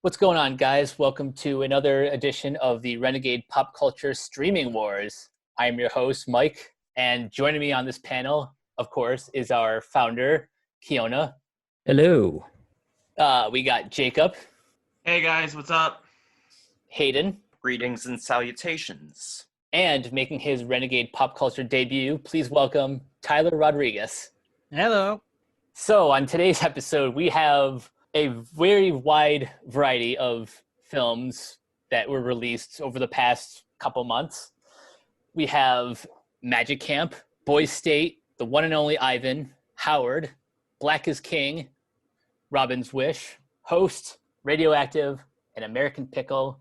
What's going on, guys? Welcome to another edition of the Renegade Pop Culture Streaming Wars. I'm your host, Mike, and joining me on this panel, of course, is our founder, Kiona. Hello. We got Jacob, Hey guys, what's up? Hayden, Greetings and salutations. and making his Renegade Pop Culture debut, please welcome Tyler Rodriguez. Hello. So, on today's episode, we have a very wide variety of films that were released over the past couple months. We have Magic Camp, Boys State, The One and Only Ivan, Howard, Black is King, Robin's Wish, Host, Radioactive, An American Pickle,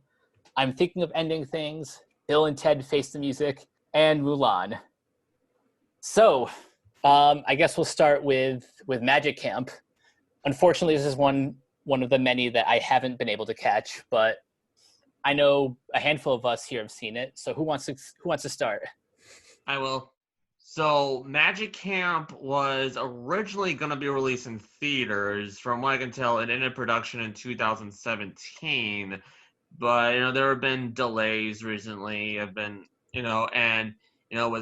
I'm Thinking of Ending Things, Bill and Ted Face the Music, and Mulan. So, I guess we'll start with Magic Camp. Unfortunately, this is one of the many that I haven't been able to catch, but I know a handful of us here have seen it. So who wants to start? I will. So, Magic Camp was originally going to be released in theaters. From what I can tell, it ended production in 2017. But, there have been delays recently. With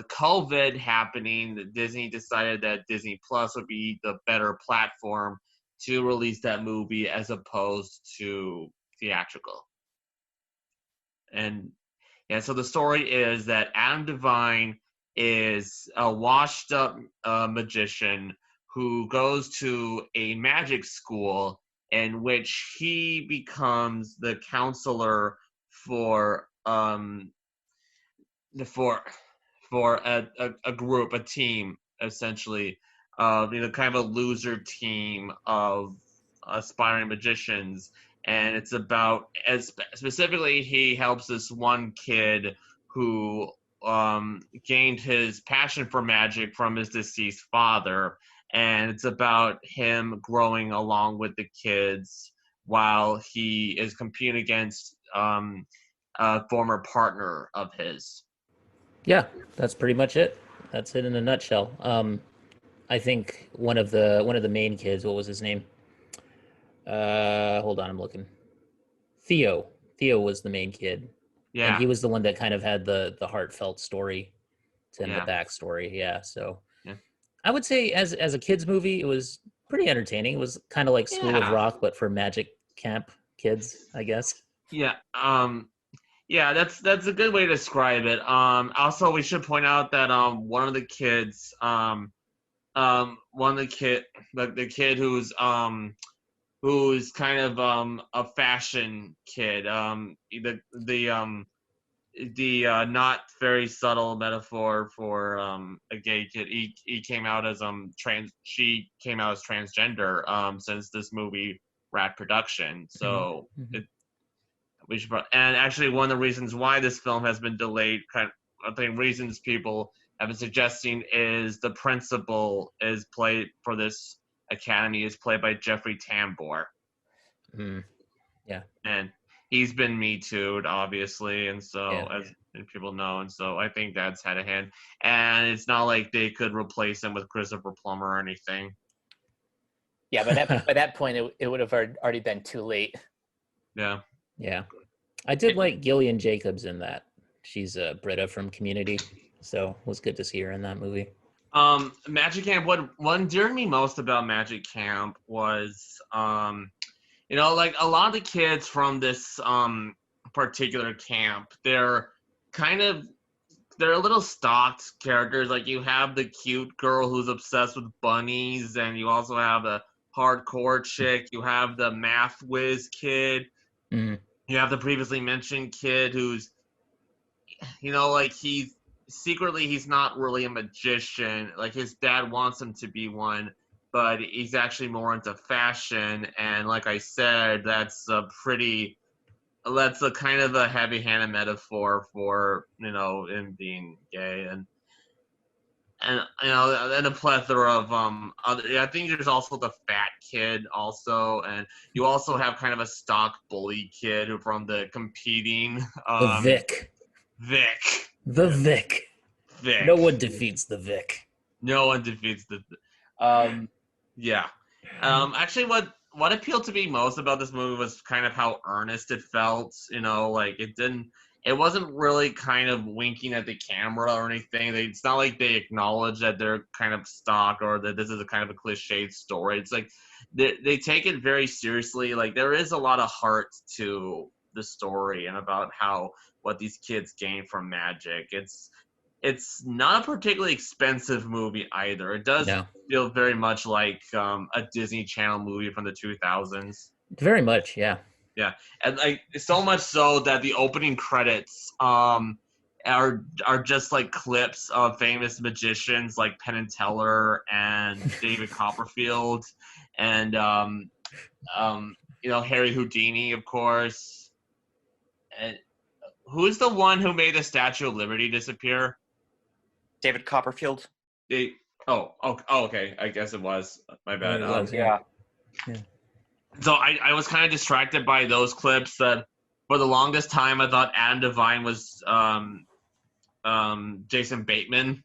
COVID happening, Disney decided that Disney Plus would be the better platform to release that movie as opposed to theatrical. And so the story is that Adam Devine is a washed up magician who goes to a magic school in which he becomes the counselor for a group, a team, essentially, kind of a loser team of aspiring magicians. And it's about, specifically, he helps this one kid who gained his passion for magic from his deceased father. And it's about him growing along with the kids while he is competing against a former partner of his. Yeah, that's pretty much it. That's it in a nutshell. I think one of the main kids, what was his name? Hold on, I'm looking. Theo. Theo was the main kid. Yeah. And he was the one that kind of had the heartfelt story to him, Yeah. the backstory. Yeah, so Yeah. I would say as a kid's movie, it was pretty entertaining. It was kind of like School of Yeah. Rock, but for magic camp kids, I guess. Yeah. Yeah, that's a good way to describe it. Also, we should point out that one of the kids, the kid who's kind of a fashion kid, the not very subtle metaphor for a gay kid. He came out as she came out as transgender since this movie wrapped production. So Mhm. and actually one of the reasons why this film has been delayed, I think reasons people have been suggesting, is the principal is played for this academy is played by Jeffrey Tambor. Yeah. And he's been Me Too'd, obviously, and so Yeah. as people know, and so I think that's had a hand. And it's not like they could replace him with Christopher Plummer or anything. Yeah, by that point, it would have already been too late. Yeah. Yeah. I did like Gillian Jacobs in that. She's Britta from Community, so it was good to see her in that movie. Magic Camp, what endeared me most about Magic Camp was, like a lot of the kids from this particular camp, they're a little stocked characters. Like, you have the cute girl who's obsessed with bunnies, and you also have the hardcore chick, you have the math whiz kid, Mhm. you have the previously mentioned kid who's, he's not really a magician. Like, his dad wants him to be one, but he's actually more into fashion. And like I said, that's a kind of a heavy-handed metaphor for, him being gay. And a plethora of I think there's also the fat kid also, and you also have kind of a stock bully kid who from the competing The Vic. Vic. The Vic. Vic. No one defeats the Vic. No one defeats the. Yeah. Actually, what appealed to me most about this movie was kind of how earnest it felt. Like it wasn't really kind of winking at the camera or anything. It's not like they acknowledge that they're kind of stock or that this is a kind of a cliched story. It's like they take it very seriously. Like there is a lot of heart to the story and about what these kids gain from magic. It's not a particularly expensive movie either. It does feel very much like a Disney Channel movie from the 2000s. Very much, yeah. Yeah, and like so much so that the opening credits are just like clips of famous magicians like Penn and Teller and David Copperfield and Harry Houdini, of course. And who's the one who made the Statue of Liberty disappear? David Copperfield. Okay. I guess it was. My bad. It was, Yeah. So I was kind of distracted by those clips that for the longest time I thought Adam Devine was Jason Bateman.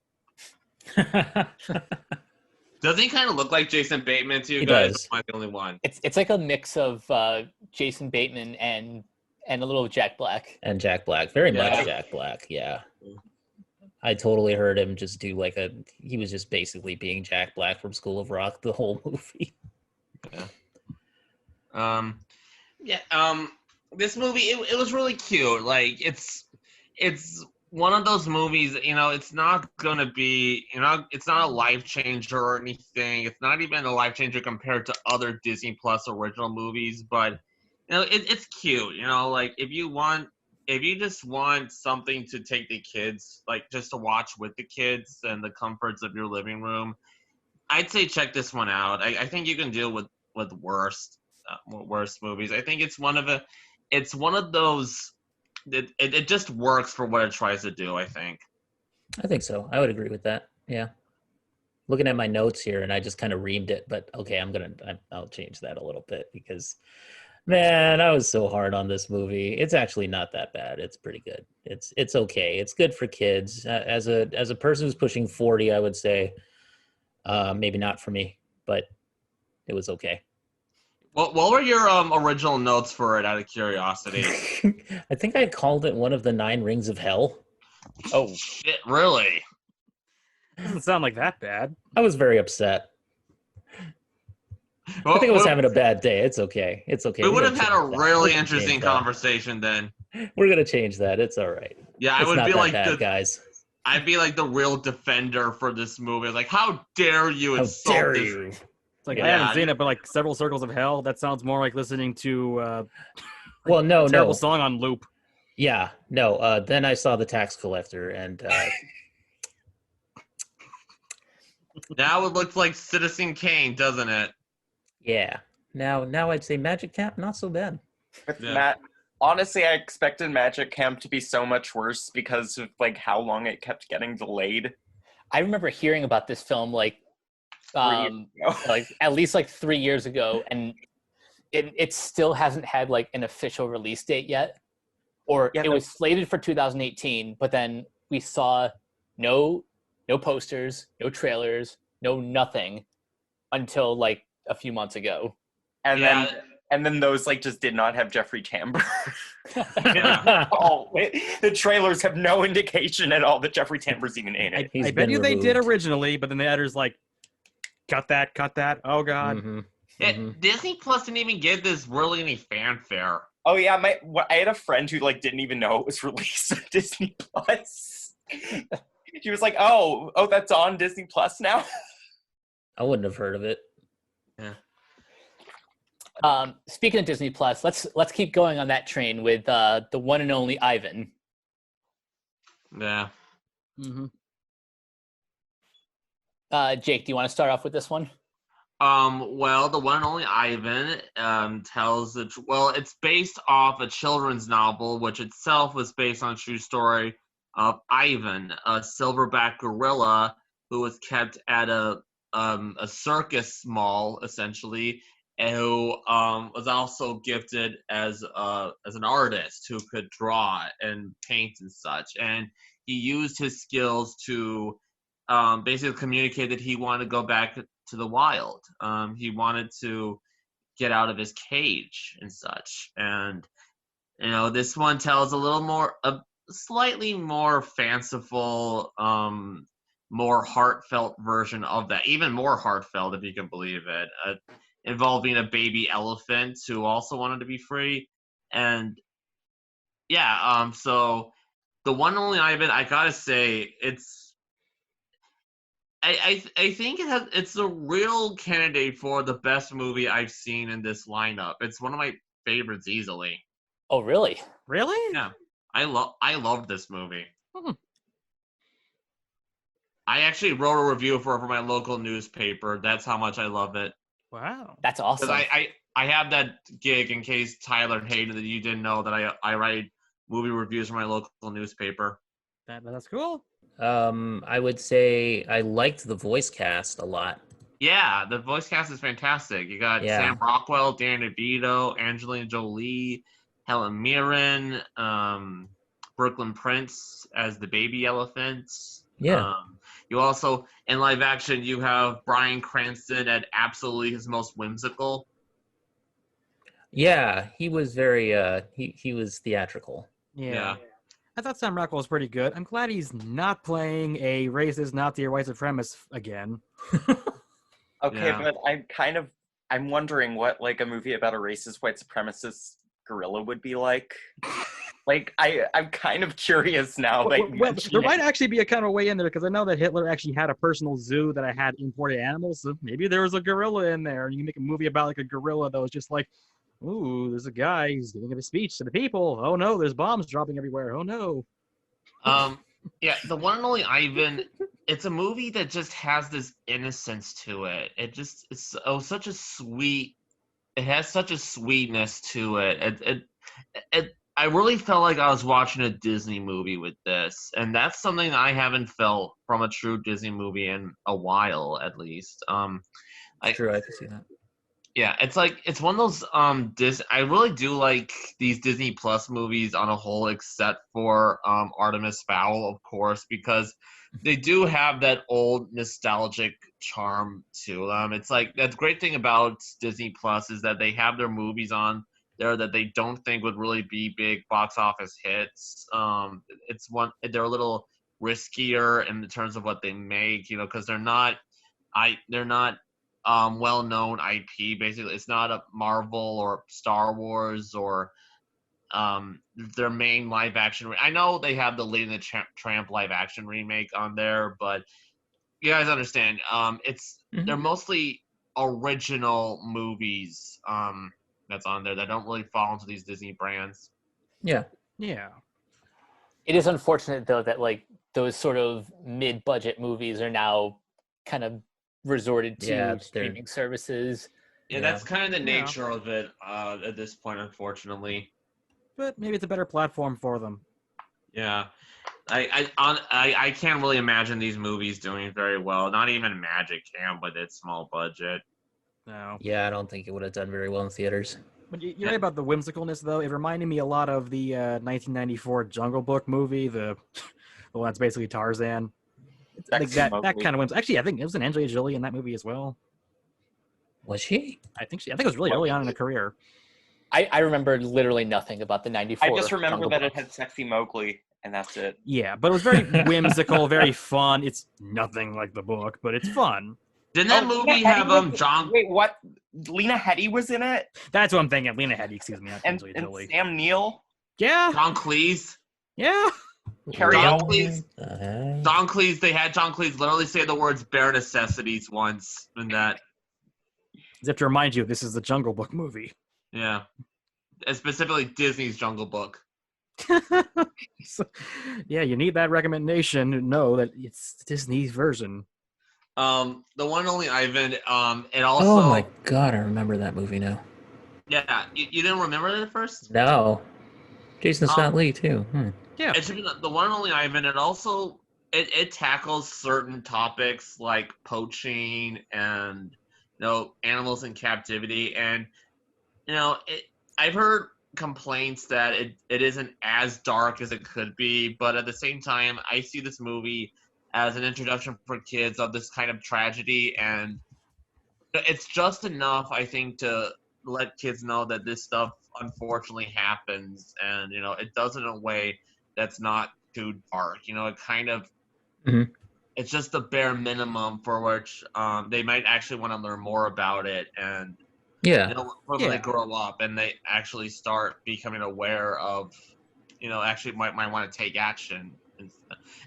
Doesn't he kind of look like Jason Bateman to you guys? Does. Am I the only one? It's like a mix of Jason Bateman and a little Jack Black. And Jack Black. Very Yeah. much Jack Black, yeah. I totally heard him just do he was just basically being Jack Black from School of Rock the whole movie. This movie it was really cute. Like it's one of those movies, it's not gonna be, it's not a life changer or anything. It's not even a life changer compared to other Disney Plus original movies, but it's cute. Like if you just want something to take the kids, like just to watch with the kids and the comforts of your living room, I'd say check this one out. I think you can deal with worse movies. I think it's one of those. It just works for what it tries to do. I think so. I would agree with that. Yeah. Looking at my notes here, and I just kind of reamed it, but okay, I'll change that a little bit because, man, I was so hard on this movie. It's actually not that bad. It's pretty good. It's okay. It's good for kids. As a person who's pushing 40, I would say, maybe not for me, but it was okay. What were your original notes for it, out of curiosity? I think I called it one of the 9 rings of hell. Oh shit! Really? Doesn't sound like that bad. I was very upset. I think I was having a bad day. It's okay. It's okay. We would have had a really interesting conversation then. We're gonna change that. It's all right. Yeah, I It's would not be that like bad, guys. I'd be like the real defender for this movie. Like, how dare you How insult dare this? you? It's like Yeah. I haven't seen it, but like several circles of hell. That sounds more like listening to Well, no, a terrible no. song on loop. Yeah, no. Then I saw The Tax Collector, and Now it looks like Citizen Kane, doesn't it? yeah. Now I'd say Magic Camp, not so bad. Yeah. Honestly, I expected Magic Camp to be so much worse because of like how long it kept getting delayed. I remember hearing about this film like at least like 3 years ago, and it still hasn't had like an official release date yet. Or it was slated for 2018, but then we saw no posters, no trailers, no nothing until like a few months ago. And then those like just did not have Jeffrey Tambor. Yeah. The trailers have no indication at all that Jeffrey Tambor's even in it. He's I bet been you they did removed. originally, but then the editor's like, cut that. Oh god. Mhm. Disney Plus didn't even give this really any fanfare. Oh yeah, I had a friend who like didn't even know it was released on Disney Plus. She was like, "Oh, that's on Disney Plus now." I wouldn't have heard of it. Yeah. Speaking of Disney Plus, let's keep going on that train with the one and only Ivan. Yeah. Mm-hmm. Jake, do you want to start off with this one? Well, the one and only Ivan tells it's based off a children's novel, which itself was based on a true story of Ivan, a silverback gorilla who was kept at a circus mall, essentially, and who was also gifted as an artist who could draw and paint and such. And he used his skills to basically communicate that he wanted to go back to the wild. He wanted to get out of his cage and such. And this one tells a slightly more fanciful, more heartfelt version of that, even more heartfelt if you can believe it, involving a baby elephant who also wanted to be free. And yeah, so the one and only Ivan, I gotta say, I think it's a real candidate for the best movie I've seen in this lineup. It's one of my favorites easily. Oh, really? Really? Yeah, I loved this movie. Hmm. I actually wrote a review for my local newspaper. That's how much I love it. Wow. That's awesome. Because I have that gig, in case Tyler and Hayden, that you didn't know, that I write movie reviews for my local newspaper. That's cool. I would say I liked the voice cast a lot. Yeah, the voice cast is fantastic. You got Yeah. Sam Rockwell, Dan DeVito, Angelina Jolie, Helen Mirren, Brooklyn Prince as the baby elephants. Yeah. You also, in live action, you have Bryan Cranston at absolutely his most whimsical. Yeah, he was very he was theatrical. Yeah. I thought Sam Rockwell was pretty good. I'm glad he's not playing a racist Nazi or white supremacist again. Okay, Yeah. but I'm wondering what like a movie about a racist white supremacist gorilla would be like. Like I'm kind of curious now. Well, there might actually be a kind of way in there because I know that Hitler actually had a personal zoo that had imported animals. So maybe there was a gorilla in there, and you can make a movie about like a gorilla that was just like, ooh, there's a guy who's giving a speech to the people. Oh no, there's bombs dropping everywhere. Oh no. Yeah, the one and only Ivan. It's a movie that just has this innocence to it. Such a sweet. It has such a sweetness to it. I really felt like I was watching a Disney movie with this, and that's something I haven't felt from a true Disney movie in a while, at least. True, I can see that. Yeah, it's one of those I really do like these Disney Plus movies on a whole, except for Artemis Fowl, of course, because they do have that old nostalgic charm to them. It's like that's great thing about Disney Plus is that they have their movies on there that they don't think would really be big box office hits. They're a little riskier in terms of what they make, because they're not well-known IP. Basically, it's not a Marvel or Star Wars or their main live action. I know they have the Lady and the Tramp live action remake on there, but you guys understand. They're mostly original movies that's on there that don't really fall into these Disney brands. Yeah. Yeah. It is unfortunate though that like those sort of mid-budget movies are now kind of resorted to streaming services. Yeah, that's kind of the nature of it at this point, unfortunately. But maybe it's a better platform for them. Yeah, I can't really imagine these movies doing very well. Not even Magic can with its small budget. No. Yeah, I don't think it would have done very well in theaters. But you're right about the whimsicalness, though. It reminded me a lot of the 1994 Jungle Book movie, the one that's basically Tarzan. Like that kind of whimsy. Actually, I think it was an Angelina Jolie in that movie as well. Was she? I think it was really early on in her career. I remember literally nothing about the 94. I just remember Jungle that Book. it had sexy Mowgli, and that's it. Yeah, but it was very whimsical, very fun. It's nothing like the book, but it's fun. Didn't that movie have John? Wait, what? Lena Headey was in it? That's what I'm thinking. Lena Headey, excuse me. Not And Angelina Jolie. Sam Neill? Yeah. John Cleese? Yeah. Carrie John Elwes? Cleese. John Cleese. They had John Cleese literally say the words "bare necessities" once in that. As if to remind you, this is the Jungle Book movie. Yeah. And specifically Disney's Jungle Book. So, yeah, you need that recommendation to know that it's Disney's version. The one and only Ivan. It also. Oh my god, I remember that movie now. Yeah, you didn't remember it at first? No. Jason Scott Lee too. Yeah. It's the one and only Ivan. It also it tackles certain topics like poaching and animals in captivity, and I've heard complaints that it isn't as dark as it could be, but at the same time, I see this movie as an introduction for kids of this kind of tragedy, and it's just enough, I think, to let kids know that this stuff unfortunately happens, and it does it in a way that's not too dark. It kind of Mhm. it's just the bare minimum for which they might actually want to learn more about it, and Yeah. when they grow up and they actually start becoming aware of, actually might want to take action.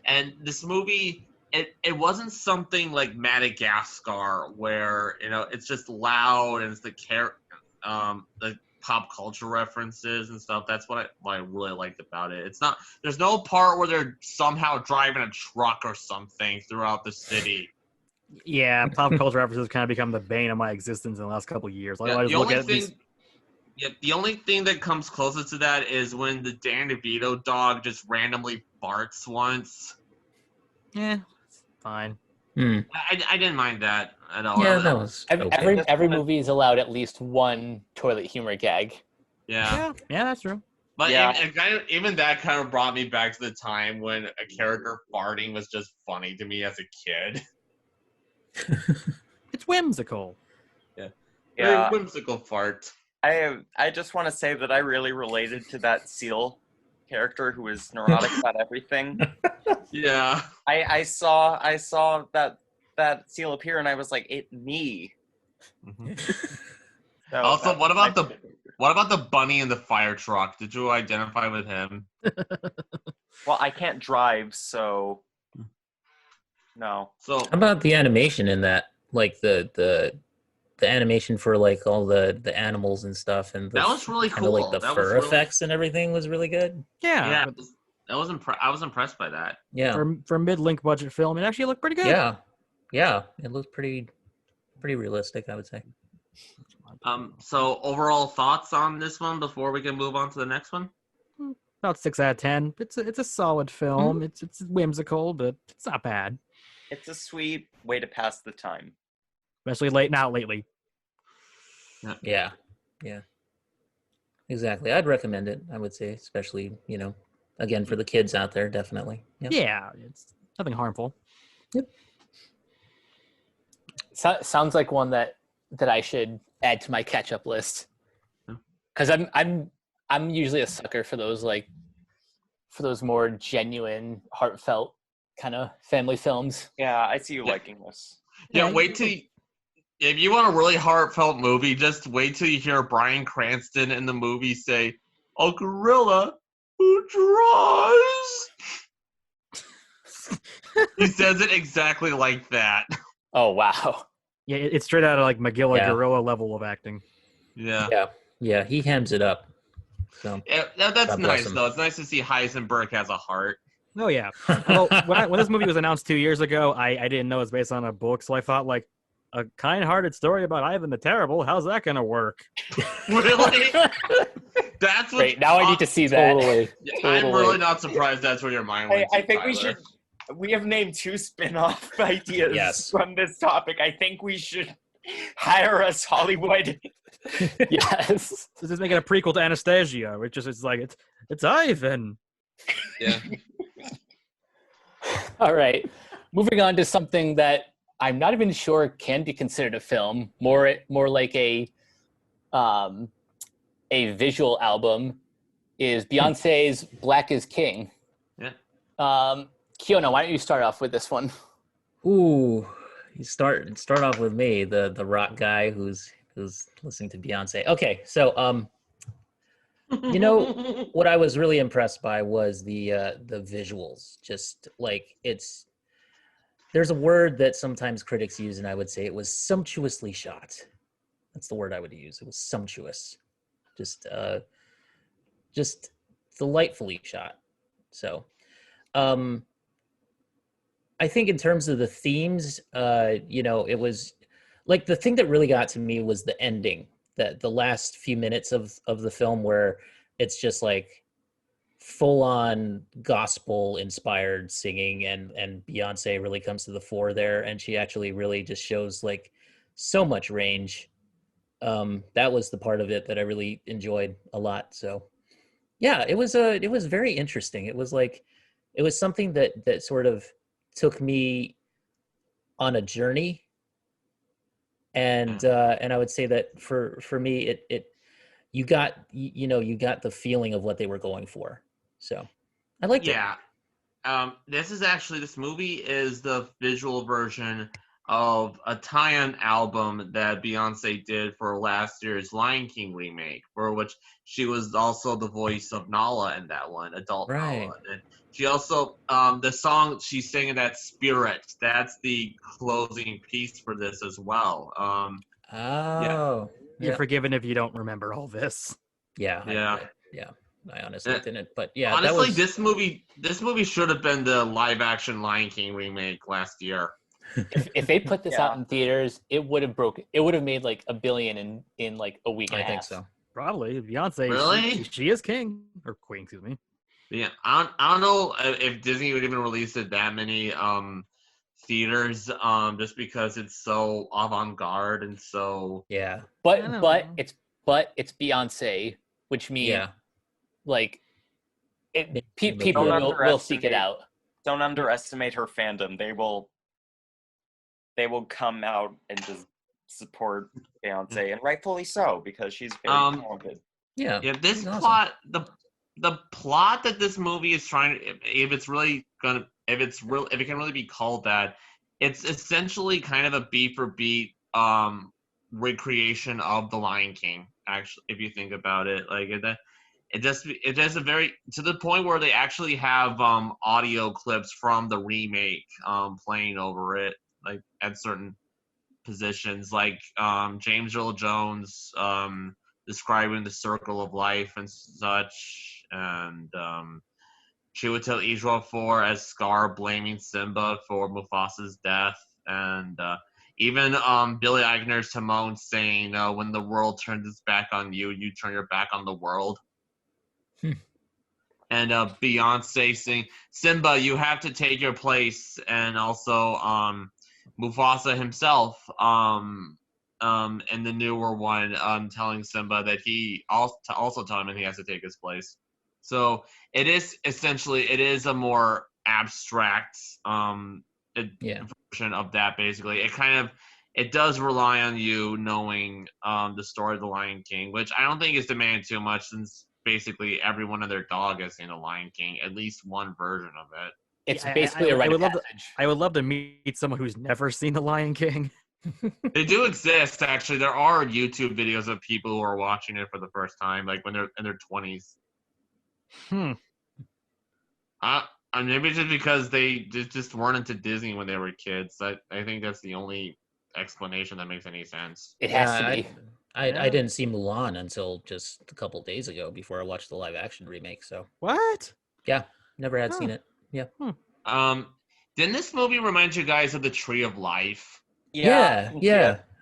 And this movie, it wasn't something like Madagascar where it's just loud and it's the pop culture references and stuff. That's what I really liked about it. It's not there's no part where they're somehow driving a truck or something throughout the city. Yeah, pop culture references kind of become the bane of my existence in the last couple of years. Like, I just look at these. Yeah, the only thing that comes closest to that is when the Dan DeVito dog just randomly barks once. Yeah, it's fine. I didn't mind that at all. Yeah, that was every movie is allowed at least one toilet humor gag. Yeah, that's true. but Yeah. even that kind of brought me back to the time when a character farting was just funny to me as a kid. It's whimsical. Very whimsical fart. I just want to say that I really related to that seal character who is neurotic about everything. Yeah. I saw that seal appear and I was like, it me. So Also, what that's about the bunny in the fire truck? Did you identify with him? well, I can't drive, so no. So How about the animation in that? Like the animation for like all the animals and stuff, and that was really kind of cool. like the That fur was effects and everything was really good. Yeah, that was I was impressed by that. Yeah, for a mid-length budget film, it actually looked pretty good. yeah, it looked pretty realistic, I would say. So overall thoughts on this one before we can move on to the next one? About 6 out of 10. It's a solid film. It's whimsical, but it's not bad. It's a sweet way to pass the time. Especially lately. Yeah, exactly. I'd recommend it. I would say, especially again for the kids out there, definitely. Yep. Yeah, it's nothing harmful. Yep. Sounds like one that I should add to my catch-up list, because I'm usually a sucker for those more genuine, heartfelt kind of family films. Yeah, I see you liking this. Yeah, wait till if you want a really heartfelt movie, just wait till you hear Bryan Cranston in the movie say, "A gorilla who draws." He says it exactly like that. Oh wow! Yeah, it's straight out of like McGilla Gorilla level of acting. Yeah. Yeah. He hems it up. So that's nice though. It's nice to see Heisenberg has a heart. Oh yeah. Well, when this movie was announced 2 years ago, I didn't know it was based on a book, so I thought like a kind-hearted story about Ivan the Terrible. How's that gonna work? Really? That's what. Great. Now I need to see that. Totally. I'm really not surprised. That's where your mind went. I think we should. We have named 2 spin-off ideas from this topic. I think we should hire us Hollywood. Yes. This is making a prequel to Anastasia, which is it's like it's Ivan. Yeah. All right. Moving on to something that I'm not even sure can be considered a film, more like a visual album, is Beyonce's Black is King. Yeah. Kiona, why don't you start off with this one? Ooh, you start off with me, the rock guy who's listening to Beyonce. Okay, so what I was really impressed by was the visuals. Just like there's a word that sometimes critics use, and I would say it was sumptuously shot. That's the word I would use. It was sumptuous, just delightfully shot. So, I think in terms of the themes, it was like the thing that really got to me was the ending, the last few minutes of the film where it's just like full on gospel inspired singing and Beyonce really comes to the fore there, and she actually really just shows like so much range. That was the part of it that I really enjoyed a lot. So yeah, it was very interesting. It was something that sort of took me on a journey and I would say that for me, you got you got the feeling of what they were going for. So I liked it. Yeah. This movie is the visual version of a tie-in album that Beyonce did for last year's Lion King remake, for which she was also the voice of Nala in that one, adult Right. Nala. And she also, the song she's singing, that Spirit, that's the closing piece for this as well. Yeah. Oh, You're yeah, forgiven if you don't remember all this. yeah, Yeah. I honestly Uh, didn't, but yeah, that Honestly, was. this movie should have been the live-action Lion King remake last year. If they put this out Yeah. in theaters, it would have broken. It would have made like $1 billion in like a week and I a think half. so. Probably Beyonce. Really? She is king or queen, excuse me. Yeah, I don't know if Disney would even release it that many theaters just because it's so avant-garde and so Yeah, I don't But know. it's Beyonce, which means yeah. like Mainstream people appeal. will seek it out. Don't underestimate her fandom. They will come out and just support Beyonce, and rightfully so, because she's very talented. Yeah, yeah, this she's awesome. plot the plot that this movie is trying to, if it's really gonna, if it can really be called that, it's essentially kind of a beat for beat recreation of The Lion King, actually, if you think about it. Like it does a very, to the point where they actually have audio clips from the remake playing over it, like at certain positions, like James Earl Jones describing the circle of life and such, and Chiwetel Ejiofor as Scar blaming Simba for Mufasa's death, and even Billy Eichner's Timon saying, "When the world turns its back on you, you turn your back on the world." And Beyonce saying, "Simba, you have to take your place," and also Mufasa himself in the newer one telling Simba that he also tell him that he has to take his place. So it is a more abstract version of that. Basically, it does rely on you knowing the story of the Lion King, which I don't think is demanded too much, since basically everyone and their dog has seen a Lion King, at least one version of it. It's basically a rite of passage. I would love to meet someone who's never seen The Lion King. They do exist, actually. There are YouTube videos of people who are watching it for the first time, like when they're in their 20s. Maybe just because they just weren't into Disney when they were kids. I think that's the only explanation that makes any sense. It has to be. I didn't see Mulan until just a couple days ago before I watched the live action remake. So What? yeah, never had seen it. Yeah. Didn't this movie remind you guys of the Tree of Life? Yeah,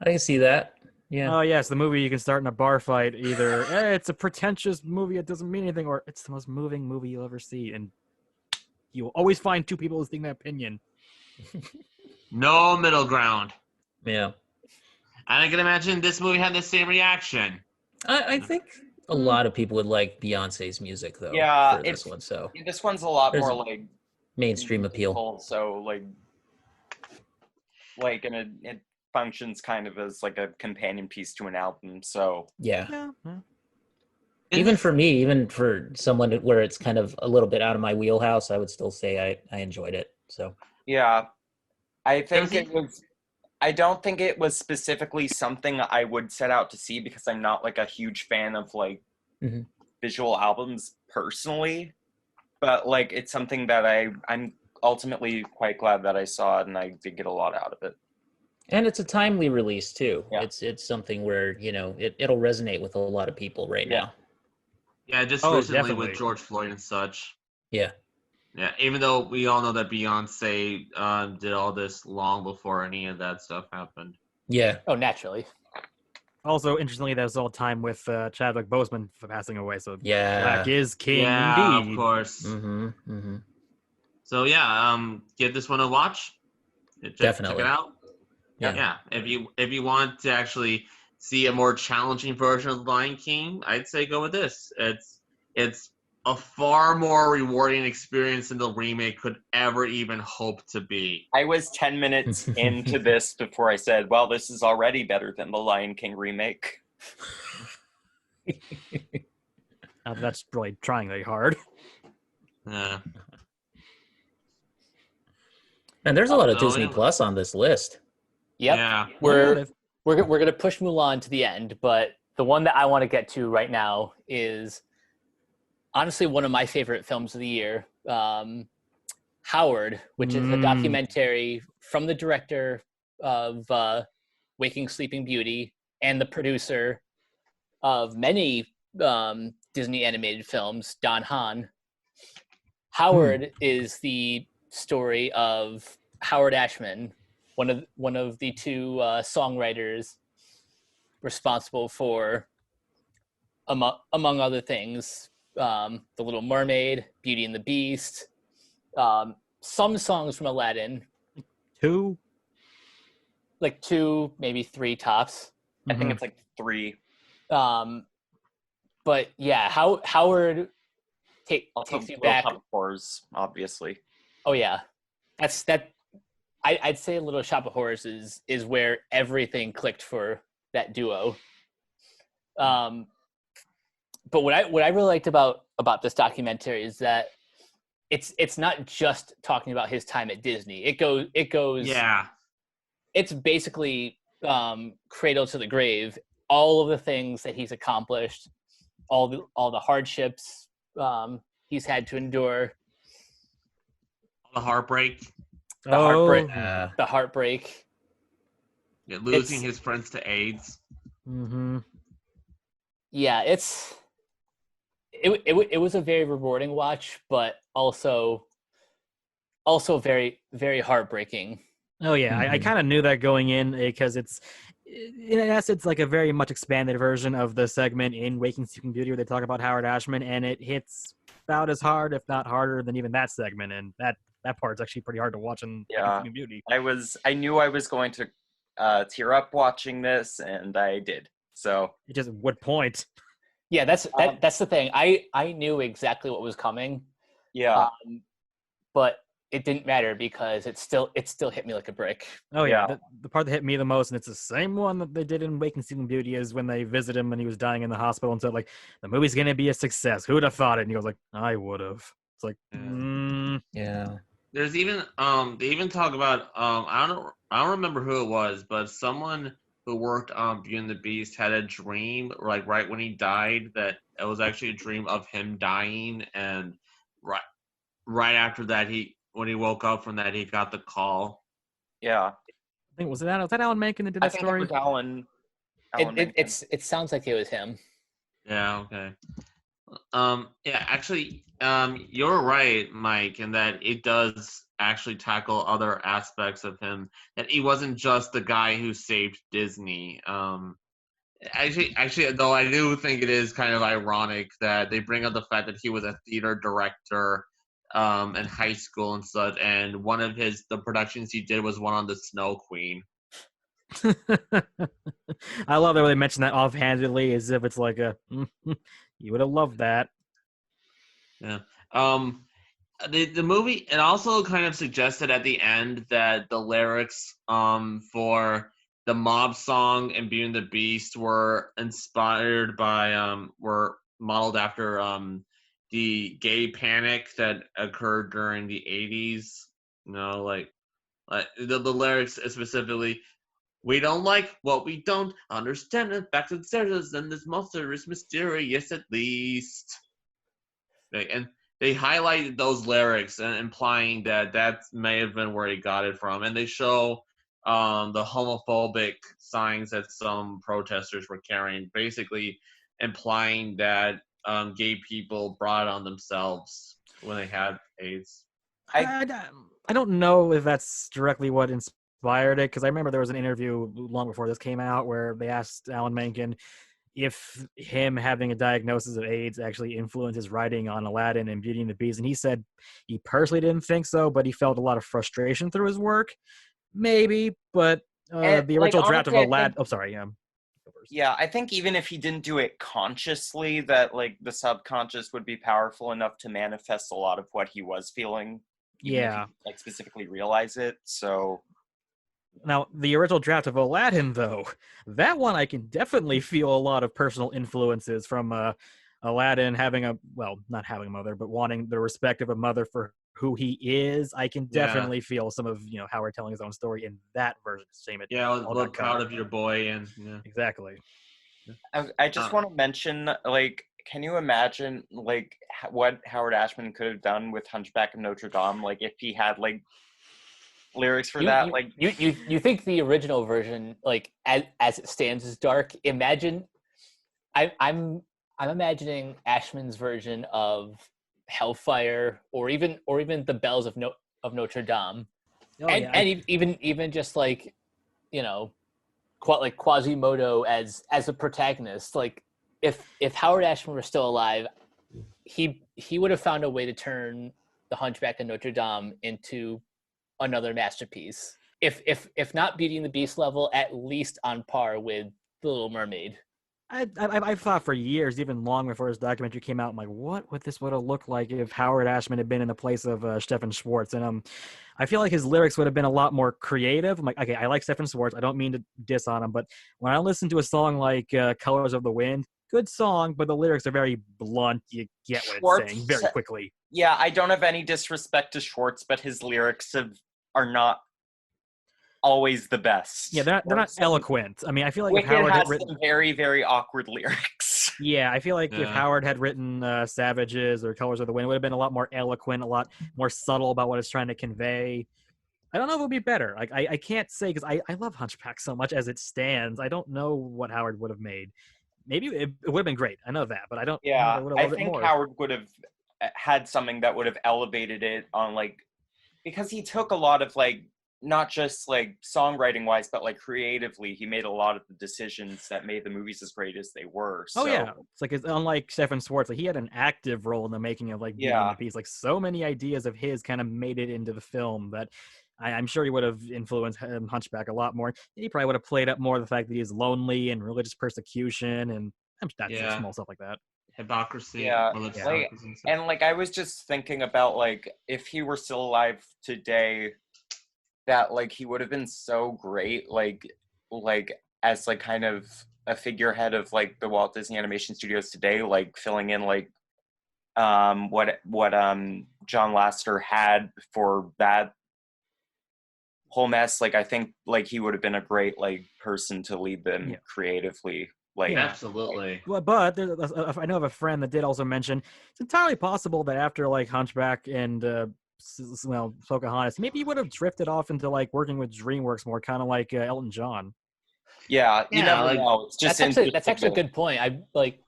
I can see that. Yeah. Oh yes, the movie you can start in a bar fight. Either it's a pretentious movie, it doesn't mean anything, or it's the most moving movie you'll ever see, and you will always find two people who think that opinion. No middle ground. Yeah. And I can imagine this movie had the same reaction. I think a lot of people would like Beyonce's music though. Yeah, for this one. So this one's a lot There's more like mainstream appeal. musical, so it functions kind of as like a companion piece to an album. So Yeah. Even for me, even for someone where it's kind of a little bit out of my wheelhouse, I would still say I enjoyed it. So yeah, I don't think it was specifically something I would set out to see, because I'm not like a huge fan of like visual albums personally, but like it's something that I'm ultimately quite glad that I saw it, and I did get a lot out of it. And it's a timely release too. Yeah. It's something where it'll resonate with a lot of people right now. Yeah, just recently definitely. with George Floyd and such. Yeah. Yeah, even though we all know that Beyonce did all this long before any of that stuff happened. Yeah. Oh, naturally. Also, interestingly, that was all time with Chadwick Boseman passing away. So Yeah. Black is king Yeah, indeed. of course. So yeah, give this one a watch. Definitely. Check it out. Yeah. If you want to actually see a more challenging version of The Lion King, I'd say go with this. It's a far more rewarding experience than the remake could ever even hope to be. I was 10 minutes into this before I said, well, this is already better than the Lion King remake. That's really trying very hard. Yeah. And there's a lot of So, Disney anyway. Plus on this list. Yep. Yeah. We're gonna push Mulan to the end, but the one that I want to get to right now is honestly one of my favorite films of the year, Howard, which is a documentary from the director of Waking Sleeping Beauty and the producer of many Disney animated films, Don Hahn. Howard is the story of Howard Ashman, one of the two songwriters responsible for, among other things, The Little Mermaid, Beauty and the Beast, some songs from Aladdin. Two, maybe three tops. I think it's like 3. But yeah, Howard Also, takes you Little back. Shop of Horrors, obviously. Oh yeah, I'd say Little Shop of Horrors is where everything clicked for that duo. But what I really liked about this documentary is that it's not just talking about his time at Disney. It goes. Yeah. It's basically cradle to the grave. All of the things that he's accomplished, all the hardships he's had to endure. The heartbreak. The heartbreak. Yeah. The heartbreak. Yeah, losing his friends to AIDS. Yeah, it was a very rewarding watch, but also very, very heartbreaking. Oh yeah, I kind of knew that going in because it's like a very much expanded version of the segment in Waking Sleeping Beauty where they talk about Howard Ashman, and it hits about as hard, if not harder, than even that segment, and that part's actually pretty hard to watch in Waking Sleeping Beauty. I knew I was going to tear up watching this, and I did. So it just what point? Yeah, that's the thing. I knew exactly what was coming. Yeah. But it didn't matter because it still hit me like a brick. Oh yeah. The part that hit me the most, and it's the same one that they did in Waking Sleeping Beauty, is when they visit him and he was dying in the hospital and said, like, the movie's gonna be a success. Who'd have thought it? And he goes like, I would have. It's like, Yeah. There's even they even talk about I don't remember who it was, but someone who worked on Beauty and the Beast had a dream, like right when he died, that it was actually a dream of him dying, and right after that, when he woke up from that, he got the call. Yeah. I think was that Alan Menken that did that story? I think it was Alan Menken. It sounds like it was him. Yeah. Okay. Yeah. Actually, you're right, Mike, in that it does actually tackle other aspects of him. That he wasn't just the guy who saved Disney. Actually, though, I do think it is kind of ironic that they bring up the fact that he was a theater director in high school and such, and one of the productions he did was one on the Snow Queen. I love that they mention that offhandedly, as if it's like you would have loved that. Yeah. The movie, it also kind of suggested at the end that the lyrics for the mob song and Beauty and the Beast were inspired by were modeled after the gay panic that occurred during the 80s. You know, like the lyrics specifically, we don't like what we don't understand. The facts and stairs, and this monster is mysterious at least. And they highlighted those lyrics and implying that may have been where he got it from. And they show the homophobic signs that some protesters were carrying, basically implying that gay people brought it on themselves when they had AIDS. I don't know if that's directly what inspired it, because I remember there was an interview long before this came out where they asked Alan Menken if him having a diagnosis of AIDS actually influenced his writing on Aladdin and Beauty and the Beast, and he said he personally didn't think so, but he felt a lot of frustration through his work. Maybe, but the original draft of Aladdin... Yeah, I think even if he didn't do it consciously, that like the subconscious would be powerful enough to manifest a lot of what he was feeling. Even if he, like, specifically realize it. So now the original draft of Aladdin, though, that one I can definitely feel a lot of personal influences from Aladdin having not having a mother, but wanting the respect of a mother for who he is. I can definitely feel some of Howard telling his own story in that version. Same it. Yeah, I was proud of your boy, and exactly. I just want to mention, like, can you imagine, like, what Howard Ashman could have done with Hunchback of Notre Dame, like, if he had, like, lyrics for that? Like, you think the original version, like, as it stands, is dark? Imagine, I'm imagining Ashman's version of Hellfire, or even the Bells of Notre Dame, and even just like, like Quasimodo as a protagonist. Like, if Howard Ashman were still alive, he would have found a way to turn the Hunchback of Notre Dame into another masterpiece. If not Beauty and the Beast level, at least on par with The Little Mermaid. I've thought for years, even long before this documentary came out, I'm like, what would this would have looked like if Howard Ashman had been in the place of Stephen Schwartz? And I feel like his lyrics would have been a lot more creative. I'm like, okay, I like Stephen Schwartz. I don't mean to diss on him, but when I listen to a song like Colors of the Wind, good song, but the lyrics are very blunt. You get what it's saying very quickly. Yeah, I don't have any disrespect to Schwartz, but his lyrics are not always the best. Yeah, they're not eloquent. I mean, I feel like Wicked if Howard has had written some very, very awkward lyrics. Yeah, I feel like if Howard had written Savages or Colors of the Wind, it would have been a lot more eloquent, a lot more subtle about what it's trying to convey. I don't know if it would be better. Like, I can't say, because I love Hunchback so much as it stands. I don't know what Howard would have made. Maybe it would have been great. I know that, but I don't know if I would have loved it more. Howard would have had something that would have elevated it on, like, because he took a lot of, like, not just like songwriting wise, but like creatively, he made a lot of the decisions that made the movies as great as they were. So. Oh yeah, it's like unlike Stephen Schwartz, like he had an active role in the making of like Beauty and the Beast. Like so many ideas of his kind of made it into the film that I'm sure he would have influenced Hunchback a lot more. He probably would have played up more the fact that he's lonely and religious persecution and that's small stuff like that. Hypocrisy. And like I was just thinking about like if he were still alive today, that like he would have been so great like as like kind of a figurehead of like the Walt Disney Animation Studios today, like filling in like what John Lasseter had for that whole mess. Like I think like he would have been a great like person to lead them creatively. Like absolutely. Well, but I know of a friend that did also mention it's entirely possible that after like Hunchback and Pocahontas, maybe he would have drifted off into like working with DreamWorks more, kind of like Elton John. Yeah, you never know. It's just that's actually a good point. I like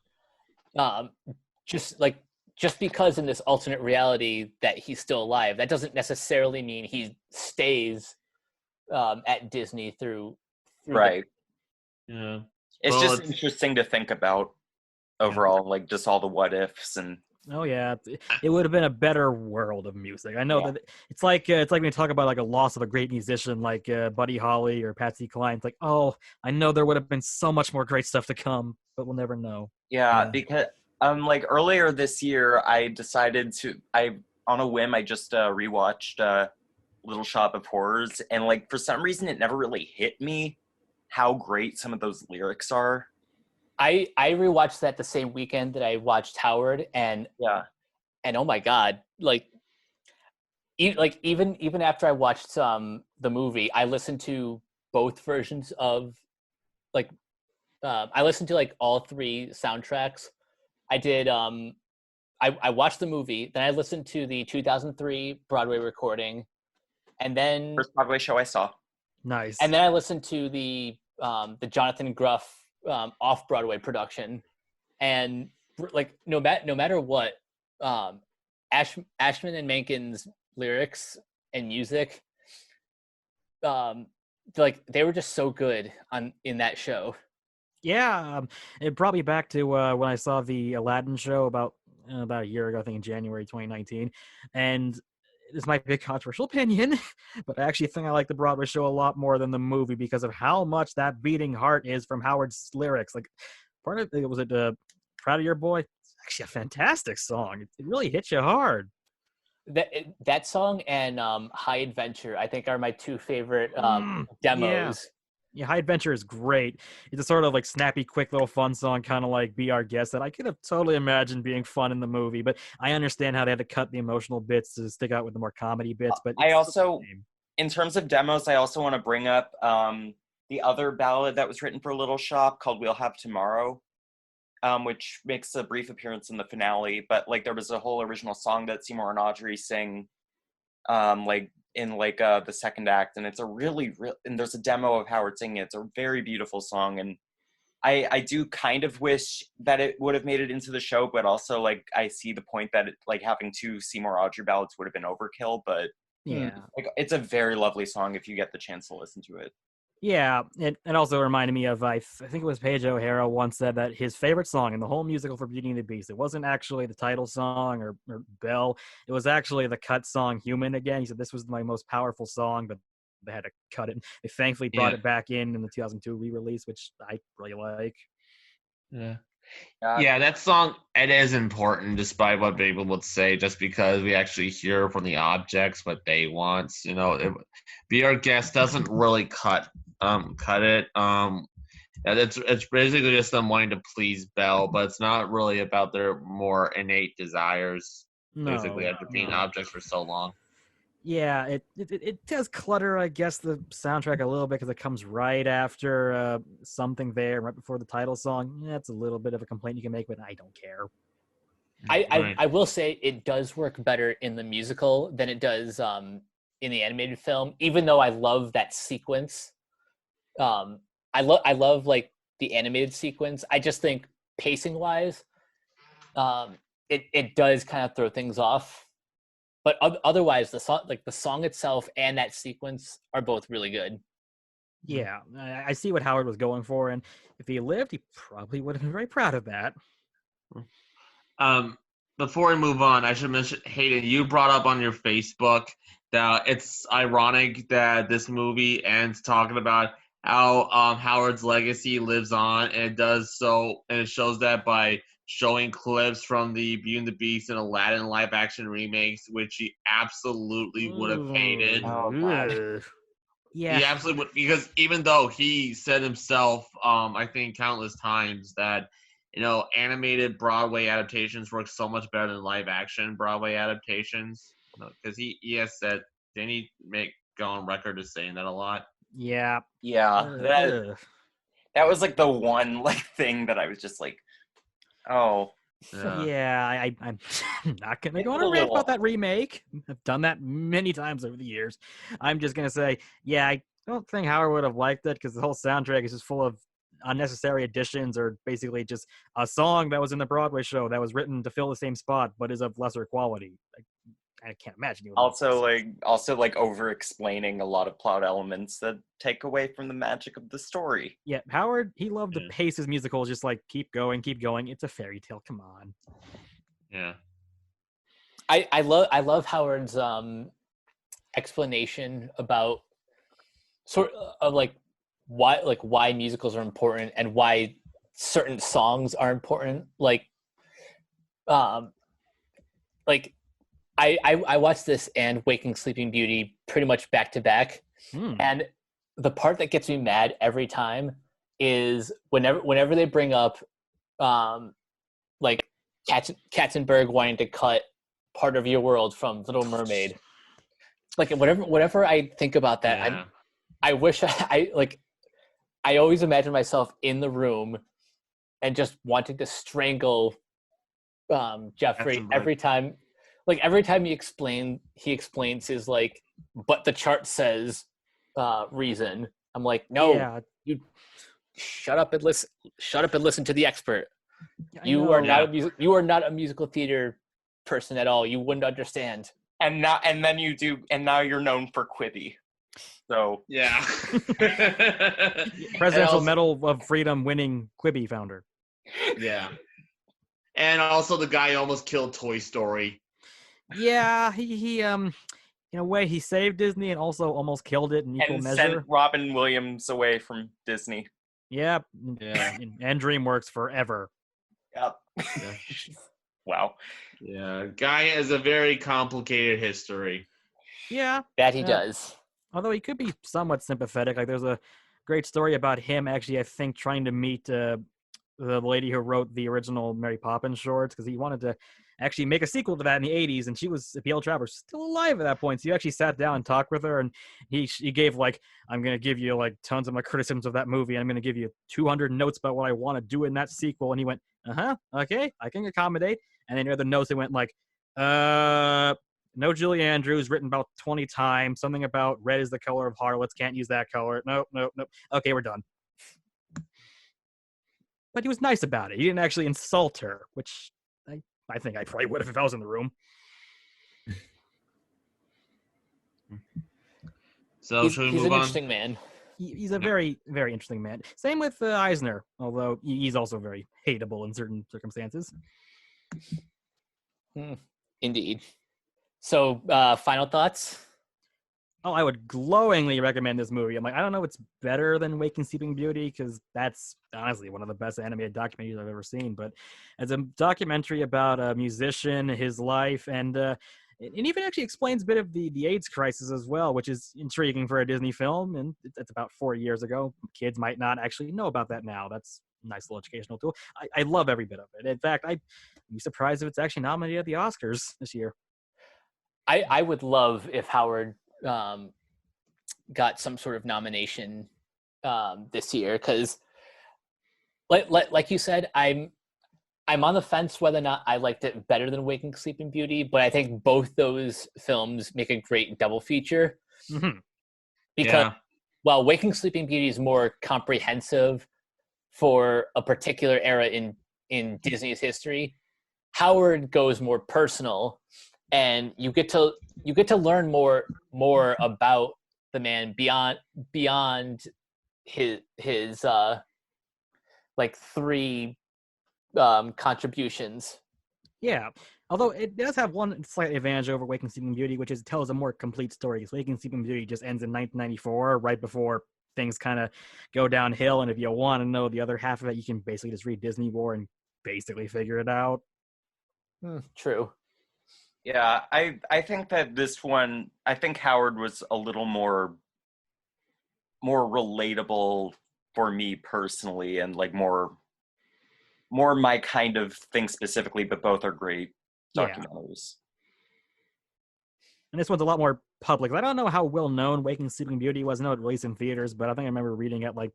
just because in this alternate reality that he's still alive, that doesn't necessarily mean he stays at Disney through right. Yeah. It's just interesting to think about overall, like just all the what ifs and. Oh yeah, it would have been a better world of music. I know that it's like when you talk about like a loss of a great musician like Buddy Holly or Patsy Cline. It's like, oh, I know there would have been so much more great stuff to come, but we'll never know. Yeah. Because like earlier this year, I decided on a whim, I just rewatched Little Shop of Horrors, and like for some reason, it never really hit me how great some of those lyrics are. I rewatched that the same weekend that I watched Howard, and oh my god, even after I watched the movie, I listened to both versions of I listened to like all three soundtracks. I did I watched the movie, then I listened to the 2003 Broadway recording, and then first Broadway show I saw. Nice. And then I listened to the Jonathan Gruff off-Broadway production, and like no matter what, Ashman and Menken's lyrics and music, like they were just so good in that show. Yeah, it brought me back to when I saw the Aladdin show about a year ago, I think in January 2019, and this might be a controversial opinion, but I actually think I like the Broadway show a lot more than the movie because of how much that beating heart is from Howard's lyrics. Like, part of it was "Proud of Your Boy." It's actually a fantastic song. It really hits you hard. That song and High Adventure, I think, are my two favorite Yeah. demos. Yeah, High Adventure is great. It's a sort of like snappy, quick little fun song, kind of like Be Our Guest, that I could have totally imagined being fun in the movie. But I understand how they had to cut the emotional bits to stick out with the more comedy bits. But I it's also, the same. in terms of demos, I also want to bring up the other ballad that was written for Little Shop called We'll Have Tomorrow, which makes a brief appearance in the finale. But like there was a whole original song that Seymour and Audrey sing like in like the second act, and it's a really and there's a demo of Howard singing it. It's a very beautiful song, and I do kind of wish that it would have made it into the show, but also like I see the point that like having two Seymour Audrey ballads would have been overkill, but Yeah. like it's a very lovely song if you get the chance to listen to it. Yeah, it also reminded me of, I think it was Paige O'Hara once said that his favorite song in the whole musical for Beauty and the Beast, it wasn't actually the title song or Belle, it was actually the cut song Human Again. He said this was my most powerful song, but they had to cut it. They thankfully brought it back in the 2002 re-release, which I really like. Yeah. Yeah, that song, it is important, despite what people would say, just because we actually hear from the objects what they want. You know, Be Our Guest doesn't really cut it. It's basically just them wanting to please Belle, but it's not really about their more innate desires. Basically, after being objects for so long. Yeah, it does clutter, I guess, the soundtrack a little bit because it comes right after Something There, right before the title song. Yeah, it's a little bit of a complaint you can make, but I don't care. I will say it does work better in the musical than it does in the animated film, even though I love that sequence. I love like the animated sequence. I just think pacing wise, it does kind of throw things off. But otherwise, the song itself and that sequence are both really good. Yeah, I see what Howard was going for, and if he lived, he probably would have been very proud of that. Before we move on, I should mention, Hayden, you brought up on your Facebook that it's ironic that this movie ends talking about how Howard's legacy lives on, and it does so, and it shows that by showing clips from the Beauty and the Beast and Aladdin live-action remakes, which he absolutely would have hated. Oh, God. Yeah. He absolutely would, because even though he said himself, I think countless times that, you know, animated Broadway adaptations work so much better than live-action Broadway adaptations. Because he has said, didn't he go on record as saying that a lot? Yeah. Yeah. That was like the one like thing that I was just like, oh. Yeah, I'm not going to go on a rant about that remake. I've done that many times over the years. I'm just going to say, yeah, I don't think Howard would have liked it because the whole soundtrack is just full of unnecessary additions or basically just a song that was in the Broadway show that was written to fill the same spot but is of lesser quality. I can't imagine. Also like over explaining a lot of plot elements that take away from the magic of the story. Yeah, Howard, he loved to pace his musicals just like keep going. It's a fairy tale. Come on. Yeah. I love Howard's explanation about sort of like why musicals are important and why certain songs are important. I watched this and Waking Sleeping Beauty pretty much back to back, and the part that gets me mad every time is whenever they bring up like Katzenberg wanting to cut part of your world from Little Mermaid. Like whenever I think about that, I wish I always imagine myself in the room and just wanting to strangle Jeffrey every time. Like every time he explains his like, but the chart says reason. I'm like, no, you shut up and listen to the expert. You are not a musical theater person at all. You wouldn't understand. And now you're known for Quibi. So yeah. Presidential Medal of Freedom winning Quibi founder. Yeah. And also the guy who almost killed Toy Story. Yeah, he in a way, he saved Disney and also almost killed it in equal And measure. sent Robin Williams away from Disney. Yeah. Yeah. And DreamWorks forever. Yep. Yeah. Wow. Yeah, guy has a very complicated history. Yeah. That he does. Although he could be somewhat sympathetic. Like, there's a great story about him, actually, I think, trying to meet the lady who wrote the original Mary Poppins shorts, because he wanted to actually make a sequel to that in the 80s, and she was, P.L. Travers, still alive at that point. So you actually sat down and talked with her, and he gave, like, I'm going to give you, like, tons of my criticisms of that movie, and I'm going to give you 200 notes about what I want to do in that sequel. And he went, okay, I can accommodate. And then the other notes, they went, like, no Julie Andrews, written about 20 times, something about red is the color of harlots, can't use that color. Nope. Okay, we're done. But he was nice about it. He didn't actually insult her, which I think I probably would have if I was in the room. So should we He's move an on? interesting man. He's a very, very interesting man. Same with Eisner, although he's also very hateable in certain circumstances. Indeed. So, final thoughts? Oh, I would glowingly recommend this movie. I'm like, I don't know, it's better than Waking Sleeping Beauty, because that's honestly one of the best animated documentaries I've ever seen. But as a documentary about a musician, his life, and it even actually explains a bit of the AIDS crisis as well, which is intriguing for a Disney film. And it's about 4 years ago. Kids might not actually know about that now. That's a nice little educational tool. I love every bit of it. In fact, I'd be surprised if it's actually nominated at the Oscars this year. I would love if Howard got some sort of nomination this year, because like you said, I'm on the fence whether or not I liked it better than Waking Sleeping Beauty, but I think both those films make a great double feature. Mm-hmm. Because while Waking Sleeping Beauty is more comprehensive for a particular era in Disney's history, Howard goes more personal, and you get to learn more about the man beyond his like 3 contributions. Yeah, although it does have one slight advantage over Waking Sleeping Beauty, which is it tells a more complete story. Because Waking Sleeping Beauty just ends in 1994, right before things kind of go downhill. And if you want to know the other half of it, you can basically just read Disney War and basically figure it out. True. Yeah, I think that this one, I think Howard was a little more relatable for me personally, and like more my kind of thing specifically, but both are great documentaries. And this one's a lot more public. I don't know how well known Waking Sleeping Beauty was. I know it released in theaters, but I think I remember reading at like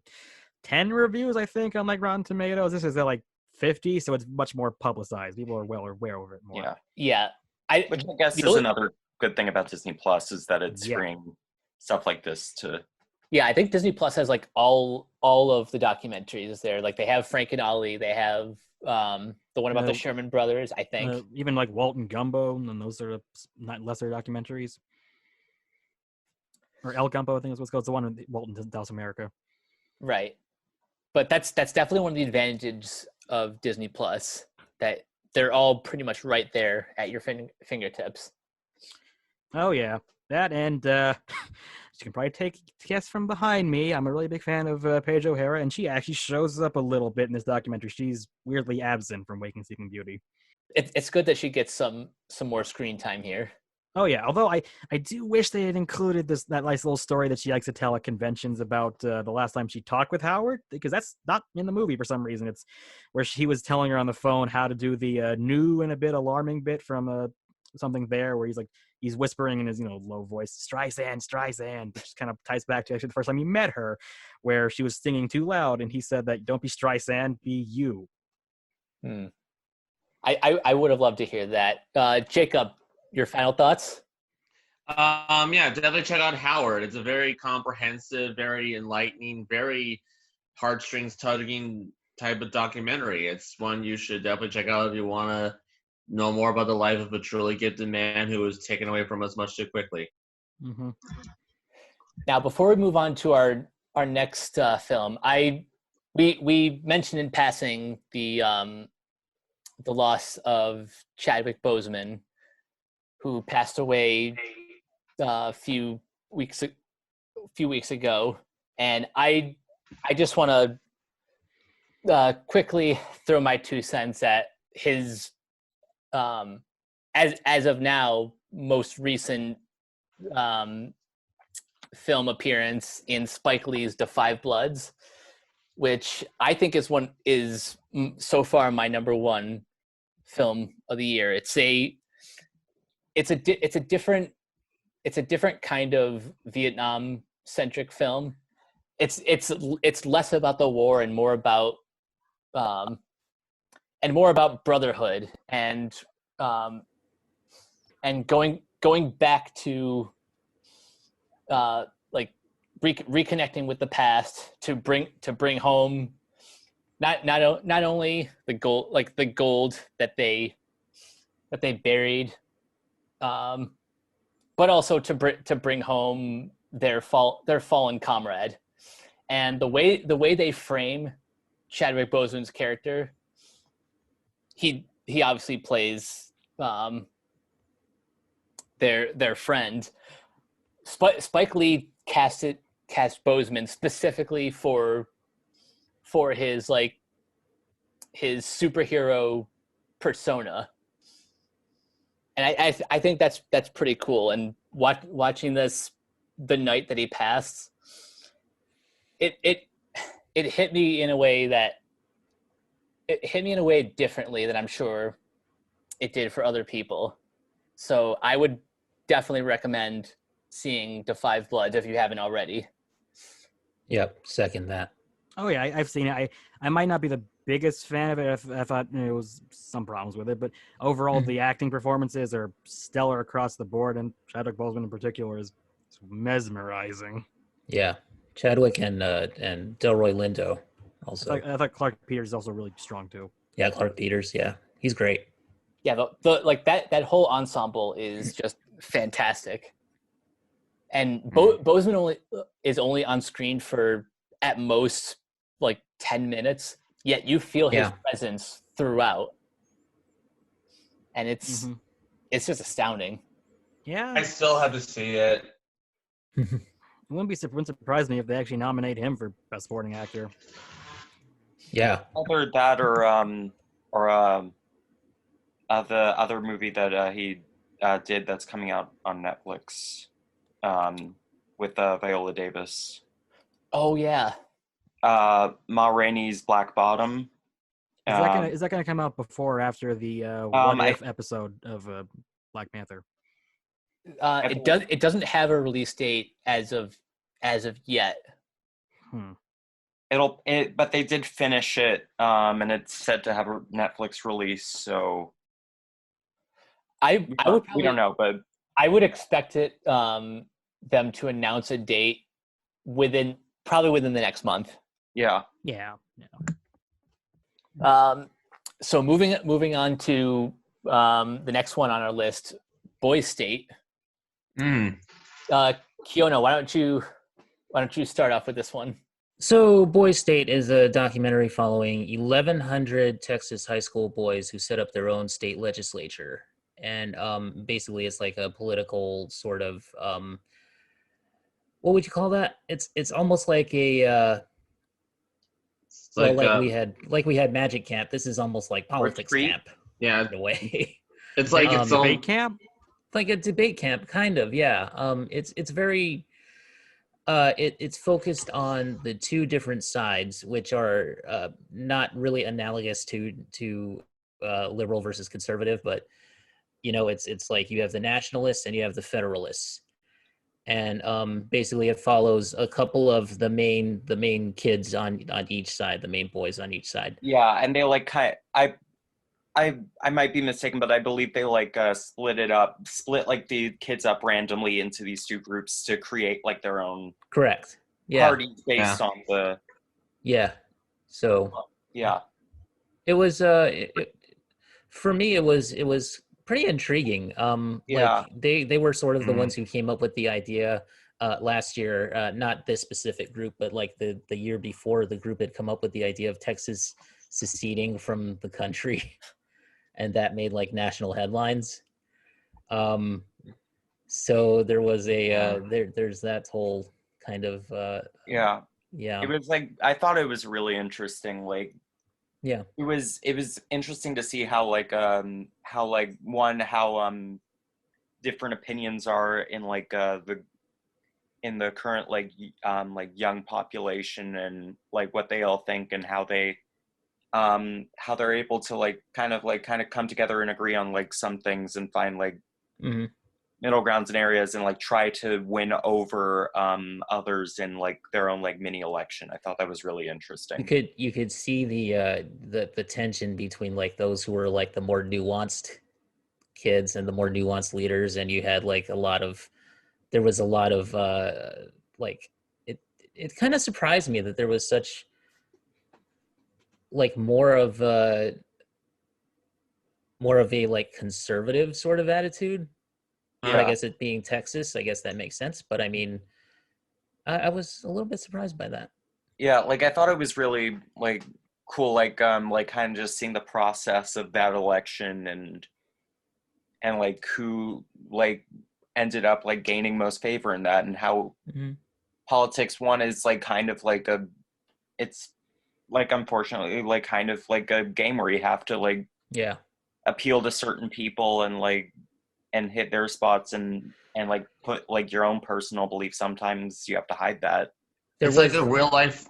10 reviews, I think, on like Rotten Tomatoes. This is at like 50, so it's much more publicized. People are well aware of it more. Yeah. Which I guess is another good thing about Disney Plus, is that it's bringing stuff like this to. Yeah, I think Disney Plus has like all of the documentaries there. Like they have Frank and Ollie, they have the one about the Sherman Brothers, I think. Even like Walt and Gumbo, and those are not lesser documentaries. Or El Gumbo, I think is what's called. It's the one in Walt in South America. Right. But that's definitely one of the advantages of Disney Plus, that they're all pretty much right there at your fingertips. Oh yeah, that, and you can probably take a guess from behind me. I'm a really big fan of Paige O'Hara, and she actually shows up a little bit in this documentary. She's weirdly absent from Waking Sleeping Beauty. It's good that she gets some more screen time here. Oh yeah, although I do wish they had included that nice little story that she likes to tell at conventions about the last time she talked with Howard, because that's not in the movie for some reason. It's where he was telling her on the phone how to do the new and a bit alarming bit from something there, where he's whispering in his low voice, Streisand, which kind of ties back to actually the first time he met her, where she was singing too loud, and he said that don't be Streisand, be you. I would have loved to hear that. Jacob, your final thoughts? Yeah, definitely check out Howard. It's a very comprehensive, very enlightening, very heartstrings tugging type of documentary. It's one you should definitely check out if you want to know more about the life of a truly gifted man who was taken away from us much too quickly. Mm-hmm. Now, before we move on to our next film, we mentioned in passing the loss of Chadwick Boseman, who passed away a few weeks ago, and I just want to quickly throw my 2 cents at his as of now most recent film appearance in Spike Lee's The Five Bloods, which I think is so far my number one film of the year. It's a different kind of Vietnam centric film. It's less about the war and more about brotherhood and going back to like reconnecting with the past to bring home not only the gold that they buried, but also to bring home their fallen comrade. And the way they frame Chadwick Boseman's character, he obviously plays their friend. Spike Lee cast Boseman specifically for his superhero persona, and I think that's pretty cool. And watching this the night that he passed, it hit me in a way differently than I'm sure it did for other people. So I would definitely recommend seeing The Five Bloods if you haven't already. Yep, second that. Oh yeah, I've seen it. I might not be the biggest fan of it. I thought it was some problems with it, but overall the acting performances are stellar across the board, and Chadwick Boseman in particular is mesmerizing. Yeah, Chadwick and Delroy Lindo also. I thought Clark Peters is also really strong too. Yeah, Clark Peters. Yeah, he's great. Yeah, that whole ensemble is just fantastic. And Boseman is only on screen for at most 10 minutes, yet you feel his presence throughout, and it's just astounding. Yeah, I still have to see it. It wouldn't surprise me if they actually nominate him for Best Supporting Actor. Yeah, Either that or the other movie that he did that's coming out on Netflix with Viola Davis. Oh yeah. Ma Rainey's Black Bottom. Is that gonna come out before or after the What If episode of Black Panther? It doesn't have a release date as of yet. But they did finish it, and it's set to have a Netflix release. So we don't know, but I would expect them to announce a date within the next month. Yeah. So moving on to the next one on our list, Boys State. Kiona, why don't you start off with this one? So Boys State is a documentary following 1,100 Texas high school boys who set up their own state legislature. And basically it's like a political sort of, what would you call that? It's almost like a, we had Magic Camp. This is almost like politics camp. Yeah. In a way. It's like its own debate camp? Like a debate camp, kind of, yeah. It's very... it's focused on the two different sides, which are not really analogous to liberal versus conservative, but it's like you have the nationalists and you have the federalists, and basically it follows a couple of the main kids on each side, the main boys on each side. Yeah, and they I might be mistaken, but I believe they split the kids up randomly into these two groups to create their own correct parties based on the So it was for me it was pretty intriguing. They were sort of the ones who came up with the idea last year, not this specific group, but the year before, the group had come up with the idea of Texas seceding from the country. And that made national headlines. So there was there's that whole kind of Yeah. yeah. It was like, I thought it was really interesting. Like, Yeah. it was interesting to see how different opinions are in like the current like young population, and like what they all think, and how they're able to like kind of come together and agree on like some things, and find like Mm-hmm. middle grounds in areas, and like try to win over others in like their own like mini election. I thought that was really interesting. You could see the tension between like those who were like the more nuanced kids and the more nuanced leaders, and you had like there was a lot of like it kind of surprised me that there was such like more of a like conservative sort of attitude. But I guess it being Texas, I guess that makes sense. But I mean, I was a little bit surprised by that. Yeah, like I thought it was really like cool, like kind of just seeing the process of that election, and like who like ended up like gaining most favor in that, and how politics one is like kind of like it's like unfortunately like kind of like a game where you have to like appeal to certain people, and hit their spots, and like put like your own personal belief. Sometimes you have to hide that. It's like a real life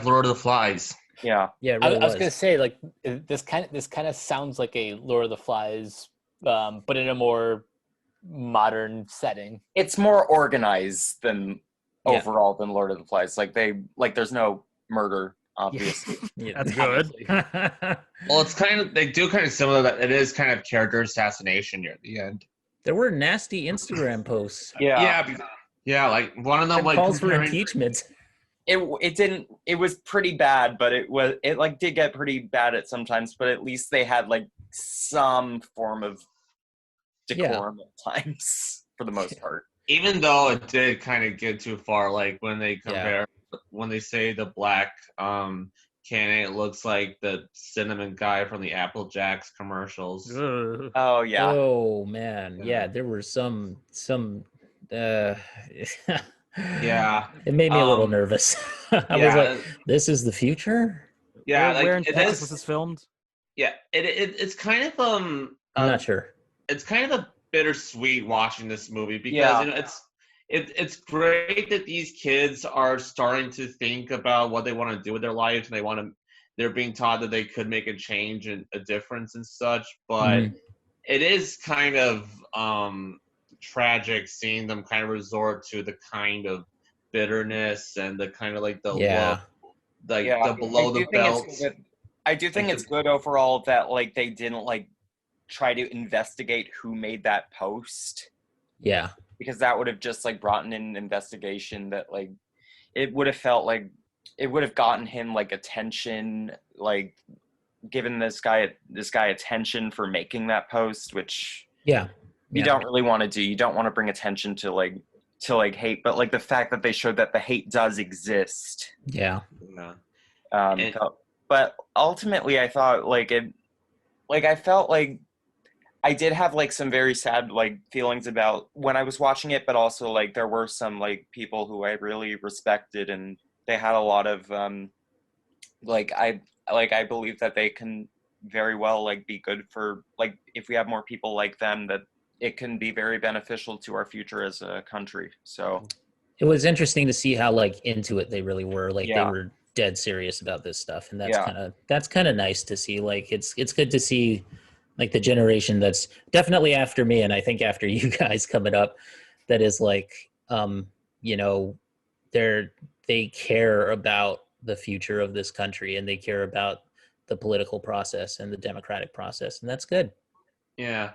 Lord of the Flies. Yeah. Yeah, it really I was gonna say, like, this kind of sounds like a Lord of the Flies, but in a more modern setting. It's more organized than overall than Lord of the Flies. Like there's no murder, obviously. Yeah, that's good. Well, it's they do kind of similar. That it is kind of character assassination near the end. There were nasty Instagram posts. Yeah. Like one of them like calls for impeachment. It was pretty bad, but it like did get pretty bad at sometimes, but at least they had like some form of decorum at times for the most part. Even though it did kind of get too far, like when they compare, when they say the black candidate looks like the cinnamon guy from the Apple Jacks commercials. Oh yeah. Oh man, yeah. There were some. Yeah, it made me a little nervous. I was like, "This is the future." Yeah, where in Texas was this filmed? Yeah, it's kind of I'm not sure. It's kind of bittersweet watching this movie because it's great that these kids are starting to think about what they want to do with their lives, and they're being taught that they could make a change and a difference and such. But it is kind of tragic seeing them kind of resort to the kind of bitterness and the kind of like the the below the belt. I do think it's good overall that like they didn't like try to investigate who made that post. Yeah. Because that would have just like brought in an investigation that like it would have felt like it would have gotten him like attention, like given this guy attention for making that post, which you don't really want to do. You don't want to bring attention to hate, but like the fact that they showed that the hate does exist. But ultimately I thought I felt like I did have like some very sad like feelings about when I was watching it, but also like there were some like people who I really respected, and they had a lot of I believe that they can very well like be good for like if we have more people like them, that it can be very beneficial to our future as a country. So it was interesting to see how like into it they really were. Like they were dead serious about this stuff, and that's kind of nice to see. Like it's good to see like the generation that's definitely after me, and I think after you guys coming up, that is like you know, they care about the future of this country, and they care about the political process and the democratic process, and that's good. Yeah.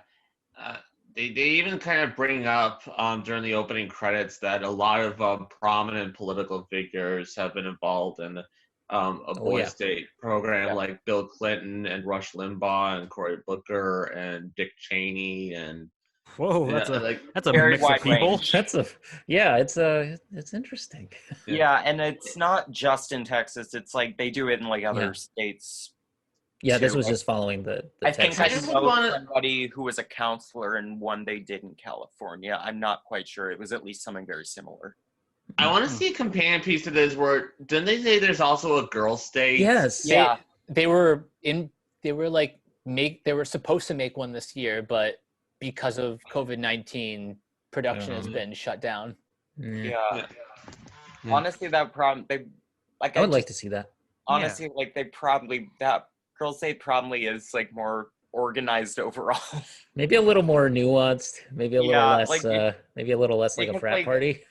They even kind of bring up during the opening credits that a lot of prominent political figures have been involved in a Boys State program, like Bill Clinton and Rush Limbaugh and Cory Booker and Dick Cheney and. Whoa, that's a very mix of people. range. It's interesting. Yeah, and it's not just in Texas. It's like they do it in like other states. Yeah, this too. was just following the I think I Texas. know somebody who was a counselor in one they did in California. I'm not quite sure. It was at least something very similar. I want to see a companion piece to this where didn't they say there's also a girl state? Yes. Yeah. They were supposed to make one this year, but because of COVID-19, production has been shut down. Yeah. Honestly, that problem I would like to see that. Honestly, like that girls' day probably is like more organized overall. Maybe a little more nuanced. Maybe a little Yeah, less. Maybe a little less like a because, frat like, party.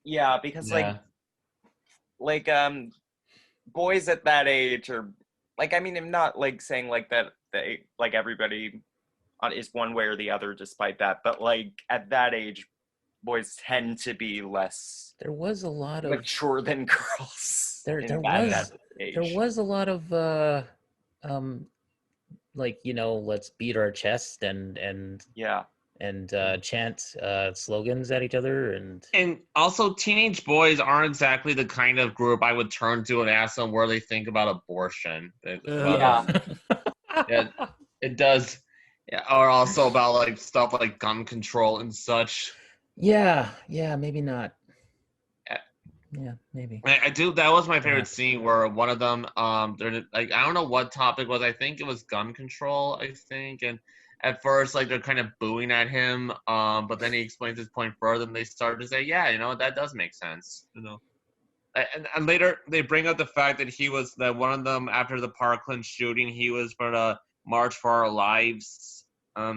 Yeah, because like boys at that age are like, I mean, I'm not like saying like that they like everybody is one way or the other despite that, but like at that age boys tend to be less There was a lot of mature than girls. there was a lot of like, let's beat our chest and chant slogans at each other And also, teenage boys aren't exactly the kind of group I would turn to and ask them where they think about abortion. Yeah, it does. Yeah, or also about like stuff like gun control and such. yeah, maybe not. Yeah, maybe. I do. That was my favorite Perhaps. scene where one of them, they're like, I don't know what topic was. I think it was gun control. I think, and at first, like they're kind of booing at him, but then he explains his point further, and they start to say, yeah, that does make sense. And later they bring up the fact that one of them after the Parkland shooting, he was for the March for Our Lives,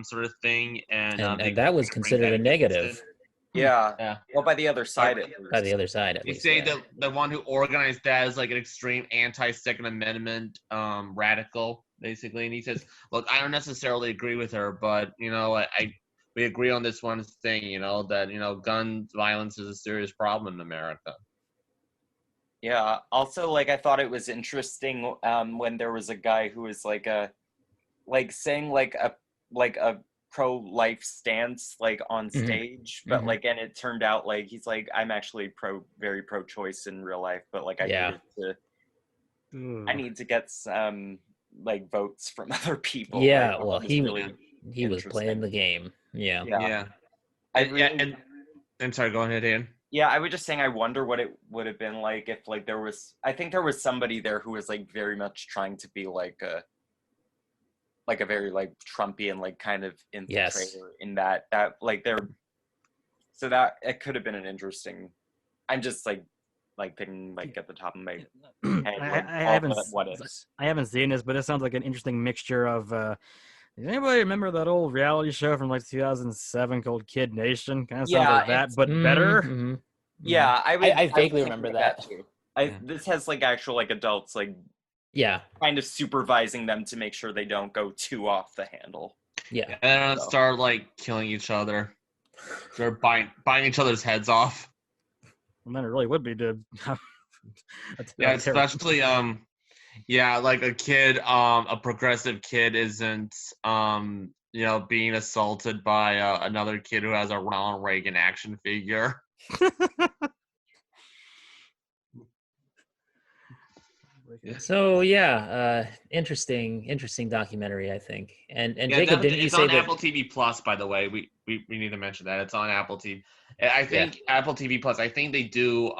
sort of thing, and that was considered a negative. Yeah. Well, by the other side, By the other side, at You least. say that the one who organized that is like an extreme anti-Second Amendment radical, basically, and he says, "Look, I don't necessarily agree with her, but we agree on this one thing, that gun violence is a serious problem in America." Yeah. Also, like I thought it was interesting when there was a guy who was saying like a pro-life stance like on stage, but like, and it turned out like he's like, I'm actually very pro-choice in real life, but like I need to get some like votes from other people. Yeah, Like, well, he was playing interesting. the game. Yeah. I'm sorry, go ahead, Ian. Yeah, I was just saying I wonder what it would have been like if like I think there was somebody there who was like very much trying to be like a very like Trumpian like kind of infiltrator in that like they're, so that it could have been an interesting, I'm just like thinking like at the top of my head I haven't seen this, but it sounds like an interesting mixture of does anybody remember that old reality show from like 2007 called Kid Nation? Kind of sounds like that, but better. Yeah, I vaguely remember that too. This has like actual like adults like kind of supervising them to make sure they don't go too off the handle. Yeah. And start like killing each other. They're buying each other's heads off. Well, then it really would be to yeah, especially like a kid, a progressive kid isn't being assaulted by another kid who has a Ronald Reagan action figure. So interesting documentary, I think. And Jacob, didn't you say it's on Apple TV Plus? By the way, we need to mention that it's on Apple TV. I think Apple TV Plus. I think they do.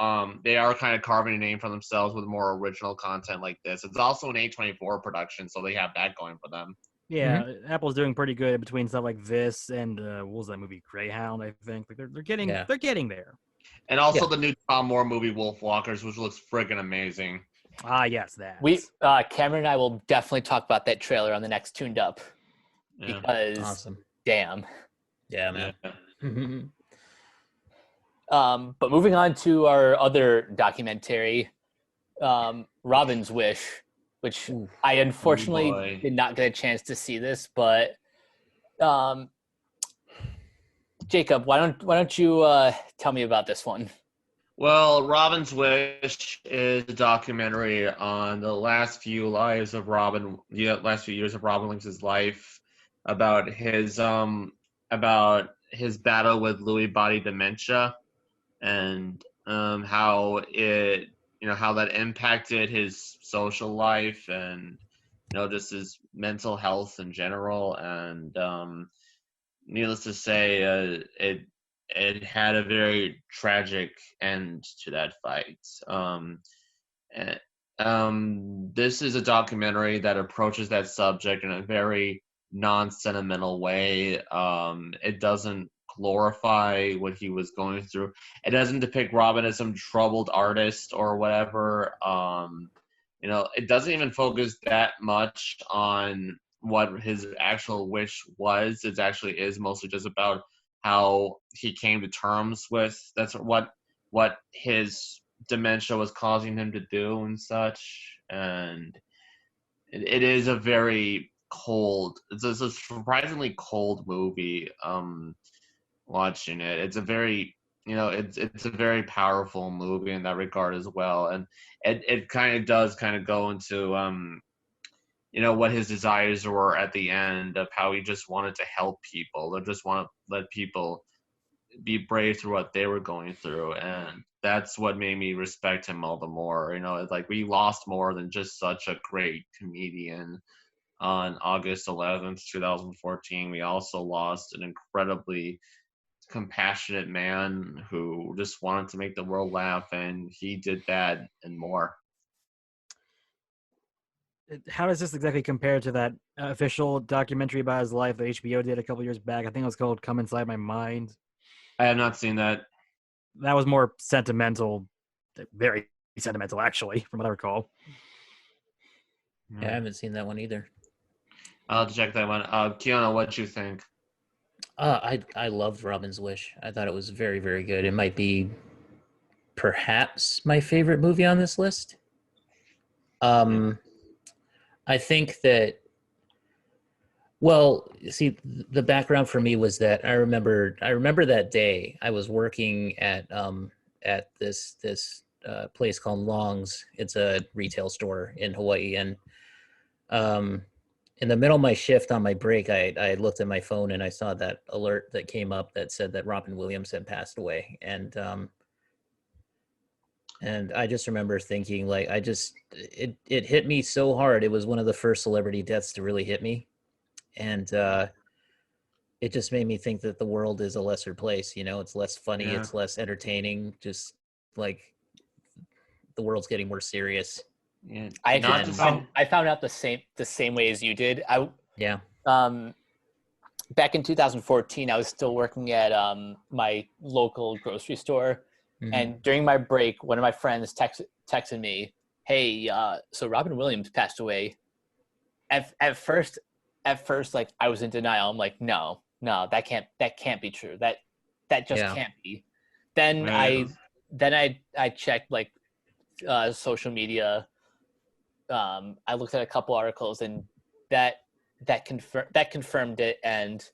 They are kind of carving a name for themselves with more original content like this. It's also an A24 production, so they have that going for them. Yeah, Apple's doing pretty good between stuff like this and what was that movie, Greyhound? I think like they're getting there. And also the new Tom Moore movie, Wolfwalkers, which looks friggin' amazing. Ah, yes, that. Cameron and I will definitely talk about that trailer on the next Tuned Up because awesome. Damn. Yeah, man. Yeah. But moving on to our other documentary, Robin's Wish, which I unfortunately did not get a chance to see this, but Jacob, why don't you tell me about this one? Well, Robin's Wish is a documentary on the last few years of Robin Williams' life, about his battle with Lewy body dementia, and how that impacted his social life and just his mental health in general. And needless to say, it had a very tragic end to that fight. And, this is a documentary that approaches that subject in a very non-sentimental way. It doesn't glorify what he was going through. It doesn't depict Robin as some troubled artist or whatever. It doesn't even focus that much on what his actual wish was. It actually is mostly just about how he came to terms with what his dementia was causing him to do and such. And it is a very cold. It's a surprisingly cold movie. Watching it, it's a very it's a very powerful movie in that regard as well. And it kind of does go into what his desires were at the end, of how he just wanted to help people, or just want to let people be brave through what they were going through. And that's what made me respect him all the more. It's like we lost more than just such a great comedian. On August 11th, 2014, we also lost an incredibly compassionate man who just wanted to make the world laugh, and he did that and more. How does this exactly compare to that official documentary about his life that HBO did a couple years back? I think it was called Come Inside My Mind. I have not seen that. That was more sentimental, very sentimental, actually, from what I recall. Yeah, I haven't seen that one either. I'll have to check that one. Kiana, what'd you think? I loved Robin's Wish. I thought it was very, very good. It might be perhaps my favorite movie on this list. I think that, well, see, the background for me was that I remember that day I was working at this place called Long's. It's a retail store in Hawaii, and in the middle of my shift on my break, I looked at my phone and I saw that alert that came up that said that Robin Williams had passed away. And I just remember thinking, like, it hit me so hard. It was one of the first celebrity deaths to really hit me. And it just made me think that the world is a lesser place. It's less funny. Yeah. It's less entertaining. Just like the world's getting more serious. Yeah, I found out the same way as you did. Back in 2014, I was still working at my local grocery store, and during my break, one of my friends texted me, "Hey, so Robin Williams passed away." At first, like I was in denial. I'm like, no, that can't be true. That just can't be. Then I checked like social media. I looked at a couple articles, and that confirmed it, and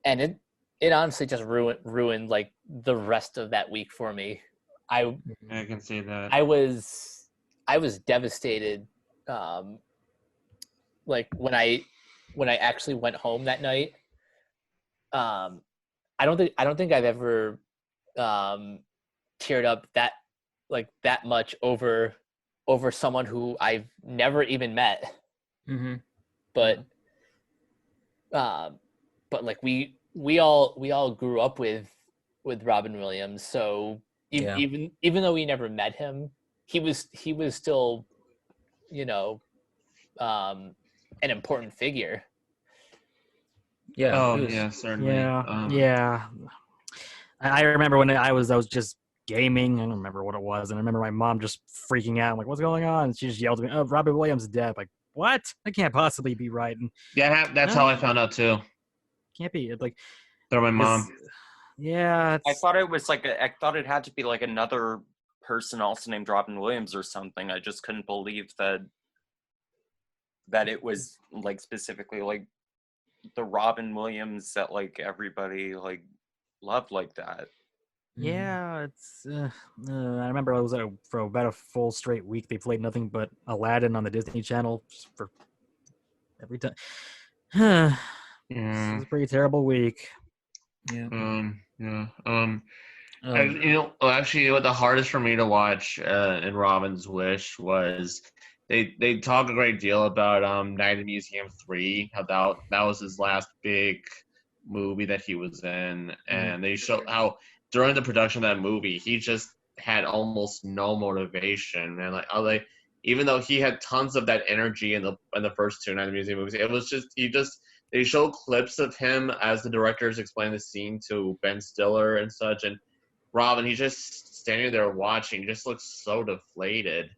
it honestly just ruined like the rest of that week for me. I can see that. I was devastated. Like when I actually went home that night. I don't think I've ever teared up that much over someone who I've never even met. But like we all grew up with Robin Williams, so even though we never met him, he was still an important figure. Yeah. Yeah, certainly. Yeah. I remember when I was just gaming. I don't remember what it was, and I remember my mom just freaking out. I'm like, "What's going on?" And she just yelled at me, "Oh, Robin Williams is dead." Like, what? That can't possibly be right. And that's how I found out too. Can't be. Like, they're my mom. Yeah, I thought it was like I thought it had to be like another person also named Robin Williams or something. I just couldn't believe that it was like specifically like the Robin Williams that like everybody like loved like that. Yeah, it's. I remember I was for about a full straight week. They played nothing but Aladdin on the Disney Channel for every time. It was a pretty terrible week. Yeah. Actually, what the hardest for me to watch in Robin's Wish was they talk a great deal about Night at the Museum 3, how that was his last big movie that he was in, and they show how during the production of that movie he just had almost no motivation, man. Like even though he had tons of that energy in the first two Night at the Museum movies, it was just they show clips of him as the directors explain the scene to Ben Stiller and such, and Robin, he's just standing there watching, just looks so deflated.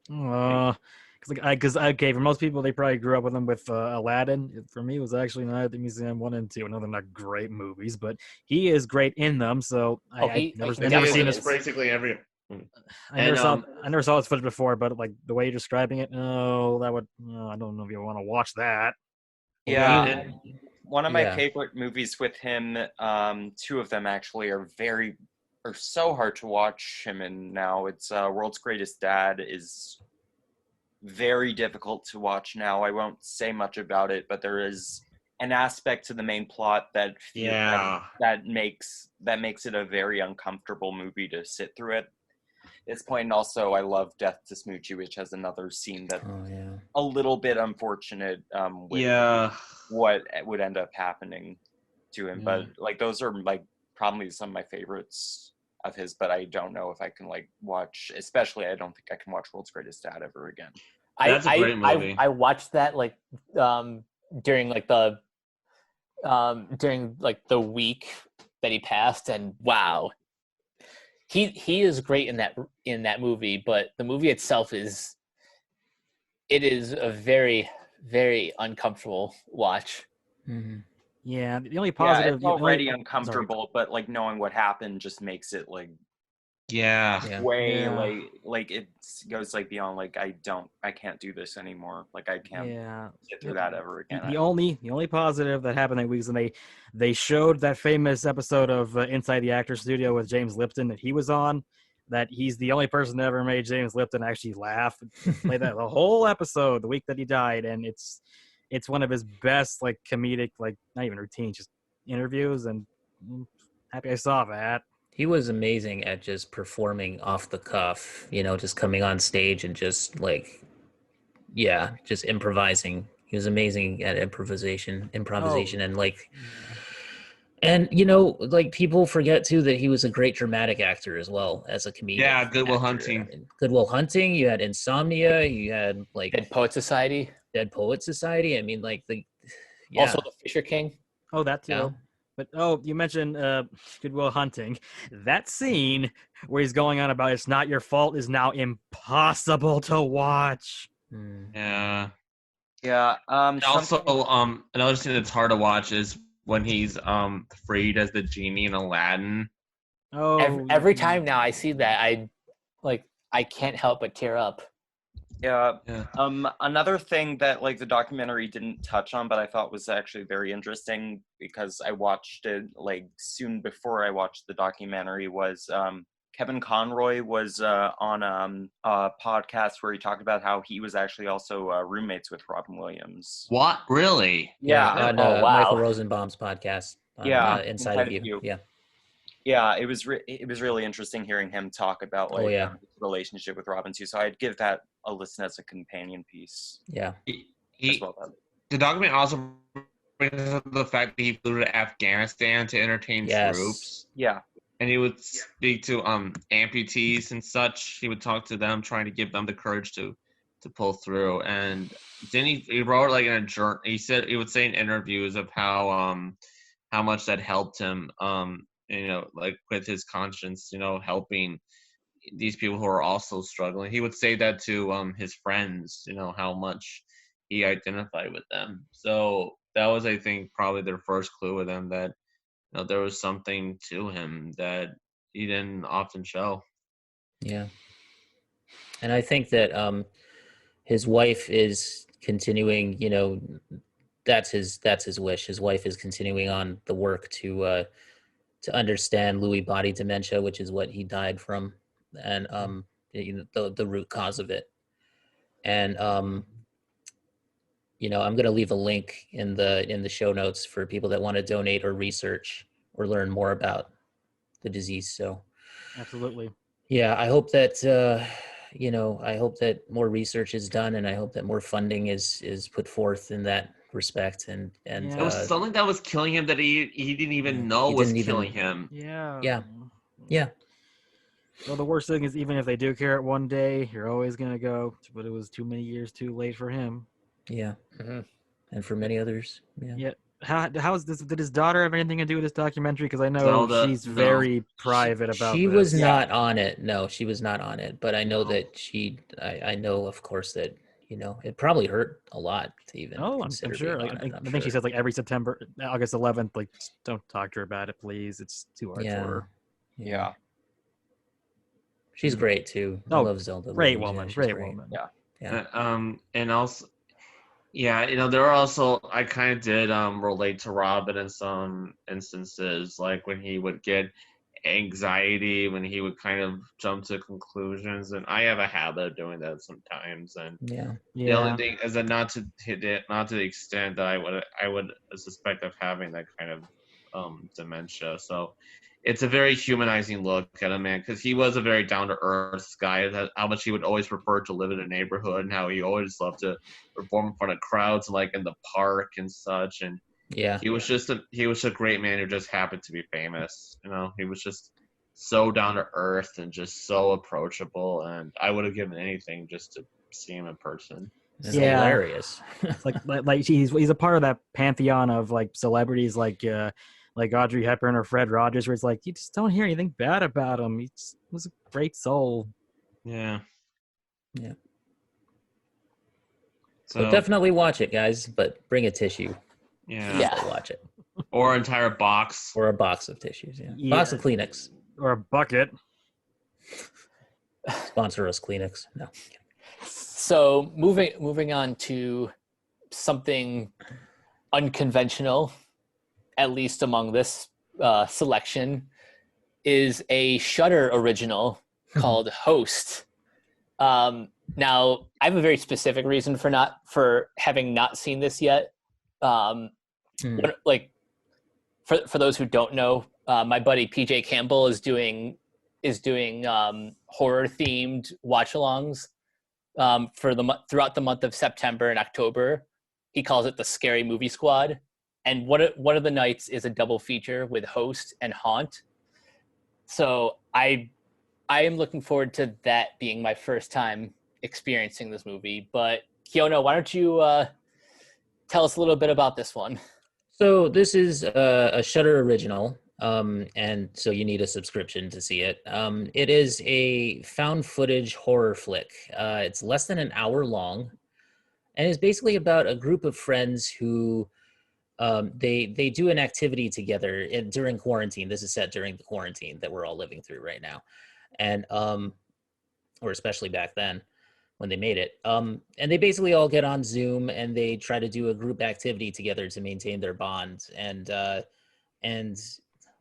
Because okay, for most people, they probably grew up with him with Aladdin. For me, it was actually Night at the Museum 1 and 2. I know they're not great movies, but he is great in them. So I've never seen this. Basically every. I never saw this footage before, but like the way you're describing it, I don't know if you want to watch that. Yeah, one of my favorite movies with him, two of them actually are so hard to watch him in now. It's World's Greatest Dad is very difficult to watch now. I won't say much about it, but there is an aspect to the main plot that makes it a very uncomfortable movie to sit through at this point. And also, I love Death to Smoochie, which has another scene that a little bit unfortunate with what would end up happening to him. But like those are like probably some of my favorites of his, but I don't know if I can like watch, especially I don't think I can watch World's Greatest Dad ever again. That's a great movie. I watched that like during the week that he passed, and wow, he is great in that movie, but the movie itself is a very, very uncomfortable watch. Mm-hmm. Yeah, the only positive. It's already uncomfortable, but like knowing what happened just makes it like way like it goes like beyond like I can't do this anymore. Like I can't get through that ever again. The only positive that happened that week is when they showed that famous episode of Inside the Actors Studio with James Lipton that he was on. That he's the only person that ever made James Lipton actually laugh. Played that the whole episode the week that he died, and it's one of his best like comedic, like not even routine, just interviews, and happy I saw that. He was amazing at just performing off the cuff, just coming on stage and just like, just improvising. He was amazing at improvisation and like, and like people forget too that he was a great dramatic actor as well as a comedian. Yeah, Good Will Hunting. Good Will Hunting. You had Insomnia. You had like Dead Poet Society. I mean, like also The Fisher King. Oh, that too. Yeah. But you mentioned Good Will Hunting. That scene where he's going on about it's not your fault is now impossible to watch. Yeah. Yeah. Also, another scene that's hard to watch is when he's freed as the genie in Aladdin. Oh, every time now I see that, I can't help but tear up. Yeah. Another thing that like the documentary didn't touch on, but I thought was actually very interesting because I watched it like soon before I watched the documentary was Kevin Conroy was on a podcast where he talked about how he was actually also roommates with Robin Williams. What? Really? Yeah. On Michael Rosenbaum's podcast. Inside of You. Yeah. Yeah, it was really interesting hearing him talk about like his relationship with Robin too. So I'd give that a listen as a companion piece. Yeah. The document also brings up the fact that he flew to Afghanistan to entertain troops. Yeah. And he would speak to amputees and such. He would talk to them, trying to give them the courage to pull through. And then he wrote like in a journal. He would say in interviews of how much that helped him. Like with his conscience, helping these people who are also struggling. He would say that to his friends, how much he identified with them. So that was, I think, probably their first clue with him that there was something to him that he didn't often show. Yeah. And I think that his wife is continuing, that's his wish. His wife is continuing on the work to understand Lewy body dementia, which is what he died from, and the root cause of it. And I'm going to leave a link in the show notes for people that want to donate or research or learn more about the disease. So absolutely. Yeah, I hope that I hope that more research is done, and I hope that more funding is put forth in that respect. And There was something that was killing him that he didn't even know was killing him. Yeah. Yeah. Well, the worst thing is, even if they do cure it one day, you're always gonna go, but it was too many years too late for him. Yeah. And for many others. Yeah. Yeah. How is this? Did his daughter have anything to do with this documentary? Because I know Zelda, she's no. very private about She this. was not on it. No, she was not on it. But I know that I know, of course, that it probably hurt a lot to even I'm consider sure. being Like, on it. I I'm think she sure. says like every September, August 11th, like just don't talk to her about it, please. It's too hard for her. Yeah. She's great too. I Oh, love Zelda. Great Lily Jen. woman. She's Great woman. Yeah. And also, yeah, there are also, I kind of did relate to Robin in some instances, like when he would get anxiety, when he would kind of jump to conclusions, and I have a habit of doing that sometimes. And the only thing is that not to the extent that I would suspect of having that kind of dementia. So it's a very humanizing look at a man, because he was a very down to earth guy. That how much he would always prefer to live in a neighborhood, and how he always loved to perform in front of crowds, like in the park and such. And he was just a great man who just happened to be famous. He was just so down to earth and just so approachable, and I would have given anything just to see him in person. It's hilarious. It's like he's a part of that pantheon of like celebrities like Audrey Hepburn or Fred Rogers, where it's like you just don't hear anything bad about him. He was a great soul. Yeah. So definitely watch it, guys, but bring a tissue. Yeah. Watch it. Or an entire box. Or a box of tissues. Yeah. Box of Kleenex. Or a bucket. Sponsor us, Kleenex. No. So moving on to something unconventional, at least among this selection, is a Shudder original called Host. Now, I have a very specific reason for having not seen this yet. Like, for those who don't know, my buddy PJ Campbell is doing horror themed watch-alongs throughout the month of September and October. He calls it the Scary Movie Squad, and one of the nights is a double feature with Host and Haunt. So I am looking forward to that being my first time experiencing this movie. But Kiona, why don't you tell us a little bit about this one? So this is a Shudder original, and so you need a subscription to see it. It is a found footage horror flick. It's less than an hour long, and it's basically about a group of friends who they do an activity together during quarantine. This is set during the quarantine that we're all living through right now, and or especially back then when they made it. And they basically all get on Zoom and they try to do a group activity together to maintain their bond. And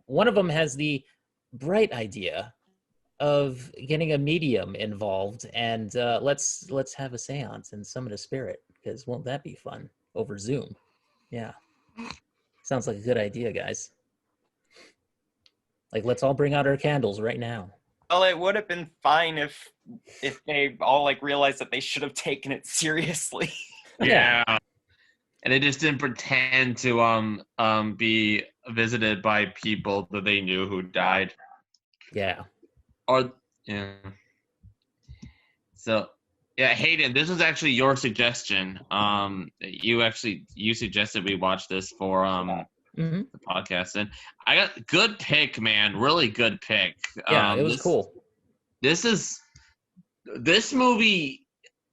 one of them has the bright idea of getting a medium involved, and let's have a seance and summon a spirit, because won't that be fun over Zoom? Yeah. Sounds like a good idea, guys. Like, let's all bring out our candles right now. Well, it would have been fine if they all like realized that they should have taken it seriously. Yeah. And they just didn't pretend to be visited by people that they knew who died. Yeah. So Hayden, this was actually your suggestion. You suggested we watch this for the podcast, and I got good pick, man. Really good pick. Yeah, it was cool. This movie,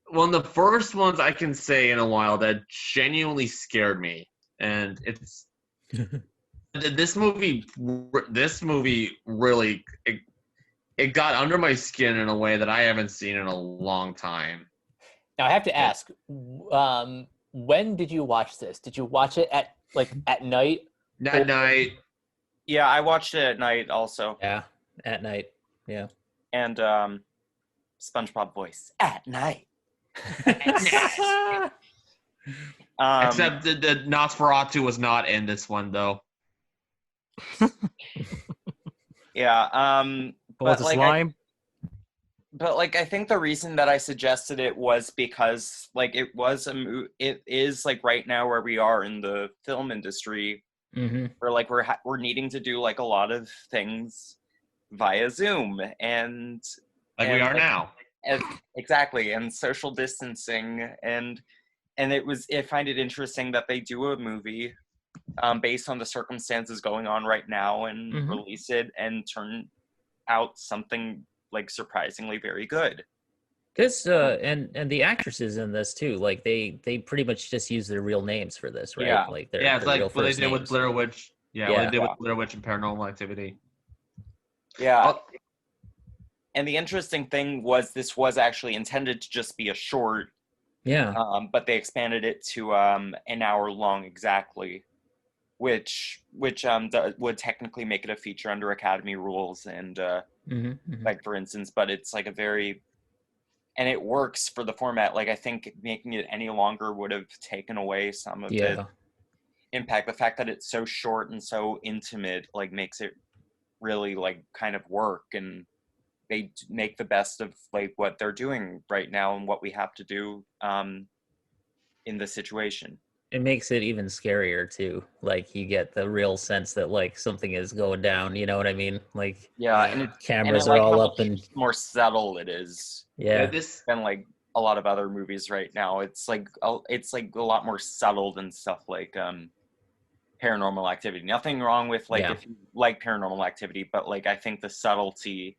one of the first ones I can say in a while that genuinely scared me, and it's this movie really it got under my skin in a way that I haven't seen in a long time. Now I have to ask, when did you watch this? Did you watch it at night? At night. Yeah, I watched it at night also. Yeah, at night. Yeah. And SpongeBob voice at night. Except the Nosferatu was not in this one though. Yeah. But was it slime? But like, I think the reason that I suggested it was because like it is like right now where we are in the film industry, where like we're needing to do like a lot of things via Zoom and we are like, now. Exactly, and social distancing, and I find it interesting that they do a movie based on the circumstances going on right now and release it and turn out something like surprisingly very good. Because and the actresses in this too, like they pretty much just use their real names for this, right? Yeah. Like their It's like real what they first did with names. Blair Witch. Yeah, what they did with Blair Witch and Paranormal Activity. Yeah. Oh, And the interesting thing was this was actually intended to just be a short, Yeah. but they expanded it to an hour long exactly, which would technically make it a feature under Academy rules and like for instance, but it's like and it works for the format. Like I think making it any longer would have taken away some of the impact. The fact that it's so short and so intimate like makes it really like kind of work, and they make the best of like what they're doing right now and what we have to do in the situation. It makes it even scarier too. Like you get the real sense that like something is going down. You know what I mean? Like And cameras and are like all how up and more subtle it is. Than like a lot of other movies right now. It's like a lot more subtle than stuff like Paranormal Activity. Nothing wrong with like if you like Paranormal Activity, but like I think the subtlety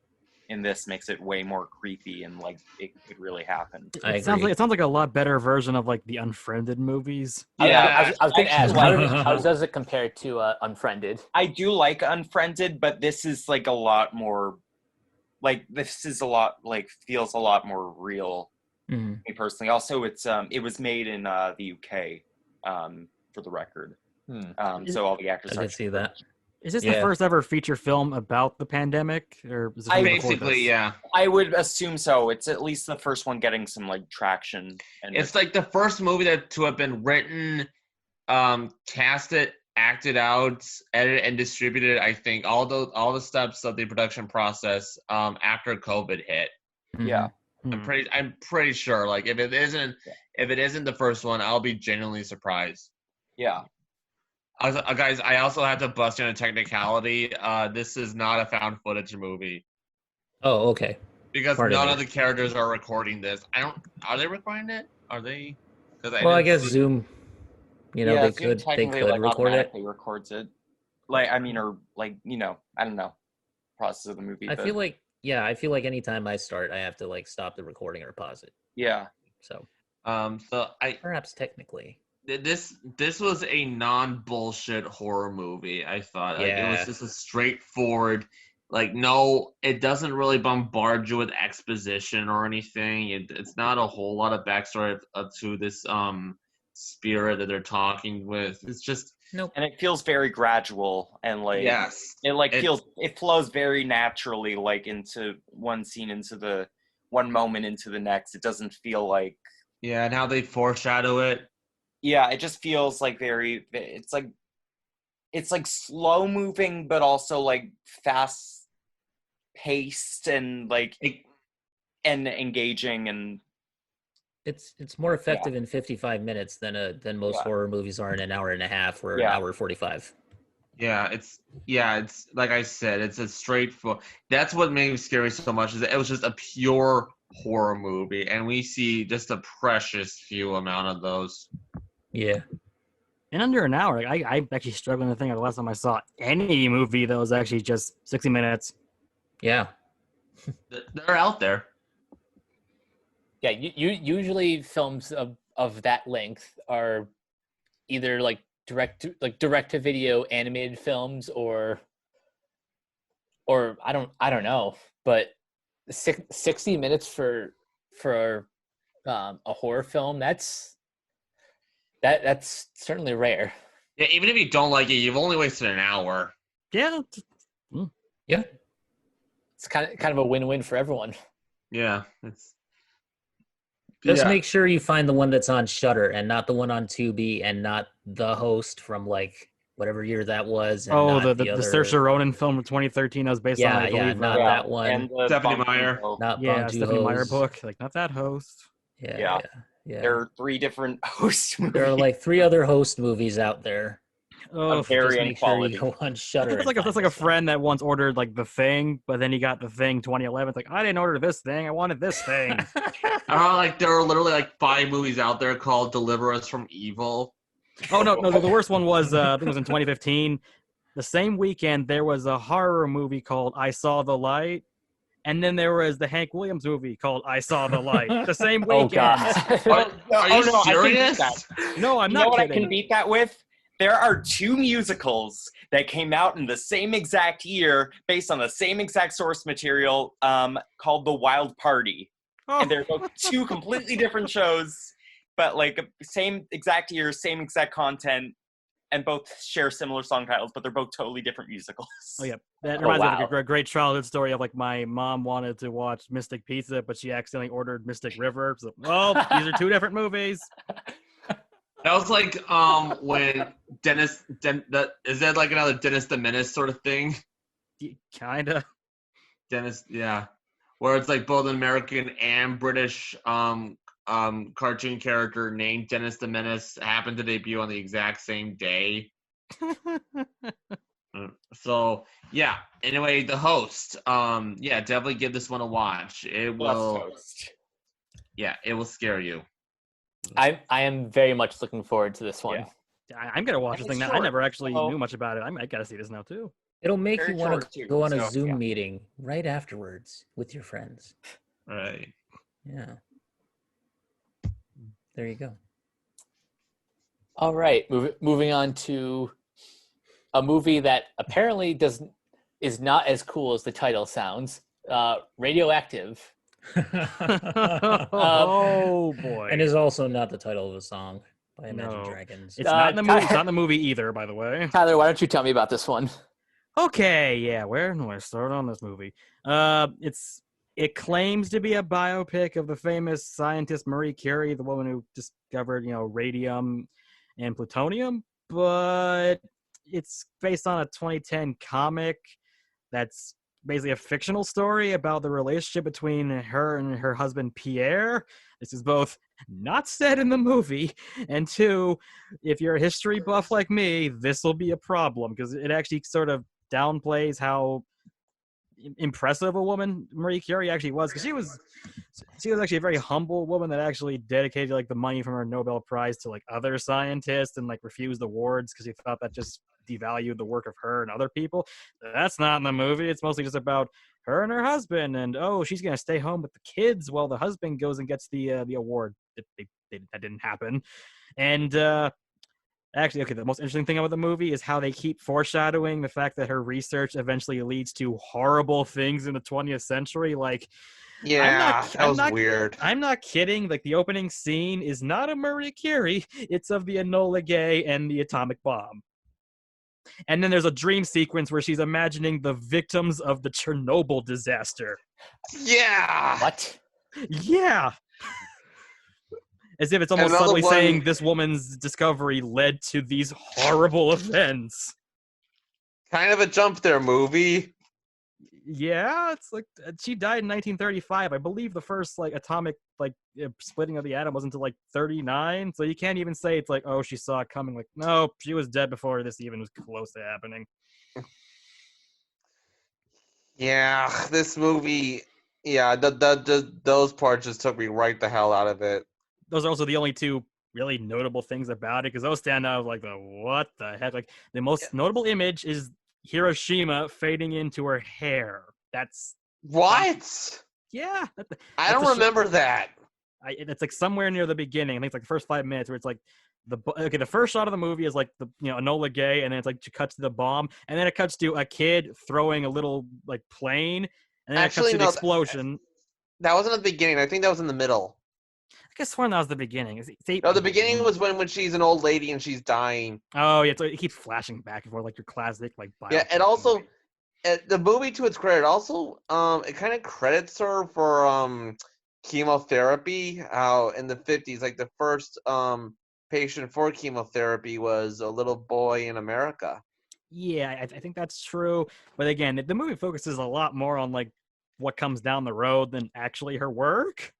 in this makes it way more creepy and like it could really happen. It sounds like a lot better version of like the Unfriended movies. I was going to ask, how does it compare to Unfriended? I do like Unfriended, but this is like a lot more like feels a lot more real. Me personally. Also, it was made in the UK for the record. So all the actors. I can see that. Is this the first ever feature film about the pandemic, or is it basically, yeah? I would assume so. It's at least the first one getting some like traction. And it's like the first movie to have been written, casted, acted out, edited, and distributed. I think all the steps of the production process after COVID hit. Yeah, I'm pretty sure. Like if it isn't the first one, I'll be genuinely surprised. Yeah. Guys, I also have to bust in a technicality. This is not a found footage movie. Oh, okay. Because none of the characters are recording this. Are they recording it? Are they? I guess Zoom. You know, they could like record it. Records it. Like I mean, or like I don't know, process of the movie. I feel like anytime I start, I have to like stop the recording or pause it. Yeah. So. Perhaps technically. This was a non-bullshit horror movie, I thought. Like it was just a straightforward, like no, it doesn't really bombard you with exposition or anything. It's not a whole lot of backstory to this spirit that they're talking with. It's just nope. And it feels very gradual and like it flows very naturally like into one scene into the one moment into the next. It doesn't feel like and how they foreshadow it. Yeah, it just feels like it's like slow moving, but also like fast paced and like and engaging, and it's more effective in 55 minutes than most horror movies are in an hour and a half or an hour 45. It's like I said, it's a straightforward. That's what made me scary so much is that it was just a pure horror movie, and we see just a precious few amount of those. Yeah. In under an hour. I'm actually struggling to think of the last time I saw any movie that was actually just 60 minutes. Yeah. They're out there. Yeah, usually films of that length are either like direct to video animated films or I don't know, but 60 minutes for a horror film, that's certainly rare. Yeah, even if you don't like it, you've only wasted an hour. Yeah. Yeah. It's kind of a win-win for everyone. Yeah, Just make sure you find the one that's on Shudder and not the one on Tubi and not The Host from like whatever year that was, and Oh, not the other. Saoirse Ronan film from 2013 that was based on, I believe, not that one. And the Stephanie Bong Meyer. Joon-ho. Not yeah, Bong Stephanie Meyer Joon-ho's. book. Like, not that host. Yeah. There are 3 different host movies. There are like 3 other host movies out there. Oh, Of varying Just make sure quality. you go on I Shudder. think that's like a friend that once ordered like The Thing, but then he got The Thing 2011. It's like, I didn't order this thing. I wanted this thing. Like there are literally like 5 movies out there called "Deliver Us from Evil." Oh no, the worst one was I think it was in 2015. The same weekend there was a horror movie called I Saw the Light, and then there was the Hank Williams movie called I Saw the Light. The same weekend. Oh God. Are you I can beat serious? that. No, I'm You not know what kidding. I can beat that with? There are 2 musicals that came out in the same exact year based on the same exact source material called The Wild Party. Oh. And they're both 2 completely different shows, but like same exact year, same exact content, and both share similar song titles, but they're both totally different musicals. Oh yeah, that reminds me of like wow. a great childhood story of like my mom wanted to watch Mystic Pizza, but she accidentally ordered Mystic River. So, well, these are 2 different movies. That was like when is that like another Dennis the Menace sort of thing? Kinda. Dennis, yeah, where it's like both an American and British cartoon character named Dennis the Menace happened to debut on the exact same day. So yeah. Anyway, The Host. Yeah, definitely give this one a watch. It will. Yeah, it will scare you. I am very much looking forward to this one. Yeah. I'm gonna watch this thing now. I short, never actually so- knew much about it. I gotta see this now too. It'll make Very you want short, to too, go on a so, Zoom yeah. meeting right afterwards with your friends. Right. Yeah. There you go. All right, moving on to a movie that apparently is not as cool as the title sounds. Radioactive. Oh boy. And is also not the title of a song by Imagine No. Dragons. It's not in the movie. It's Tyler- not in the movie either, by the way. Tyler, why don't you tell me about this one? Okay, yeah. Where do I start on this movie? It claims to be a biopic of the famous scientist Marie Curie, the woman who discovered, radium and plutonium, but it's based on a 2010 comic that's basically a fictional story about the relationship between her and her husband Pierre. This is both not said in the movie, and 2, if you're a history buff like me, this will be a problem because it actually sort of downplays how impressive a woman Marie Curie actually was, because she was actually a very humble woman that actually dedicated like the money from her Nobel Prize to like other scientists and like refused awards because she thought that just devalued the work of her and other people. That's not in the movie. It's mostly just about her and her husband, and she's gonna stay home with the kids while the husband goes and gets the award. That didn't happen. And actually, okay, the most interesting thing about the movie is how they keep foreshadowing the fact that her research eventually leads to horrible things in the 20th century. Like, that was weird. I'm not kidding. Like, the opening scene is not of Marie Curie. It's of the Enola Gay and the atomic bomb. And then there's a dream sequence where she's imagining the victims of the Chernobyl disaster. Yeah. What? Yeah. As if it's almost Another subtly one- saying this woman's discovery led to these horrible events. Kind of a jump there movie. Yeah, it's like she died in 1935. I believe the first like atomic splitting of the atom was until like 39. So you can't even say it's like, oh, she saw it coming. Like, no, she was dead before this even was close to happening. Yeah, this movie. Yeah, those parts just took me right the hell out of it. Those are also the only 2 really notable things about it, because those stand out like what the heck. Like, the most notable image is Hiroshima fading into her hair. That's What? yeah. I don't remember that. It's like somewhere near the beginning. I think it's like the first 5 minutes where it's like the first shot of the movie is like the Enola Gay, and then it's like it cuts to the bomb, and then it cuts to a kid throwing a little like plane, and then Actually, it cuts to the no, explosion. That wasn't at the beginning. I think that was in the middle. I guess sworn that was the beginning. No, the beginning was when she's an old lady and she's dying. Oh yeah, it keeps flashing back and forth like your classic like. Yeah, biopic and also movie. the movie, to its credit, also it kind of credits her for chemotherapy. How in the 50s, like the first patient for chemotherapy was a little boy in America. Yeah, I think that's true. But again, the movie focuses a lot more on like what comes down the road than actually her work,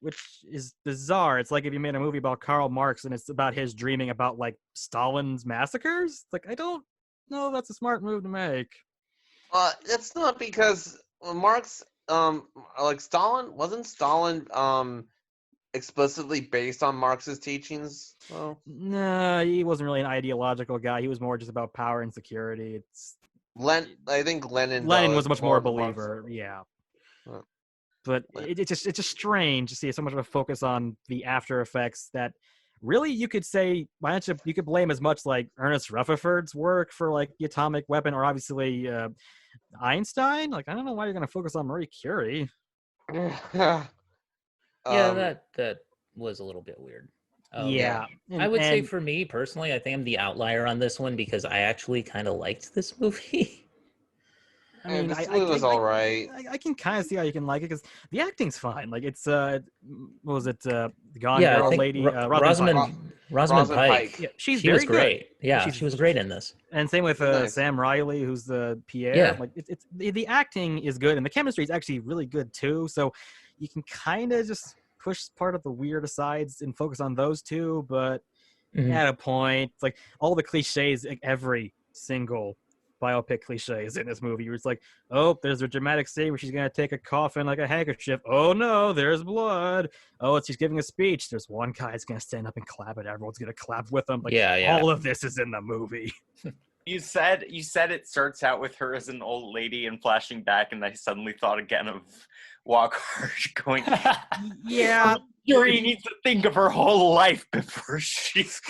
which is bizarre. It's like if you made a movie about Karl Marx and it's about his dreaming about like Stalin's massacres. It's like, I don't know if that's a smart move to make. It's not because Marx, like wasn't Stalin explicitly based on Marx's teachings? Well, Nah, he wasn't really an ideological guy. He was more just about power and security. I think Lenin Was much more a Marx. believer, yeah. Huh. But it's just strange to see so much of a focus on the after effects that really you could say you could blame as much like Ernest Rutherford's work for like the atomic weapon, or obviously Einstein. Like, I don't know why you're going to focus on Marie Curie. Yeah, that was a little bit weird. Yeah. I would say for me personally, I think I'm the outlier on this one because I actually kind of liked this movie. I mean, this movie was all right. I can kind of see how you can like it because the acting's fine. Like, it's what was it? Gone Yeah, Girl I think lady, Rosamund Pike. Yeah, she was great. Yeah, she was great in this. And same with Nice. Sam Riley, who's the Pierre. Yeah. Like, it's the acting is good, and the chemistry is actually really good too. So you can kind of just push part of the weird asides and focus on those two. But at a point, it's like all the cliches, like every single biopic cliche is in this movie. It's like, oh, there's a dramatic scene where she's gonna take a coffin like a handkerchief. Oh no, there's blood. Oh, she's giving a speech. There's one guy that's gonna stand up and clap, and everyone's gonna clap with him. Like, all of this is in the movie. You said it starts out with her as an old lady and flashing back, and I suddenly thought again of Walk Hard going, yeah. Yuri needs to think of her whole life before she's...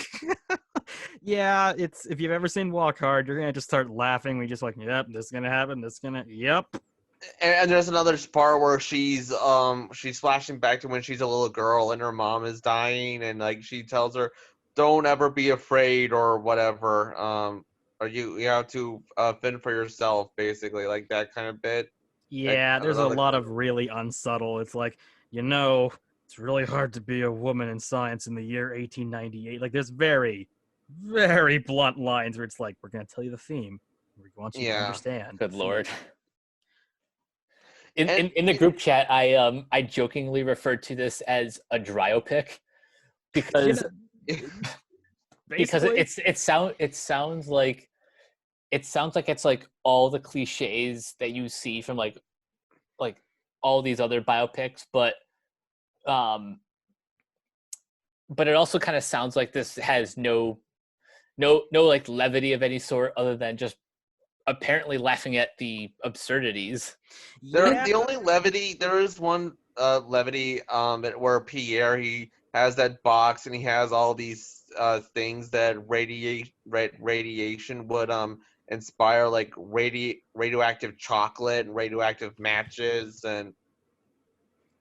Yeah, it's if you've ever seen Walk Hard, you're gonna just start laughing. We just like, yep, this is gonna happen. Yep. And there's another part where she's flashing back to when she's a little girl and her mom is dying, and like she tells her, "Don't ever be afraid" or whatever. Or you have to fend for yourself, basically, like that kind of bit. Yeah, there's a lot of really unsubtle. It's like, it's really hard to be a woman in science in the year 1898. Like, there's very, very blunt lines where it's like, we're going to tell you the theme. We want you to understand. Good Lord. In the group chat, I jokingly referred to this as a dryopic because it sounds like it's like all the cliches that you see from like all these other biopics, but it also kind of sounds like this has no like levity of any sort other than just apparently laughing at the absurdities. The only levity, there is one levity where Pierre, he has that box and he has all these things that radiation would inspire, like radioactive chocolate and radioactive matches, and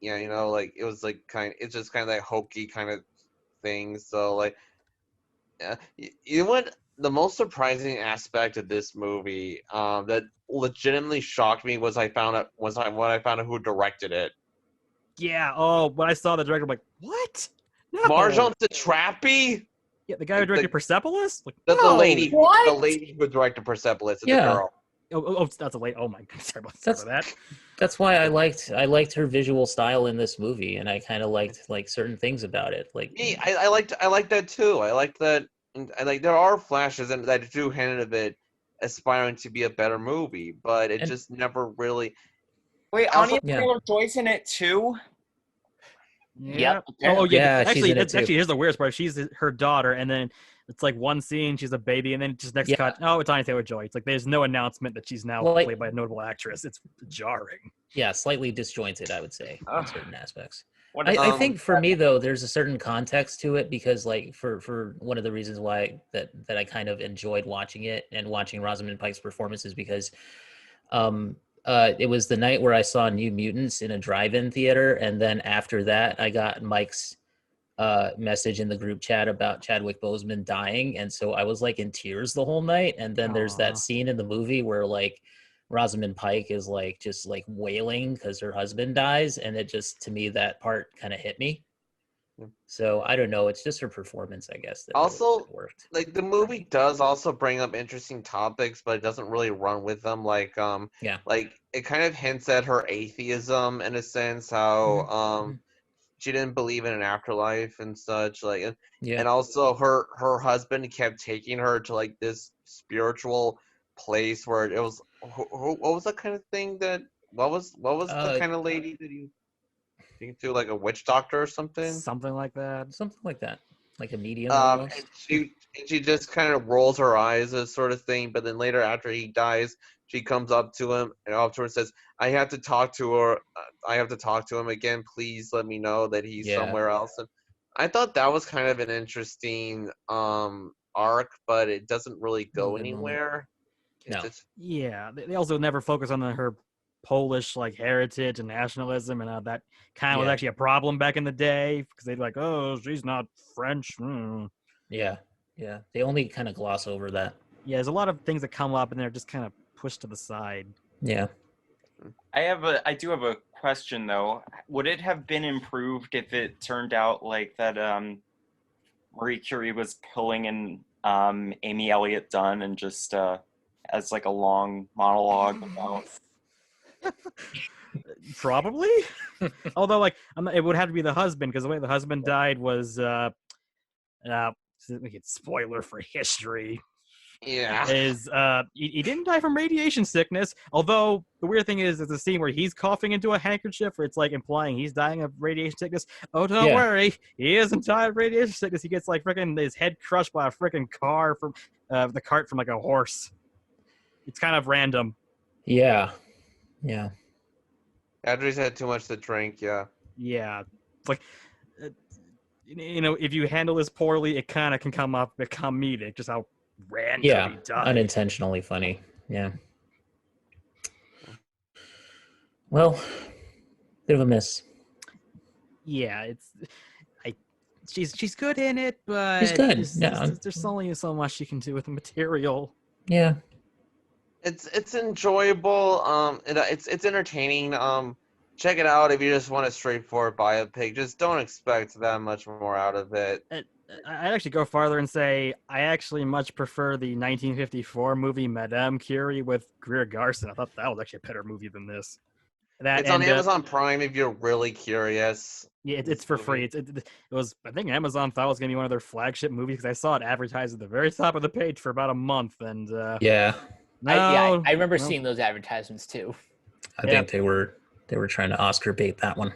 like it was like it's just kind of like hokey kind of thing. So like, you know what? The most surprising aspect of this movie that legitimately shocked me was when I found out who directed it. Yeah. Oh, when I saw the director, I'm like, what? No. Marjan Satrapi? Yeah, the guy who directed Persepolis? Like, the lady. What? The lady who directed Persepolis is the girl. Oh, that's a lady. Oh my god, sorry about that. That's why I liked her visual style in this movie, and I kind of liked like certain things about it. Like, I liked that too. I liked that. There are flashes and that do hint of it aspiring to be a better movie, but it just never really. Wait, Anya Taylor-Joy's in it too? Yep. Oh yeah. Actually, here's the weirdest part. She's her daughter, and then it's like one scene she's a baby, and then just next cut. Oh, it's Anya Taylor-Joy. It's like there's no announcement that she's now played by a notable actress. It's jarring. Yeah, slightly disjointed, I would say, in certain aspects. I think for me though, there's a certain context to it because, like, for one of the reasons why that I kind of enjoyed watching it and watching Rosamund Pike's performance is because it was the night where I saw New Mutants in a drive-in theater, and then after that, I got Mike's message in the group chat about Chadwick Boseman dying, and so I was like in tears the whole night. And then there's that scene in the movie where like Rosamund Pike is like just like wailing because her husband dies, and it just, to me, that part kind of hit me. So I don't know. It's just her performance, I guess, that Also, really worked. like the movie does also bring up interesting topics, but it doesn't really run with them. Yeah. Like it kind of hints at her atheism in a sense, how Mhm. she didn't believe in an afterlife and such. Yeah. And also her husband kept taking her to like this spiritual place where it was what was the kind of thing that what was the kind of lady that you think to, like a witch doctor or something? Something like that. Something like that, like a medium And almost. she just kind of rolls her eyes, as sort of thing. But then later, after he dies, she comes up to him and afterwards says, "I have to talk to her. I have to talk to him again. Please let me know that he's Yeah. somewhere else." And I thought that was kind of an interesting arc, but it doesn't really go Good moment. anywhere. No. Yeah, they also never focus on her Polish like heritage and nationalism, and that kind of was Yeah. actually a problem back in the day because they'd be like, oh, she's not French. Yeah. Yeah. They only kind of gloss over that. Yeah, there's a lot of things that come up and they're just kind of pushed to the side. Yeah. I do have a question though. Would it have been improved if it turned out like that Marie Curie was pulling in Amy Elliott Dunn and just as like a long monologue about Probably. Although, like, it would have to be the husband because the way the husband died was, spoiler for history. Yeah. Is he didn't die from radiation sickness. Although the weird thing is, there's a scene where he's coughing into a handkerchief, where it's like implying he's dying of radiation sickness. Oh, don't worry, he isn't dying of radiation sickness. He gets like freaking his head crushed by a freaking car from the cart from like a horse. It's kind of random. Yeah. Yeah. After he's had too much to drink, yeah. Yeah, it's like if you handle this poorly, it kind of can come up a comedic, just how random he died. Unintentionally funny. Yeah. Well, bit of a miss. Yeah, she's good in it, but She's good. There's only so much she can do with the material. Yeah. It's enjoyable. It's entertaining. Check it out if you just want a straightforward biopic. Just don't expect that much more out of it. I'd actually go farther and say I actually much prefer the 1954 movie Madame Curie with Greer Garson. I thought that was actually a better movie than this. It's on Amazon Prime if you're really curious. Yeah, it's for free. It was, I think Amazon thought it was going to be one of their flagship movies because I saw it advertised at the very top of the page for about a month. And yeah. I remember seeing those advertisements too. I think they were trying to Oscar bait that one.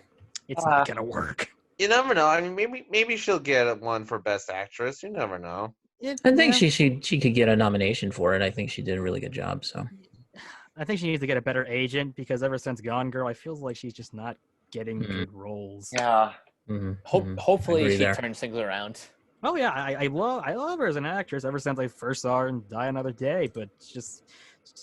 It's not going to work. You never know. I mean, maybe she'll get one for Best Actress. You never know. I think she could get a nomination for it. I think she did a really good job. So I think she needs to get a better agent because ever since Gone Girl, I feel like she's just not getting good roles. Yeah. Hopefully she turns things around. Oh yeah, I love her as an actress ever since I first saw her in Die Another Day, but she just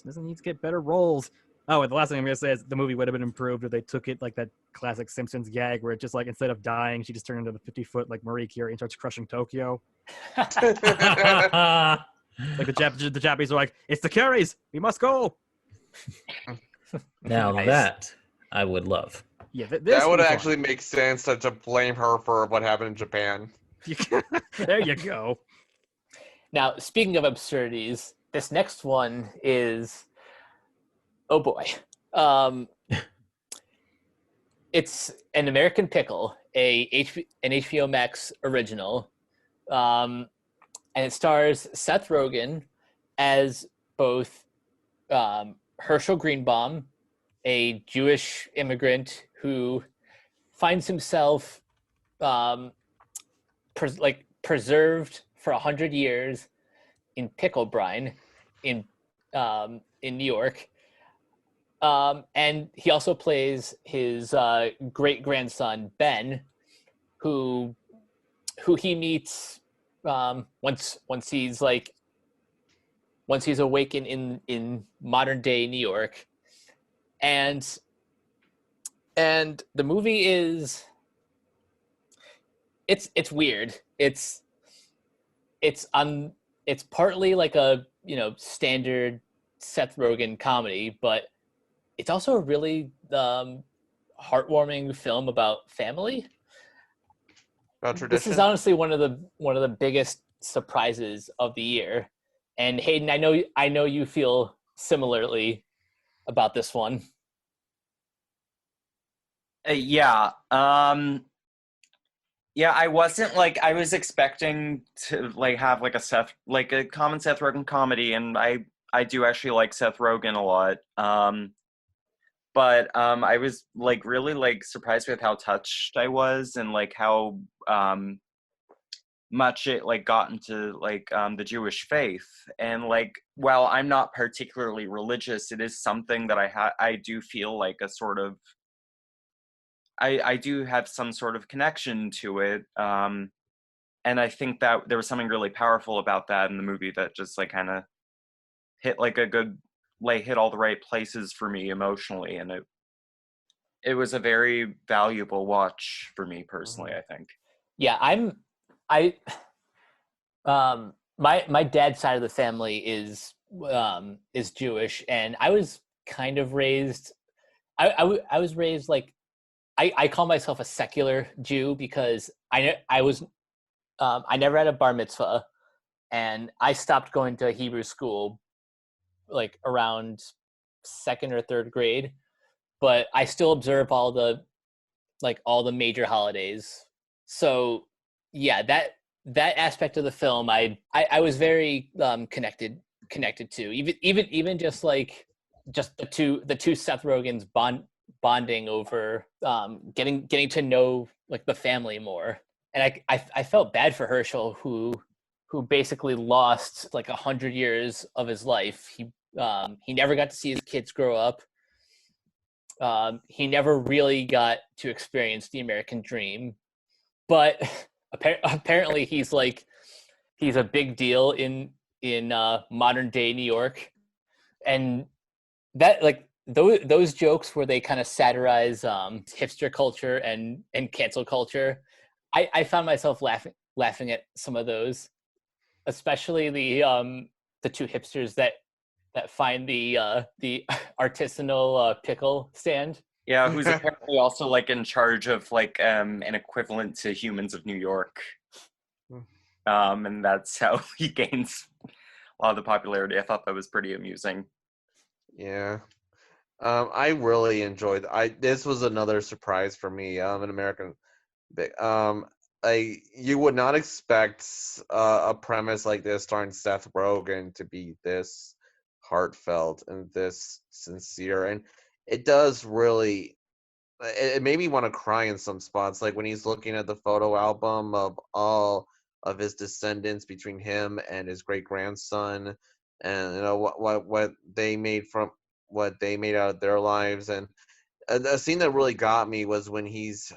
doesn't need to get better roles. Oh, and the last thing I'm gonna say is the movie would have been improved if they took it like that classic Simpsons gag where it just like instead of dying, she just turned into the 50-foot like Marie Curie and starts crushing Tokyo. Like the Japanese are like, "It's the Curies, we must go." Now that I would love. Yeah, that would actually make sense to blame her for what happened in Japan. There you go. Now, speaking of absurdities, this next one is, oh boy, it's an American Pickle, an HBO Max original, and it stars Seth Rogen as both Herschel Greenbaum, a Jewish immigrant who finds himself preserved for 100 years in pickle brine in New York, and he also plays his great grandson Ben, who he meets once he's awakened in modern day New York, and the movie is it's weird. It's partly like a standard Seth Rogen comedy, but it's also a really heartwarming film about family. about this is tradition. honestly one of the biggest surprises of the year. And Hayden, I know you feel similarly about this one. Yeah. Yeah, I wasn't like I was expecting to like have like a common Seth Rogen comedy, and I do actually like Seth Rogen a lot. But I was like really like surprised with how touched I was, and like how much it like got into like the Jewish faith. And like while I'm not particularly religious, it is something that I do feel like a sort of I do have some sort of connection to it. And I think that there was something really powerful about that in the movie that just like kind of hit like a good like hit all the right places for me emotionally, and it was a very valuable watch for me personally, I think. Yeah, I my dad's side of the family is Jewish, and I was kind of raised I was raised like I call myself a secular Jew because I was I never had a bar mitzvah, and I stopped going to Hebrew school like around second or third grade, but I still observe all the major holidays. So yeah, that aspect of the film I was very connected to, even just like just the two Seth Rogen's bonding over getting to know like the family more. And I felt bad for Herschel who basically lost like 100 years of his life. He never got to see his kids grow up. He never really got to experience the American dream, but apparently he's a big deal in modern day New York. And that like those jokes where they kind of satirize hipster culture and cancel culture, I found myself laughing at some of those, especially the two hipsters that find the artisanal pickle stand. Yeah, who's apparently also like in charge of like an equivalent to Humans of New York. And that's how he gains a lot of the popularity. I thought that was pretty amusing. Yeah. I really enjoyed. This was another surprise for me. An American, you would not expect a premise like this starring Seth Rogen to be this heartfelt and this sincere, and it does really. It made me want to cry in some spots, like when he's looking at the photo album of all of his descendants between him and his great grandson, and you know what they made from what they made out of their lives. And a scene that really got me was when he's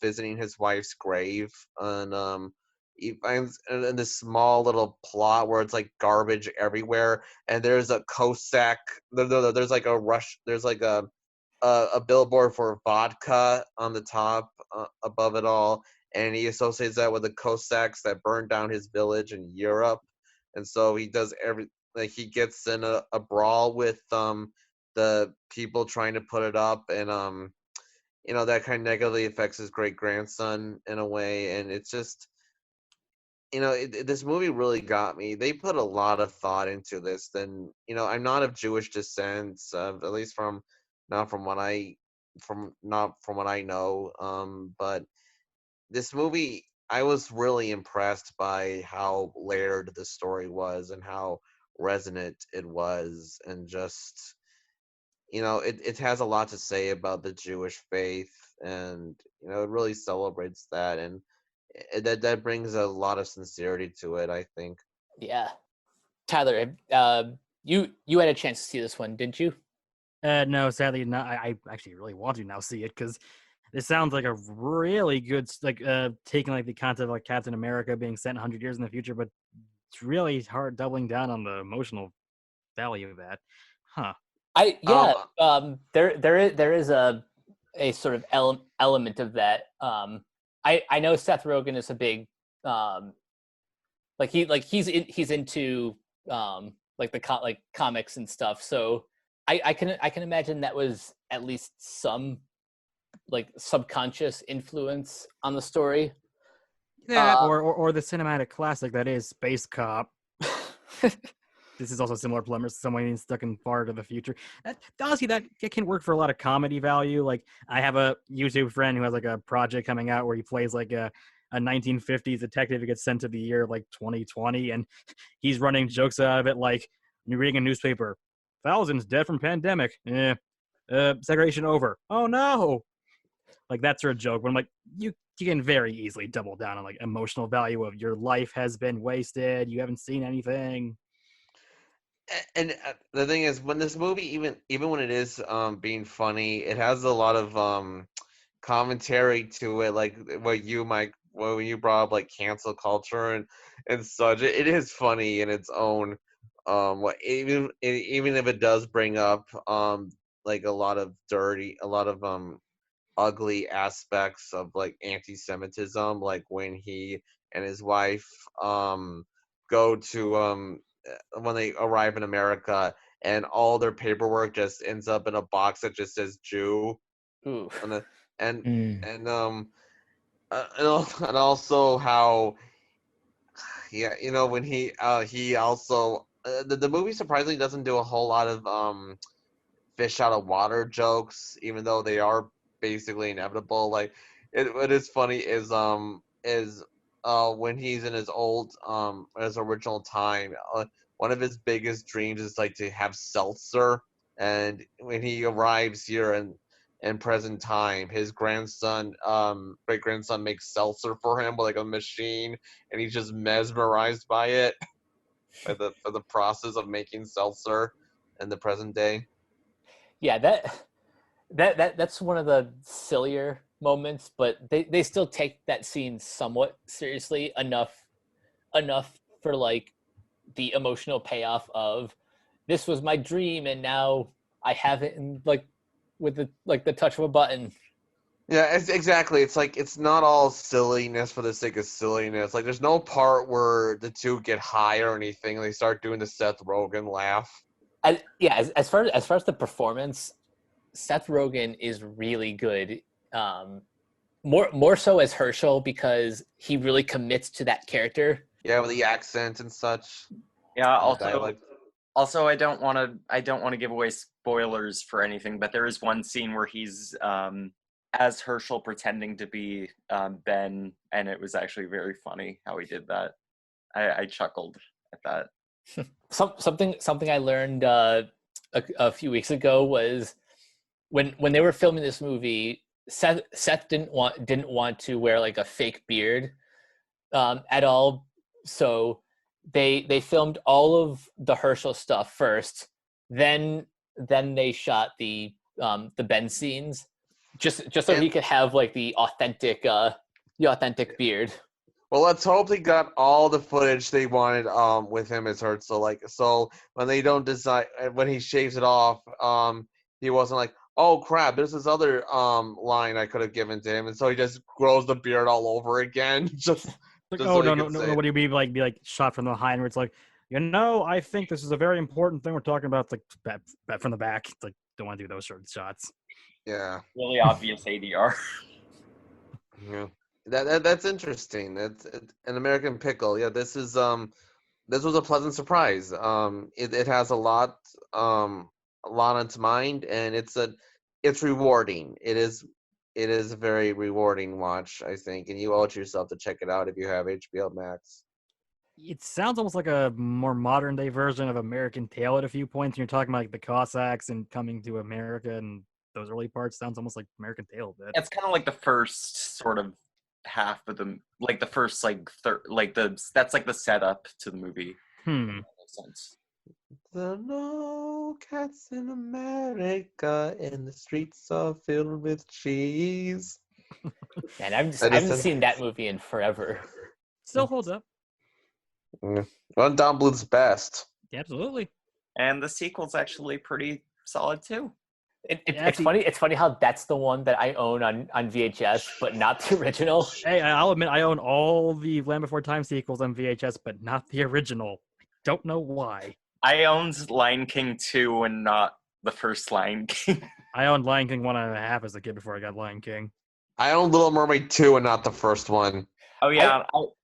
visiting his wife's grave, and he finds in this small little plot where it's like garbage everywhere, and there's a Cossack. There's like a rush. There's like a billboard for vodka on the top above it all, and he associates that with the Cossacks that burned down his village in Europe, and so he does he gets in a brawl with the people trying to put it up, and you know that kind of negatively affects his great grandson in a way, and it's just this movie really got me. They put a lot of thought into this. Then I'm not of Jewish descent, at least from not from what I from not from what I know. But this movie, I was really impressed by how layered the story was and how resonant it was, and just it has a lot to say about the Jewish faith, and it really celebrates that, and that brings a lot of sincerity to it, I think. Yeah, Tyler, you had a chance to see this one, didn't you? No, sadly not. I actually really want to now see it because this sounds like a really good taking like the concept of like Captain America being sent 100 years in the future, but it's really hard doubling down on the emotional value of that. Huh. There is a sort of element of that. I know Seth Rogen is a big he's into like like comics and stuff. So I can imagine that was at least some like subconscious influence on the story. That or the cinematic classic that is Space Cop. This is also similar premise. Someone being stuck in far to the future. Honestly, that can work for a lot of comedy value. Like, I have a YouTube friend who has like a project coming out where he plays like a 1950s detective who gets sent to the year of like 2020, and he's running jokes out of it, like, you're reading a newspaper, thousands dead from pandemic. Segregation over. Oh no! Like, that sort of joke. But I'm like, you can very easily double down on like emotional value of your life has been wasted. You haven't seen anything. And the thing is, when this movie, even when it is being funny, it has a lot of commentary to it, like what you, Mike, when you brought up like cancel culture and such. It is funny in its own. What even if it does bring up like a lot of ugly aspects of like anti-Semitism, like when he and his wife go to when they arrive in America and all their paperwork just ends up in a box that just says Jew. Ooh. And Mm. and and also how, yeah, when he also the movie surprisingly doesn't do a whole lot of fish out of water jokes, even though they are basically inevitable. Like, what is funny is when he's in his original time, one of his biggest dreams is like to have seltzer, and when he arrives here in present time, his great grandson makes seltzer for him with like a machine, and he's just mesmerized by it, by the process of making seltzer in the present day. Yeah, that's one of the sillier moments, but they still take that scene somewhat seriously enough for like the emotional payoff of, this was my dream and now I have it in like with the touch of a button. Yeah, exactly. It's like, it's not all silliness for the sake of silliness. Like, there's no part where the two get high or anything, and they start doing the Seth Rogen laugh. As far as the performance, Seth Rogen is really good. More so as Herschel, because he really commits to that character. Yeah, with the accent and such. Yeah. And the dialect. Also, I don't want to give away spoilers for anything, but there is one scene where he's as Herschel pretending to be Ben, and it was actually very funny how he did that. I chuckled at that. Something I learned a few weeks ago was when they were filming this movie, Seth didn't want to wear like a fake beard at all, so they filmed all of the Herschel stuff first, then they shot the Ben scenes, just so he could have like the authentic beard. Well, let's hope they got all the footage they wanted with him as Hurt. So when they don't decide, when he shaves it off, he wasn't like, oh crap, there's this other line I could have given to him, and so he just grows the beard all over again. Just Like, just oh so no, would he be like shot from behind where it's like, I think this is a very important thing we're talking about. It's like bat from the back. It's like, don't want to do those sort of shots. Yeah. Really obvious ADR. Yeah. That's interesting. That's an American Pickle. Yeah, this was a pleasant surprise. It has a lot on its mind, and it's rewarding. It is a very rewarding watch, I think, and you owe it yourself to check it out if you have HBO Max. It sounds almost like a more modern day version of American Tail at a few points. You're talking about like the Cossacks and coming to America, and those early parts sounds almost like American Tail a bit. It's kind of like the first sort of half of the, like the first like that's like the setup to the movie. Hmm. That makes sense. There are no cats in America, and the streets are filled with cheese. Man, I haven't seen that movie in forever. Still holds up. Run Down Blue's best. Yeah, absolutely. And the sequel's actually pretty solid too. It's funny. It's funny how that's the one that I own on VHS, but not the original. Hey, I'll admit I own all the Land Before Time sequels on VHS, but not the original. I don't know why. I owned Lion King 2 and not the first Lion King. I owned Lion King 1.5 as a kid before I got Lion King. I own Little Mermaid 2 and not the first one. Oh yeah.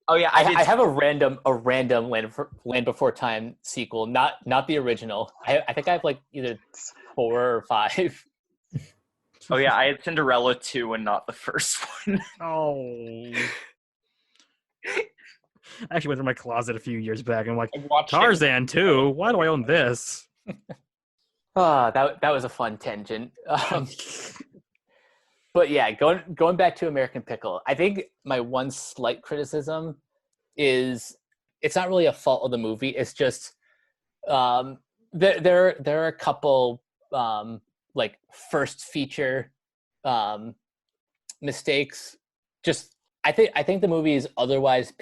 I have a random Land Before Time sequel, not the original. I think I have like either 4 or 5. Oh yeah, I had Cinderella 2 and not the first one. Oh. I actually went through my closet a few years back and I'm like, I watched it. Tarzan 2? Why do I own this? That was a fun tangent. But yeah, going back to American Pickle, I think my one slight criticism is it's not really a fault of the movie. It's just there are a couple like first feature mistakes. Just I think the movie is otherwise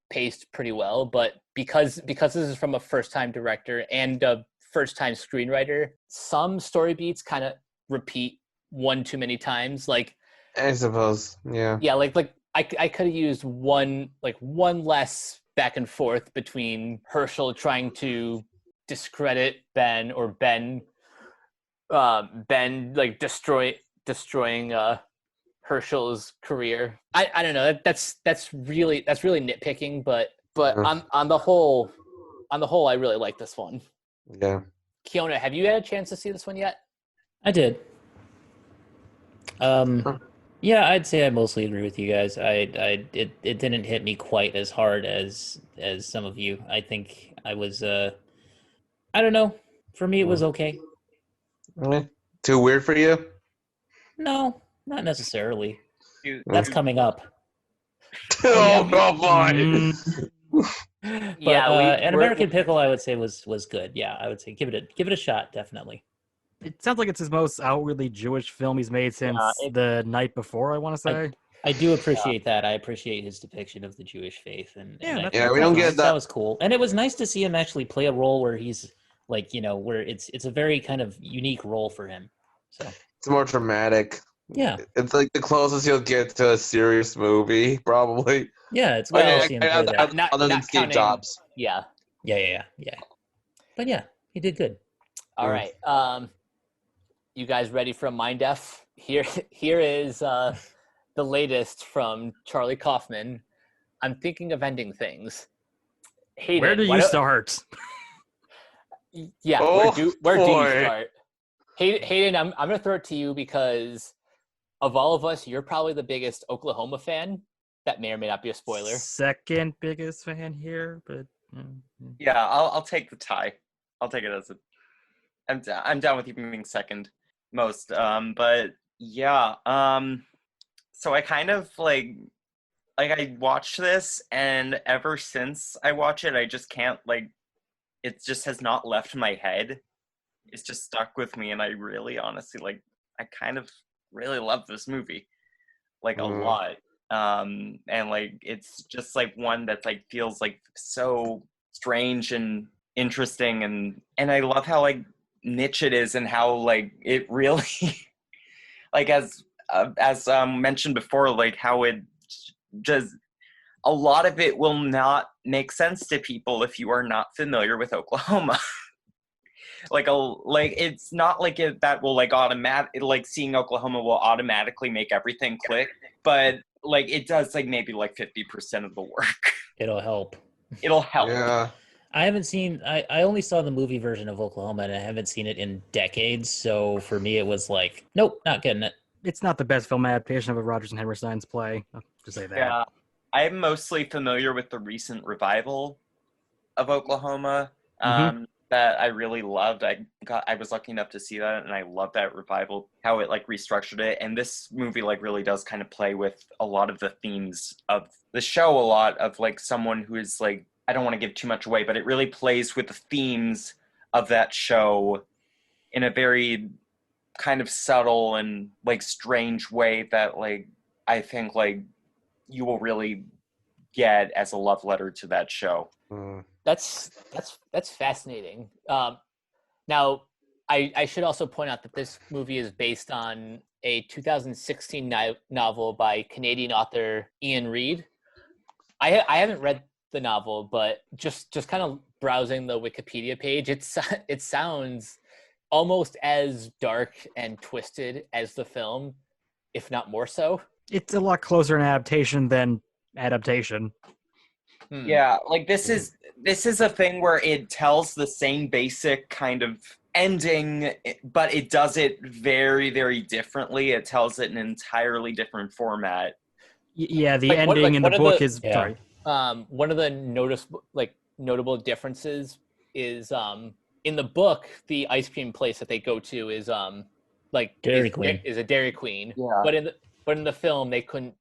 paced pretty well, but because this is from a first time director and a first time screenwriter, some story beats kind of repeat one too many times. Like I suppose, yeah. Yeah, like I could have used one less back and forth between Herschel trying to discredit Ben or Ben like destroying Herschel's career. I don't know. That's really nitpicking, but Yeah. on the whole I really like this one. Yeah. Kiona, have you had a chance to see this one yet? I did. Yeah, I'd say I mostly agree with you guys. It didn't hit me quite as hard as some of you. I think I was I don't know. For me, it was okay. Eh, Too weird for you? No, not necessarily. Dude, That's coming up. Oh, boy. Mm, But an American Pickle, I would say was good. Yeah, I would say give it a shot, definitely. it sounds like it's his most outwardly Jewish film he's made since The Night Before, I want to say. I do appreciate that. I appreciate his depiction of the Jewish faith, and Yeah, I that's- thought we don't get that that. was cool. And it was nice to see him actually play a role where he's like, where it's a very kind of unique role for him. So It's more dramatic. yeah, It's like the closest you'll get to a serious movie, probably. yeah, it's good to see him play that. Other than not Steve counting- Jobs. Yeah. Yeah. But yeah, he did good. All right. You guys ready for a Mind F? Here is the latest from Charlie Kaufman. I'm thinking of ending things. Hayden, Where do you start? Yeah, Oh, where do you boy. start? Hayden, I'm gonna throw it to you because of all of us, you're probably the biggest Oklahoma fan. That may or may not be a spoiler. Second biggest fan here, but Yeah, I'll take the tie. I'll take it as I'm down with you being second most. But yeah. So I kind of like I watched this, and ever since I watch it, I just can't it just has not left my head. It's just stuck with me, and I really honestly I kind of really love this movie a lot. And it's just one that's feels so strange and interesting, and I love how niche it is, and how it really as mentioned before, how it just a lot of it will not make sense to people if you are not familiar with Oklahoma. It's not that will automatic seeing Oklahoma will automatically make everything click, but it does maybe 50% of the work. It'll help. It'll help. Yeah. I haven't seen. I only saw the movie version of Oklahoma, and I haven't seen it in decades. So for me, it was nope, not getting it. it's not the best film adaptation of a Rodgers and Hammerstein's play. I'll just say that. Yeah, I'm mostly familiar with the recent revival of Oklahoma. That I really loved. I was lucky enough to see that, and I love that revival, how it restructured it. And this movie really does kind of play with a lot of the themes of the show, a lot of someone who is I don't want to give too much away, but it really plays with the themes of that show in a very kind of subtle and strange way that I think you will really get as a love letter to that show. That's fascinating. Now, I should also point out that this movie is based on a 2016 novel by Canadian author Ian Reid. I haven't read the novel, but just kind of browsing the Wikipedia page, it sounds almost as dark and twisted as the film, if not more so. It's a lot closer an adaptation than adaptation. Yeah, like this is a thing where it tells the same basic kind of ending, but it does it very, very differently. It tells it in an entirely different format. Yeah, the Like, ending in the one of book the- is Yeah. sorry. One of the notable differences is in the book the ice cream place that they go to is Dairy Queen. is a Dairy Queen. Yeah. But in the film they couldn't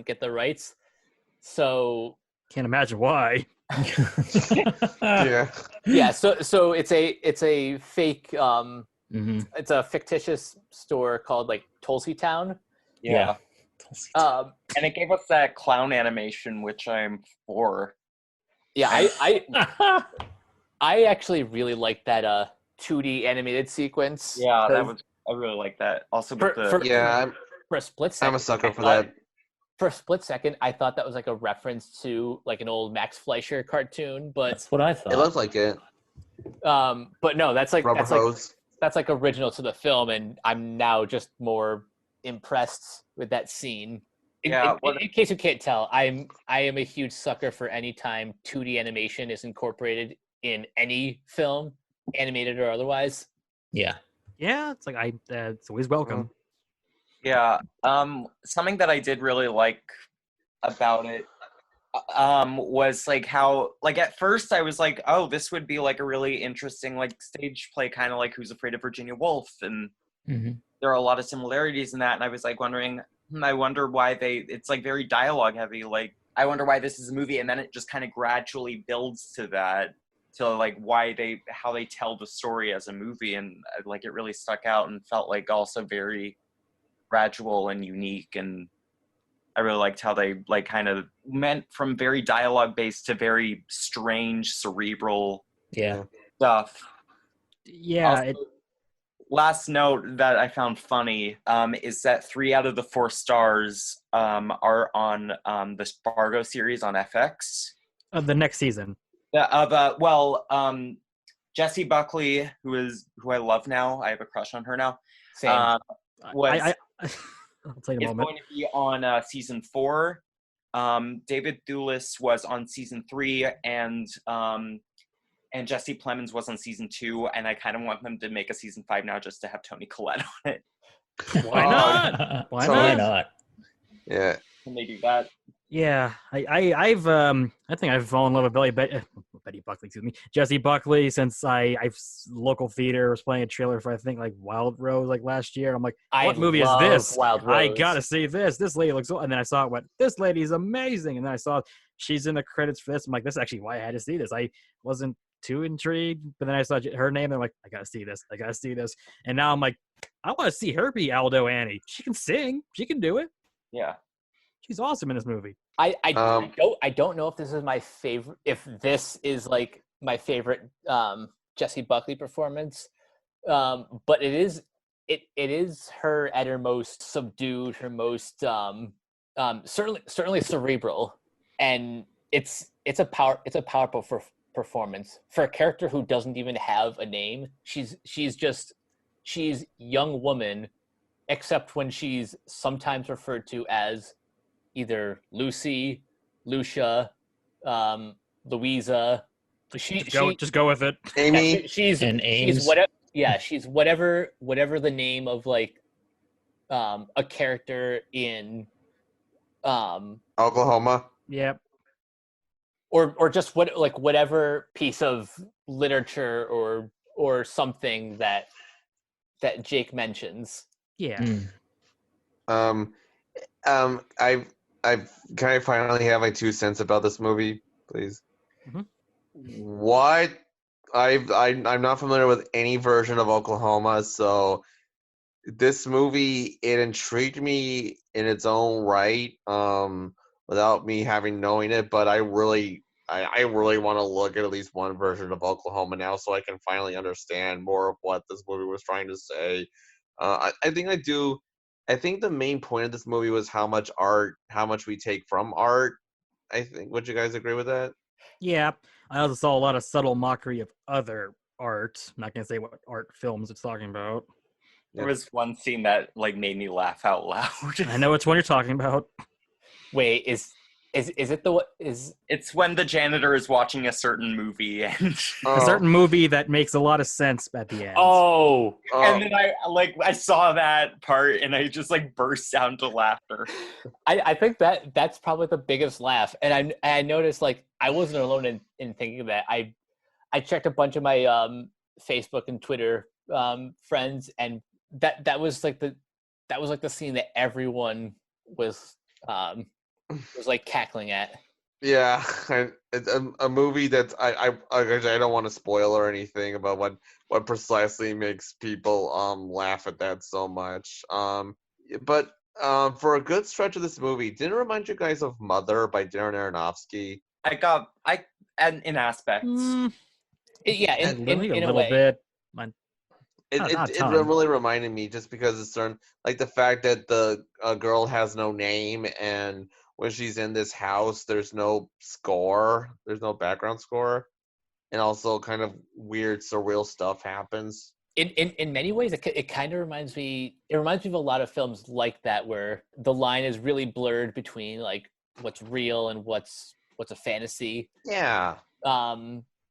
get the rights. So Can't imagine why. Yeah. yeah, so it's a fake hmm it's a fictitious store called like Tulsi Town. Yeah. And it gave us that clown animation, which I'm for. Yeah, I actually really like that 2D animated sequence. Yeah, because I really like that. Also with for, Yeah, for a split second. I'm a sucker I for thought- that. For a split second, I thought that was like a reference to like an old Max Fleischer cartoon, but That's what I thought. It looks like it. but no, that's Rubber hose. like original to the film, and I'm now just more impressed with that scene. Yeah, In case you can't tell, I am a huge sucker for any time 2D animation is incorporated in any film, animated or otherwise. Yeah. Yeah, it's like it's always welcome. Yeah. Something that I did really like about it was like how, like, at first I was like, oh, this would be like a really interesting like stage play, kind of like Who's Afraid of Virginia Woolf, and hmm there are a lot of similarities in that, and I was like wondering, I wonder why it's like very dialogue heavy, like I wonder why this is a movie, and then it just kind of gradually builds to that, to like how they tell the story as a movie, and like it really stuck out and felt like also very gradual and unique, and I really liked how they like kind of went from very dialogue based to very strange cerebral Yeah. stuff. Yeah, Also, last note that I found funny is that 3 out of the 4 stars are on the Fargo series on FX. the next season. Jessie Buckley, who I love now, I have a crush on her now. Same. Was I'll tell you in a is moment. going to be on season 4. David Thewlis was on season 3, and Jesse Plemons was on season 2, and I kind of want them to make a season 5 now just to have Toni Collette on it. Why not? Why So- Why not? not? Yeah. Can they do that? Yeah, I think I've fallen in love with Betty Buckley, excuse me, Jessie Buckley since local theater was playing a trailer for I think like Wild Rose like last year. I'm like, what movie is love this? Wild Rose. I gotta see this. This lady looks, and then I saw it. Went, this lady's amazing. And then I saw she's in the credits for this. I'm like, this is actually why I had to see this. I wasn't too intrigued, but then I saw her name, and I'm like, I gotta see this. I gotta see this. And now I'm like, I want to see her be Aldo Annie. She can sing. She can do it. Yeah. She's awesome in this movie. I don't know if this is my favorite. If this is like my favorite Jessie Buckley performance, but it is her at her most subdued, her most certainly cerebral, and it's a powerful performance for a character who doesn't even have a name. She's young woman, except when she's sometimes referred to as either Lucy, Lucia, Louisa. Just go with it. Amy. She's Ames. whatever. Yeah, she's whatever the name of like a character in Oklahoma. Yep. or just whatever piece of literature or something that Jake mentions. Yeah. Mm. Can I finally have my 2 cents about this movie, please? Mhm. What? I'm not familiar with any version of Oklahoma, so this movie, it intrigued me in its own right, without me having knowing it, but I really want to look at least one version of Oklahoma now so I can finally understand more of what this movie was trying to say. I think I do. I think the main point of this movie was how much we take from art. I think. Would you guys agree with that? Yeah. I also saw a lot of subtle mockery of other art. I'm not gonna say what art films it's talking about. There was one scene that like made me laugh out loud. I know which one you're talking about. Wait, is it the is? It's when the janitor is watching a certain movie and A certain movie that makes a lot of sense at the end. Oh, and then I saw that part and I just like burst out into laughter. I think that's probably the biggest laugh, and I noticed like I wasn't alone in thinking that. I checked a bunch of my Facebook and Twitter friends, and that was like the scene that everyone was like cackling at. Yeah, it's a movie that I don't want to spoil or anything about what precisely makes people laugh at that so much. But for a good stretch of this movie, didn't it remind you guys of Mother by Darren Aronofsky? And in aspects. Yeah, a in a little way. bit. It really reminded me just because it's certain, like the fact that the girl has no name, and when she's in this house, there's no background score, and also kind of weird surreal stuff happens. In many ways, it kind of reminds me. It reminds me of a lot of films like that, where the line is really blurred between like what's real and what's a fantasy. Yeah.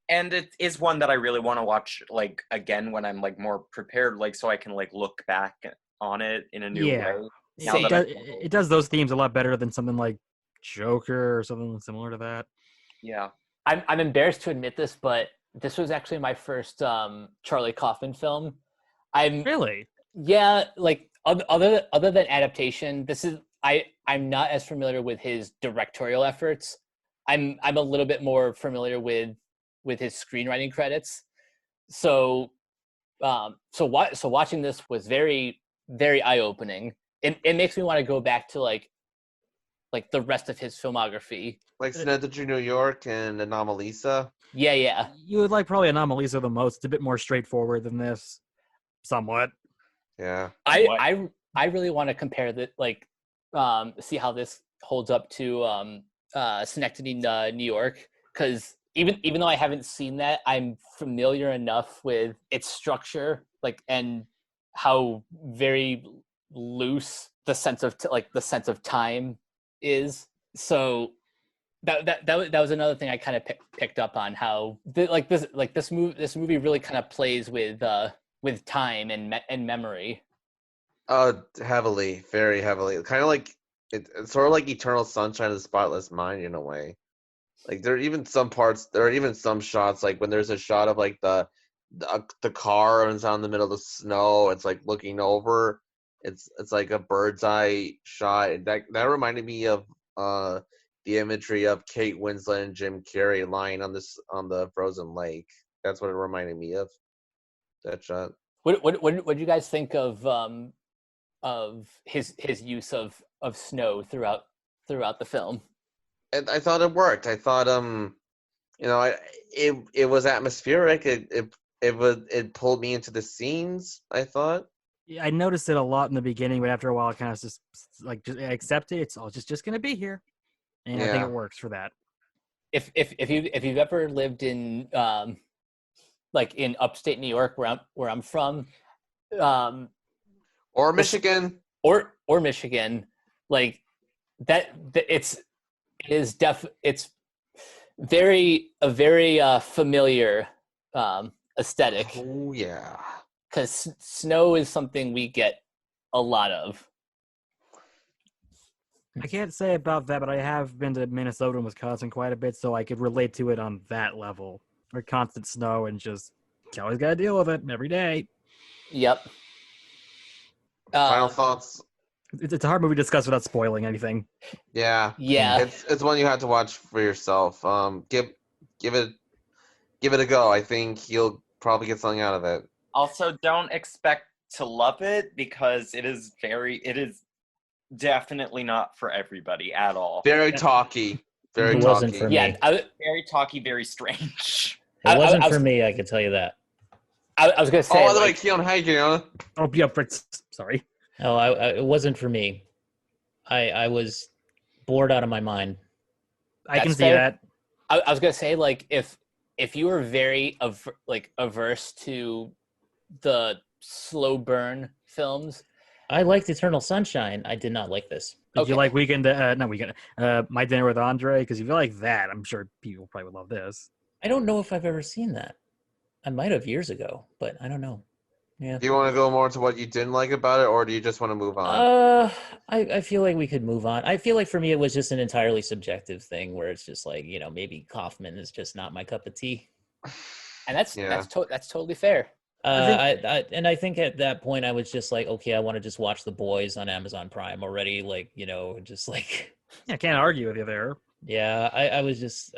And it is one that I really want to watch like again when I'm like more prepared, like so I can like look back on it in a new way. It does those themes a lot better than something like Joker or something similar to that. Yeah. I'm embarrassed to admit this, but this was actually my first Charlie Kaufman film. Really? Yeah, like other than adaptation, I'm not as familiar with his directorial efforts. I'm a little bit more familiar with his screenwriting credits. So watching this was very, very eye-opening. It makes me want to go back to like the rest of his filmography. Like Synecdoche, New York, and Anomalisa. Yeah. You would like probably Anomalisa the most. It's a bit more straightforward than this, somewhat. Yeah. I really want to compare that, like, see how this holds up to Synecdoche, New York, because even though I haven't seen that, I'm familiar enough with its structure, like, and how very loose the sense of time is. So that was another thing I kind of picked up on, how this movie really kind of plays with time and memory. Heavily, very heavily. Kind of like it's sort of like Eternal Sunshine of the Spotless Mind in a way. Like there are even some shots, like when there's a shot of like the car and it's out in the middle of the snow, it's like looking over. It's like a bird's eye shot. That reminded me of the imagery of Kate Winslet and Jim Carrey lying on the frozen lake. That's what it reminded me of. That shot. What do you guys think of his use of snow throughout the film? And I thought it worked. I thought it was atmospheric. It pulled me into the scenes, I thought. Yeah, I noticed it a lot in the beginning, but after a while, I kind of just accept it. It's all just gonna be here, and I think it works for that. If you've ever lived in like in upstate New York, where I'm from, or Michigan, or Michigan, like that it's very familiar aesthetic. Oh yeah. Because snow is something we get a lot of. I can't say about that, but I have been to Minnesota and Wisconsin quite a bit, so I could relate to it on that level. Where constant snow and just you always got to deal with it every day. Yep. Final thoughts. It's a hard movie to discuss without spoiling anything. Yeah. It's one you have to watch for yourself. Give it a go. I think you'll probably get something out of it. Also, don't expect to love it because it is definitely not for everybody at all. Very talky. Very It talky. wasn't for me. Very talky, very strange. It wasn't for me, I can tell you that. I was going to say... Oh, by the way, Keon, hi, Keon. Oh, yeah, sorry. No, it wasn't for me. I was bored out of my mind. I can see that. I was going to say, like, if you were very averse to the slow burn films. I liked Eternal Sunshine. I did not like this. Did you like My Dinner with Andre? Because if you like that, I'm sure people probably would love this. I don't know if I've ever seen that. I might have years ago, but I don't know. Yeah. Do you want to go more into what you didn't like about it, or do you just want to move on? I feel like we could move on. I feel like for me it was just an entirely subjective thing where it's just like, maybe Kaufman is just not my cup of tea. And that's totally fair. I think at that point I was just like, okay, I want to just watch The Boys on Amazon Prime already. Like, just like. Yeah, I can't argue with you there. Yeah, I was just.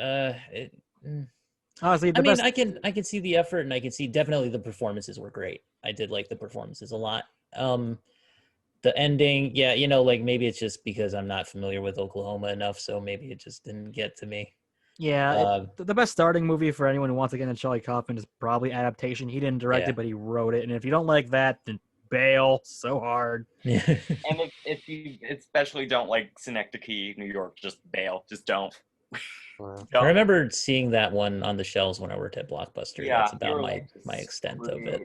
Honestly, I can see the effort, and I can see definitely the performances were great. I did like the performances a lot. The ending, yeah, like maybe it's just because I'm not familiar with Oklahoma enough, so maybe it just didn't get to me. Yeah, the best starting movie for anyone who wants to get into Charlie Kaufman is probably Adaptation. He didn't direct it, but he wrote it. And if you don't like that, then bail so hard. Yeah. And if you especially don't like Synecdoche, New York, just bail. Just don't. I remember seeing that one on the shelves when I worked at Blockbuster. Yeah, that's about my extent of it.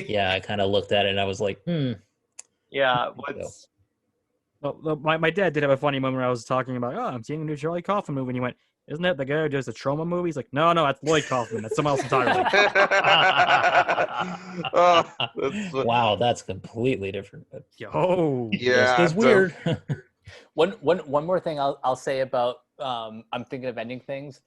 Yeah, I kind of looked at it and I was like, Yeah, Well, my dad did have a funny moment where I was talking about, I'm seeing a new Charlie Kaufman movie, and he went, isn't that the guy who does the Trauma movie? He's like, no, that's Lloyd Kaufman. That's someone else entirely. Wow, that's completely different. Yo, yeah, it's weird. One more thing I'll say about I'm thinking of ending things.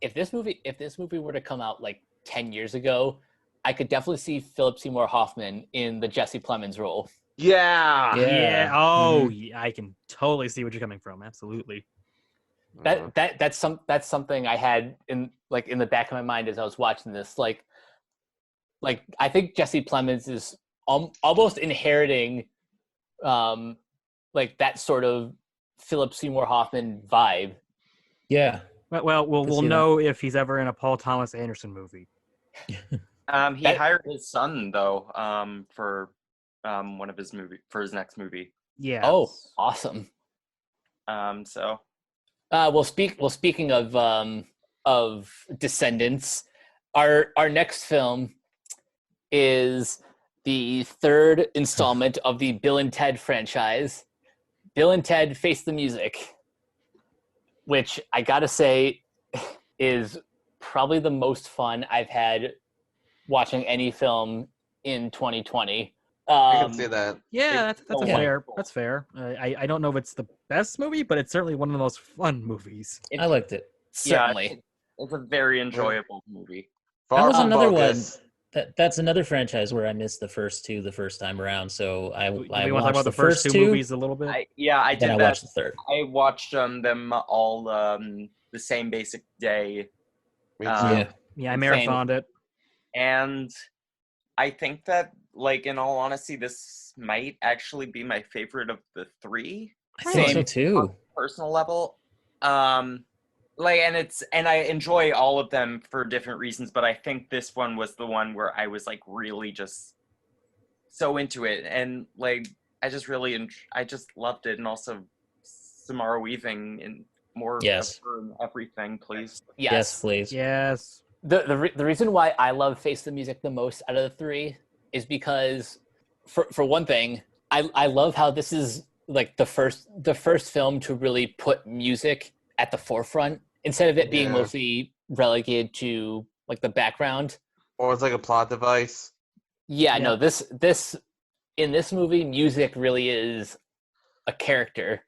If this movie were to come out like 10 years ago, I could definitely see Philip Seymour Hoffman in the Jesse Plemons role. Yeah. Oh, yeah, I can totally see what you're coming from. Absolutely. That's something I had in the back of my mind as I was watching this. Like I think Jesse Plemons is almost inheriting like that sort of Philip Seymour Hoffman vibe. Yeah. Well, we'll know if he's ever in a Paul Thomas Anderson movie. He hired his son though, for one of his his next movie. Yeah. Oh, awesome. So. Speaking of descendants, our next film is the third installment of the Bill and Ted franchise, Bill and Ted Face the Music, which I gotta say is probably the most fun I've had watching any film in 2020. I can see that. Yeah, that's fair. I don't know if it's the best movie, but it's certainly one of the most fun movies. I liked it. Certainly. Yeah, it's a very enjoyable movie. That was another one. That's another franchise where I missed the first two the first time around. So I want to watched talk about the first two movies a little bit. I did then I that. watched the third. I watched them all the same basic day. I marathoned it. And I think that, like, in all honesty, this might actually be my favorite of the three. I think so too. On a personal level. And I enjoy all of them for different reasons, but I think this one was the one where I was like really just so into it, and like I just really I just loved it, and also Samara Weaving and more of her and everything, please. Yes, please. Yes. The reason why I love Face the Music the most out of the three is because, for one thing, I love how this is like the first film to really put music at the forefront instead of it being mostly relegated to like the background. Or it's like a plot device. Yeah, no, this in this movie, music really is a character,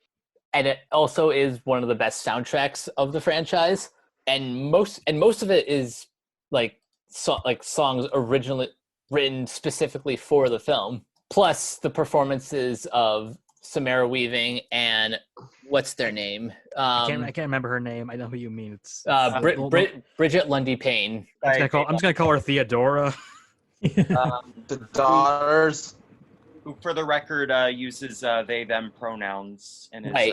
and it also is one of the best soundtracks of the franchise. And most of it is like songs originally written specifically for the film. Plus the performances of Samara Weaving and what's their name? I can't remember her name. I know who you mean. It's Bridget Lundy Payne. I'm just gonna call her Theodora. The daughters. Who, for the record, uses they them pronouns in his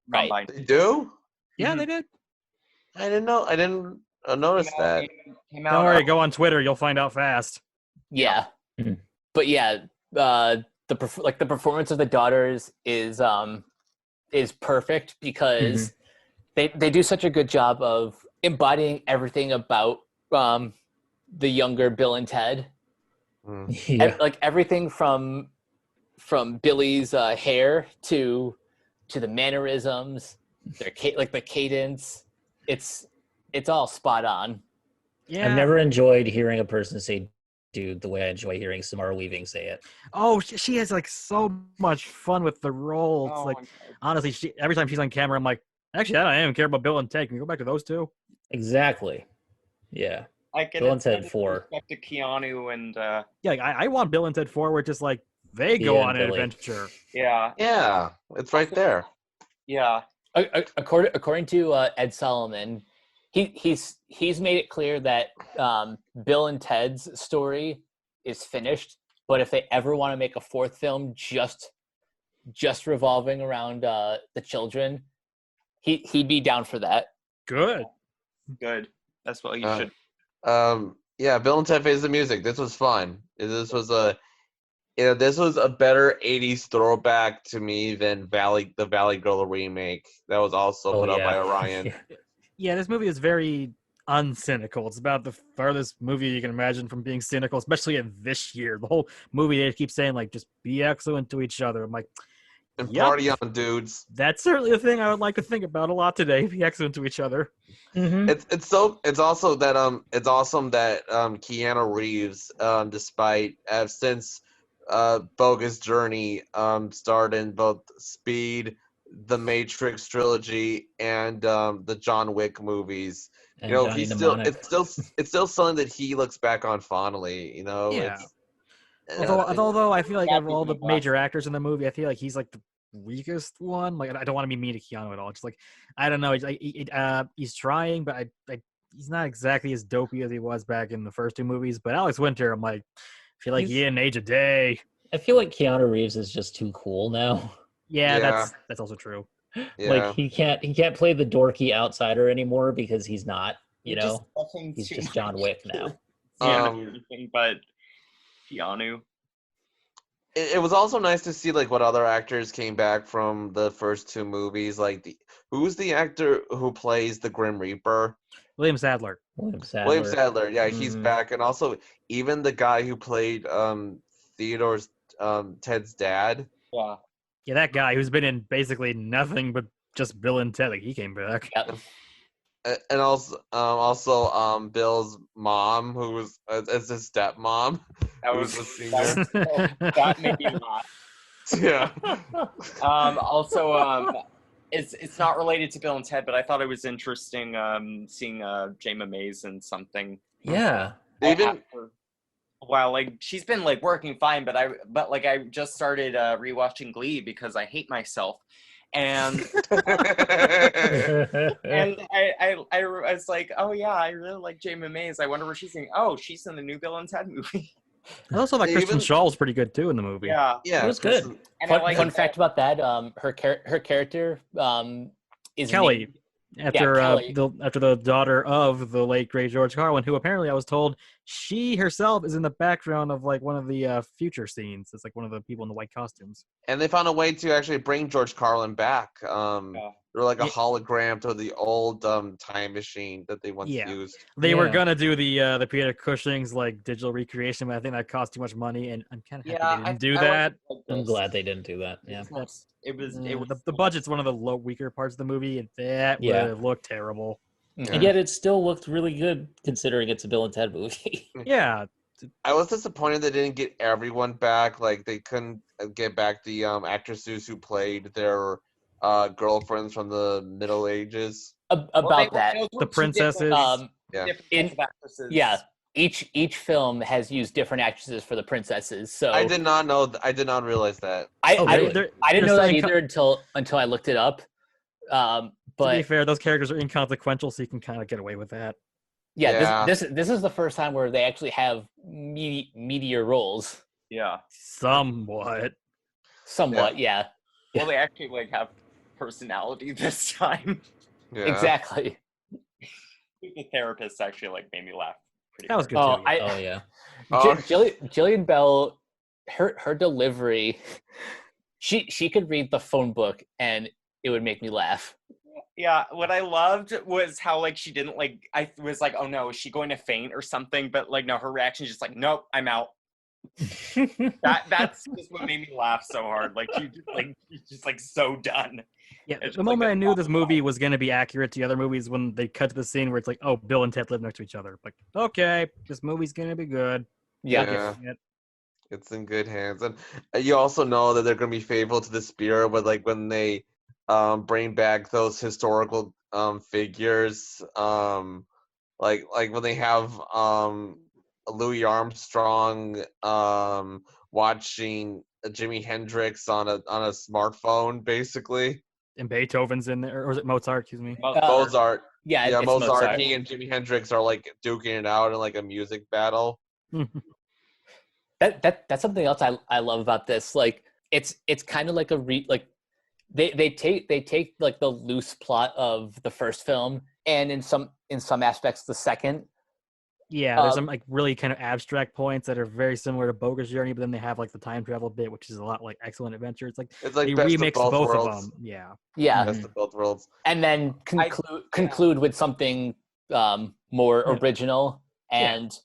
right. They do? Yeah, they did. I didn't know. I didn't notice that. Don't worry, go on Twitter. You'll find out fast. Yeah, but yeah, the performance of the daughters is perfect because they do such a good job of embodying everything about the younger Bill and Ted. Yeah. Like everything from Billy's hair to the mannerisms, like the cadence. It's all spot on. Yeah. I've never enjoyed hearing a person say dude the way I enjoy hearing Samara Weaving say it. Oh, she has like so much fun with the role. It's Oh like my God. honestly, every time she's on camera, I'm like, actually, I don't even care about Bill and Ted. Can we go back to those two? Exactly. Yeah. Like, and Bill and it's Ted with 4. respect to Keanu and Yeah, like, I want Bill and Ted 4 where just like they go Yeah, on an Billy. adventure. yeah, Yeah, it's right there. yeah. According to Ed Solomon, he's made it clear that Bill and Ted's story is finished. But if they ever want to make a fourth film just revolving around the children, he'd be down for that. Good. Good. That's what you Uh, should. Yeah, Bill and Ted Face the Music. This was fun. This was a better '80s throwback to me than the Valley Girl remake that was also Oh, put out yeah. by Orion. Yeah, this movie is very uncynical. It's about the farthest movie you can imagine from being cynical, especially in this year. The whole movie they keep saying like just be excellent to each other. I'm like, And Yep. party on, dudes. that's certainly a thing I would like to think about a lot today. Be excellent to each other. Mhm. It's awesome that Keanu Reeves despite since Bogus Journey starred in both Speed, the Matrix trilogy, and the John Wick movies. And You know, Johnny he's still Mnemonic. it's still something that he looks back on fondly. You know, Yeah. it's Although I feel like Yeah, of all the because of major actors in the movie, I feel like he's like the weakest one. Like I don't want to be mean to Keanu at all. Just like I don't know. He's like he's trying, but he's not exactly as dopey as he was back in the first two movies. But Alex Winter, I'm like, I feel like he didn't age a day. I feel like Keanu Reeves is just too cool now. Yeah, Yeah. that's also true. yeah. Like he can't play the dorky outsider anymore because he's not. You just know, love him he's too just much John Wick now. for Um, everything but Keanu. it was also nice to see like what other actors came back from the first two movies. Like who's the actor who plays the Grim Reaper? William Sadler. William Sadler. Yeah, he's Mhm. back, and also even the guy who played Theodore's Ted's dad. Yeah. Yeah, that guy who's been in basically nothing but just Bill and Ted. Like he came back. Yep. And also Bill's mom, who was as his stepmom. That Who was was the senior. that made me laugh. Yeah. Also, it's not related to Bill and Ted, but I thought it was interesting seeing Jayma Mays in something. Yeah. Even Wow, like she's been like working fine, but I just started rewatching Glee because I hate myself, and and I was like, oh yeah, I really like Jayma Mays. I wonder where she's in. Oh, she's in the new Bill and Ted movie. I also thought Kristen Even- Shaw was pretty good too in the movie. Yeah, yeah, It was good. Kristen- and I Fun, like fun fact about that: her character is Kelly, named- after Kelly. after the daughter of the late great George Carlin, who apparently I was told she herself is in the background of like one of the future scenes. It's like one of the people in the white costumes. And they found a way to actually bring George Carlin back. Yeah. They're like a Yeah. hologram to the old time machine that they once Yeah. used. They were Yeah. gonna do the Peter Cushing's like digital recreation, but I think that cost too much money, and I'm kind of happy yeah. they didn't do I that. like I'm this. glad they didn't do that. Yeah. It was The budget's one of the weaker parts of the movie, and that Yeah. would have looked terrible. And yet it still looked really good considering it's a Bill and Ted movie. Yeah, I was disappointed they didn't get everyone back. Like they couldn't get back the actresses who played their girlfriends from the Middle Ages. about that. the princesses. Yeah. In- Yeah, each film has used different actresses for the princesses. So I did not know. I did not realize that. I really? didn't They're know that saying either until I looked it up. To be But fair, those characters are inconsequential, so you can kind of get away with that. yeah, Yeah. this is the first time where they actually have meatier roles. Yeah. Somewhat. Somewhat, yeah. Well, they actually like have personality this time. Yeah. Exactly. The therapist actually like made me laugh. Pretty That was hard. good Oh, too. Oh yeah. Oh. Jillian Bell, her delivery, she could read the phone book and it would make me laugh. Yeah, what I loved was how like she didn't like. I was like, oh no, is she going to faint or something? But like, no, her reaction is just like, nope, I'm out. That's just what made me laugh so hard. Like you're just like so done. Yeah, It's the just like moment a I knew this problem. movie was going to be accurate to the other movies when they cut to the scene where it's like, oh, Bill and Ted live next to each other. Like, okay, this movie's going to be good. Yep. Yeah. It's in good hands, and you also know that they're going to be faithful to the spirit. But like when they bring back those historical figures, like when they have Louis Armstrong watching Jimi Hendrix on a smartphone, basically. And Beethoven's in there, or was it Mozart? Excuse me. Mozart. Yeah, Yeah, it's Mozart. He and Jimi Hendrix are like duking it out in like a music battle. That's something else I love about this. Like it's kind of like they take like the loose plot of the first film and in some aspects the second. Yeah, there's some like really kind of abstract points that are very similar to Bogus Journey, but then they have like the time travel bit, which is a lot like Excellent Adventure. It's like It's they like best of remix both both of worlds. them. Yeah. Yeah, Best of both worlds. and then conclude with something more original and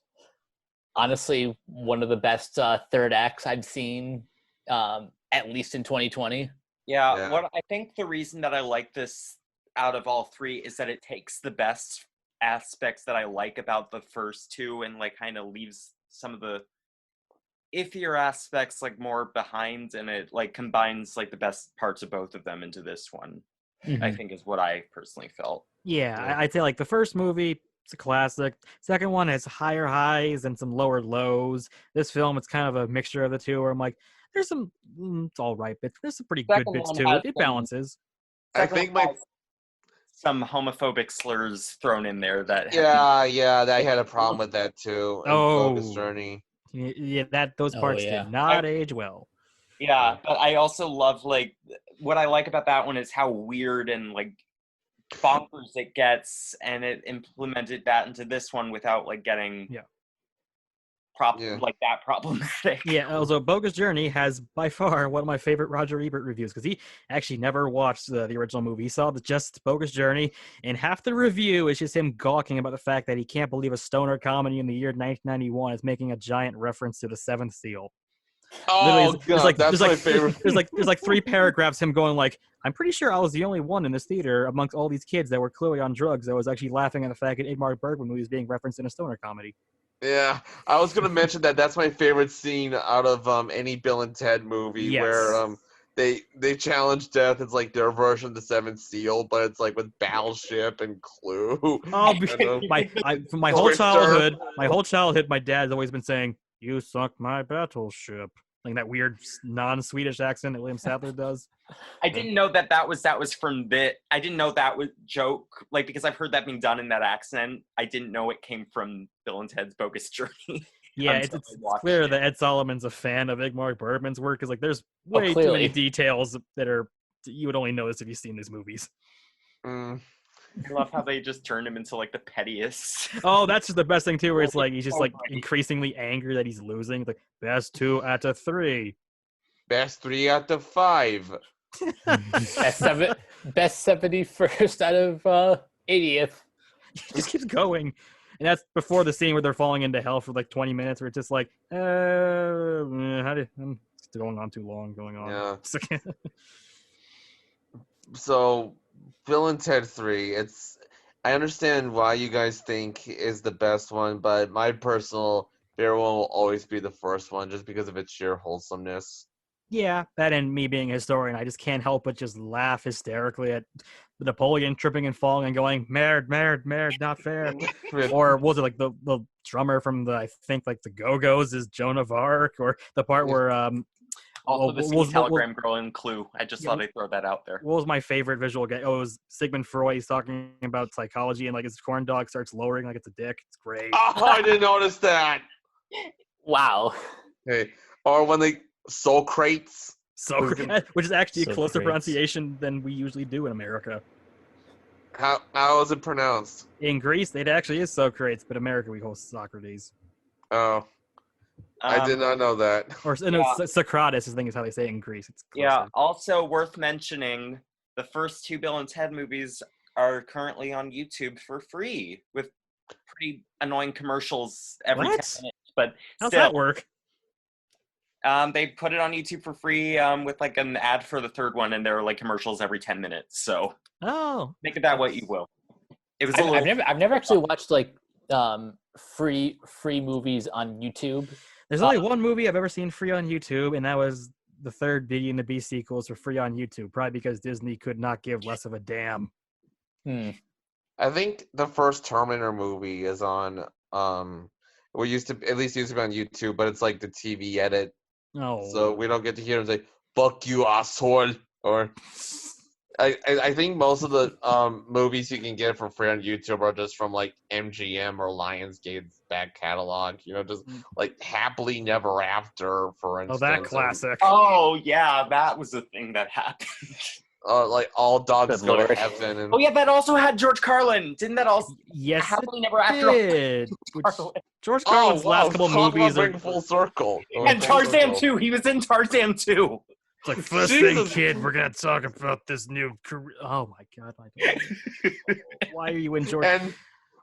honestly one of the best third acts I've seen, at least in 2020. Yeah, what I think the reason that I like this out of all three is that it takes the best aspects that I like about the first two and like kind of leaves some of the iffier aspects like more behind, and it like combines like the best parts of both of them into this one. I think is what I personally felt. Yeah, I'd say like the first movie, it's a classic. Second one has higher highs and some lower lows. This film, it's kind of a mixture of the two. Where I'm like, there's some, it's all right bits. There's some pretty good bits too. It balances. I think some homophobic slurs thrown in there that I had a problem with that too. Bogus Journey. Yeah, those parts did not age well. Yeah, but I also love like what I like about that one is how weird and like bonkers it gets, and it implemented that into this one without like getting like that problematic. Yeah, also Bogus Journey has by far one of my favorite Roger Ebert reviews because he actually never watched the original movie. He saw just Bogus Journey, and half the review is just him gawking about the fact that he can't believe a stoner comedy in the year 1991 is making a giant reference to the Seventh Seal. Oh god, that's my favorite. There's like 3 paragraphs him going like, I'm pretty sure I was the only one in this theater amongst all these kids that were clearly on drugs that was actually laughing at the fact that Ingmar Bergman was being referenced in a stoner comedy. Yeah, I was gonna mention that. That's my favorite scene out of any Bill and Ted movie where they challenge death. It's like their version of the Seventh Seal, but it's like with Battleship and Clue. Oh, my whole childhood, my dad's always been saying, "You sunk my battleship," like that weird non-Swedish accent that William Sadler does. I didn't know that was from the. I didn't know that was joke, like because I've heard that being done in that accent. I didn't know it came from Bill and Ted's Bogus Journey. Yeah, it's clear that Ed Solomon's a fan of Ingmar Bergman's work, because like there's way too many details that are you would only notice if you've seen these movies. I love how they just turned him into like the pettiest. Oh, that's just the best thing too, where it's like he's just like increasingly angry that he's losing. It's like best 2 out of 3, best 3 out of 5, best 71st out of 80th. It just keeps going, and that's before the scene where they're falling into hell for like 20 minutes, where it's just like, it's going on too long, going on. Yeah. So, Bill and Ted 3, I understand why you guys think is the best one, but my personal favorite one will always be the first one, just because of its sheer wholesomeness. Yeah, that and me being a historian, I just can't help but just laugh hysterically at Napoleon tripping and falling and going, "Merd, not fair." Or was it like the drummer from I think like the Go-Go's is Joan of Arc, or the part where also the telegram girl in Clue. I just thought I'd throw that out there. What was my favorite visual gag? Oh, it was Sigmund Freud. He's talking about psychology, and like his corn dog starts lowering like it's a dick. It's great. Oh, I didn't notice that. Wow. Hey, or when they Socrates, which is actually a closer pronunciation than we usually do in America. How is it pronounced? In Greece, it actually is Socrates, but America we call Socrates. Oh. I did not know that. Or no, Socrates, I think is how they say it in Greece. It's closer. Yeah, also worth mentioning, the first 2 Bill and Ted movies are currently on YouTube for free with pretty annoying commercials every 10 minutes. But how's that work? They put it on YouTube for free with like an ad for the third one, and there are like commercials every 10 minutes. So make it that what you will. It was I've never actually watched like free movies on YouTube. There's only one movie I've ever seen free on YouTube, and that was the third Beauty and the Beast sequels for free on YouTube, probably because Disney could not give less of a damn. I think the first Terminator movie is on used to be on YouTube, but it's like the TV edit. So we don't get to hear him say, "Fuck you, asshole." Or I think most of the movies you can get for free on YouTube are just from like MGM or Lionsgate's back catalog. Just like Happily Never After, for instance. Oh, that classic. Oh yeah, that was the thing that happened. Like All Dogs Go to Heaven. And... Oh yeah, that also had George Carlin. Didn't that also? Yes, Happily Never After. Did. George Carlin's last couple movies are full circle. And Tarzan 2. He was in Tarzan 2. It's like, first thing, kid, we're gonna talk about this new career. Oh my god, why are you in George? And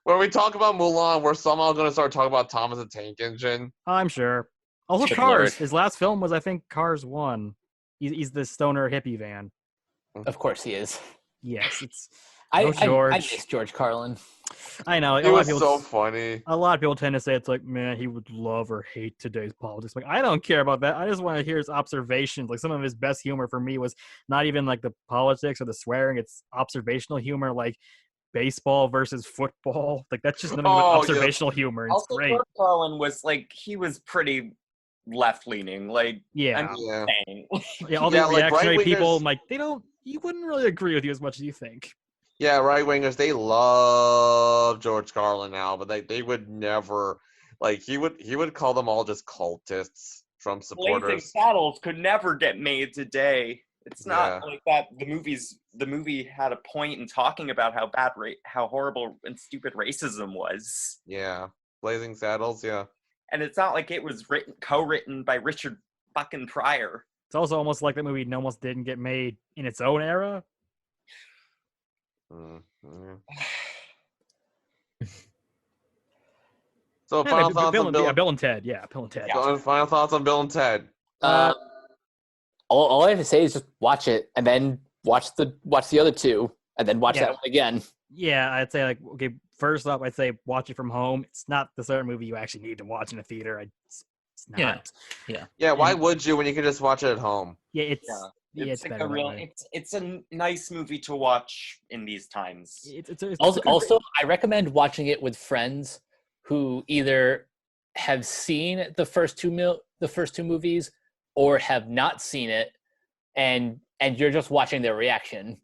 when we talk about Mulan, we're somehow gonna start talking about Thomas the Tank Engine. I'm sure. Also, Good Cars. Lord. His last film was, I think, Cars 1. He's the stoner hippie van. Of course he is. Yes, it's. I George. miss George Carlin. I know. It was so funny. A lot of people tend to say it's like, man, he would love or hate today's politics. Like, I don't care about that. I just want to hear his observations. Like, some of his best humor for me was not even like the politics or the swearing. It's observational humor, like baseball versus football. Like, that's just observational humor. It's also, great. George Carlin was like, he was pretty left-leaning. Like, yeah. All the like reactionary people, right-wingers- like, you wouldn't really agree with you as much as you think. Yeah, right-wingers, they love George Carlin now, but they would never, like, he would call them all just cultists, Trump supporters. Blazing Saddles could never get made today. It's not like that. The movie had a point in talking about how horrible and stupid racism was. Yeah, Blazing Saddles, yeah. And it's not like it was co-written by Richard fucking Pryor. It's also almost like that movie almost didn't get made in its own era. So final thoughts on Bill? Bill and Ted. Yeah, Bill and Ted. So final thoughts on Bill and Ted. All I have to say is just watch it and then watch the other two and then watch that one again. Yeah, I'd say like, okay, first off, I'd say watch it from home. It's not the sort of movie you actually need to watch in a theater. It's not. Yeah. Why would you when you can just watch it at home? Yeah, it's like it's a nice movie to watch in these times. Also, I recommend watching it with friends who either have seen the first two movies or have not seen it, and you're just watching their reaction.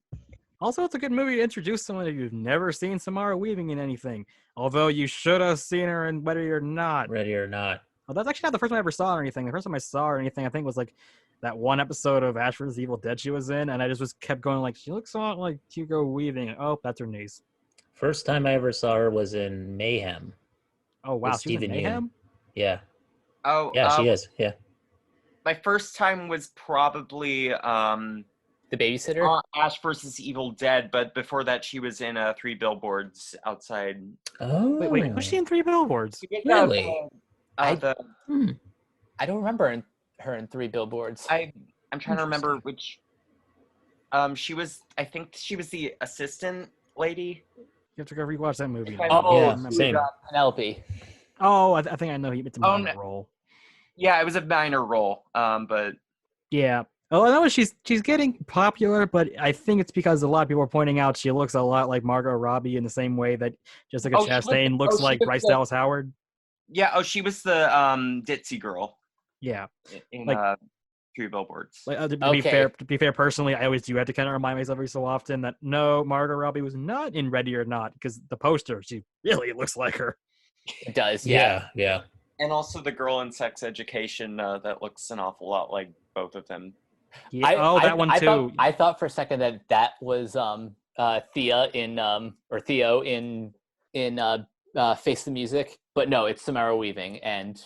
Also, it's a good movie to introduce someone if you've never seen Samara Weaving in anything. Although you should have seen her in Ready or Not. Well, that's actually not the first time I ever saw her or anything. The first time I saw her or anything, I think, was like that one episode of Ash vs. Evil Dead she was in, and I just kept going like, she looks a lot like Hugo Weaving. Oh, that's her niece. First time I ever saw her was in Mayhem. Oh, wow. She was in Mayhem? Yeah. Oh, yeah, she is. Yeah. My first time was probably The Babysitter? Ash vs. Evil Dead, but before that she was in 3 Billboards Outside. Oh. Wait, was she in 3 Billboards? Really? I don't remember her in 3 Billboards. I'm trying to remember which. She was. I think she was the assistant lady. You have to go rewatch that movie. Same. Penelope. Oh, I think I know. It's a minor role. Yeah, it was a minor role. But yeah. Oh, I know she's getting popular, but I think it's because a lot of people are pointing out she looks a lot like Margot Robbie in the same way that Jessica Chastain looks like Bryce Dallas Howard. Yeah. Oh, she was the ditzy girl. Yeah. In 3 Billboards. To be fair, personally, I always do have to kind of remind myself every so often that no, Margot Robbie was not in Ready or Not, because the poster, she really looks like her. It does, yeah. And also the girl in Sex Education that looks an awful lot like both of them. Yeah. That one too. I thought for a second that was Theo in Face the Music, but no, it's Samara Weaving, and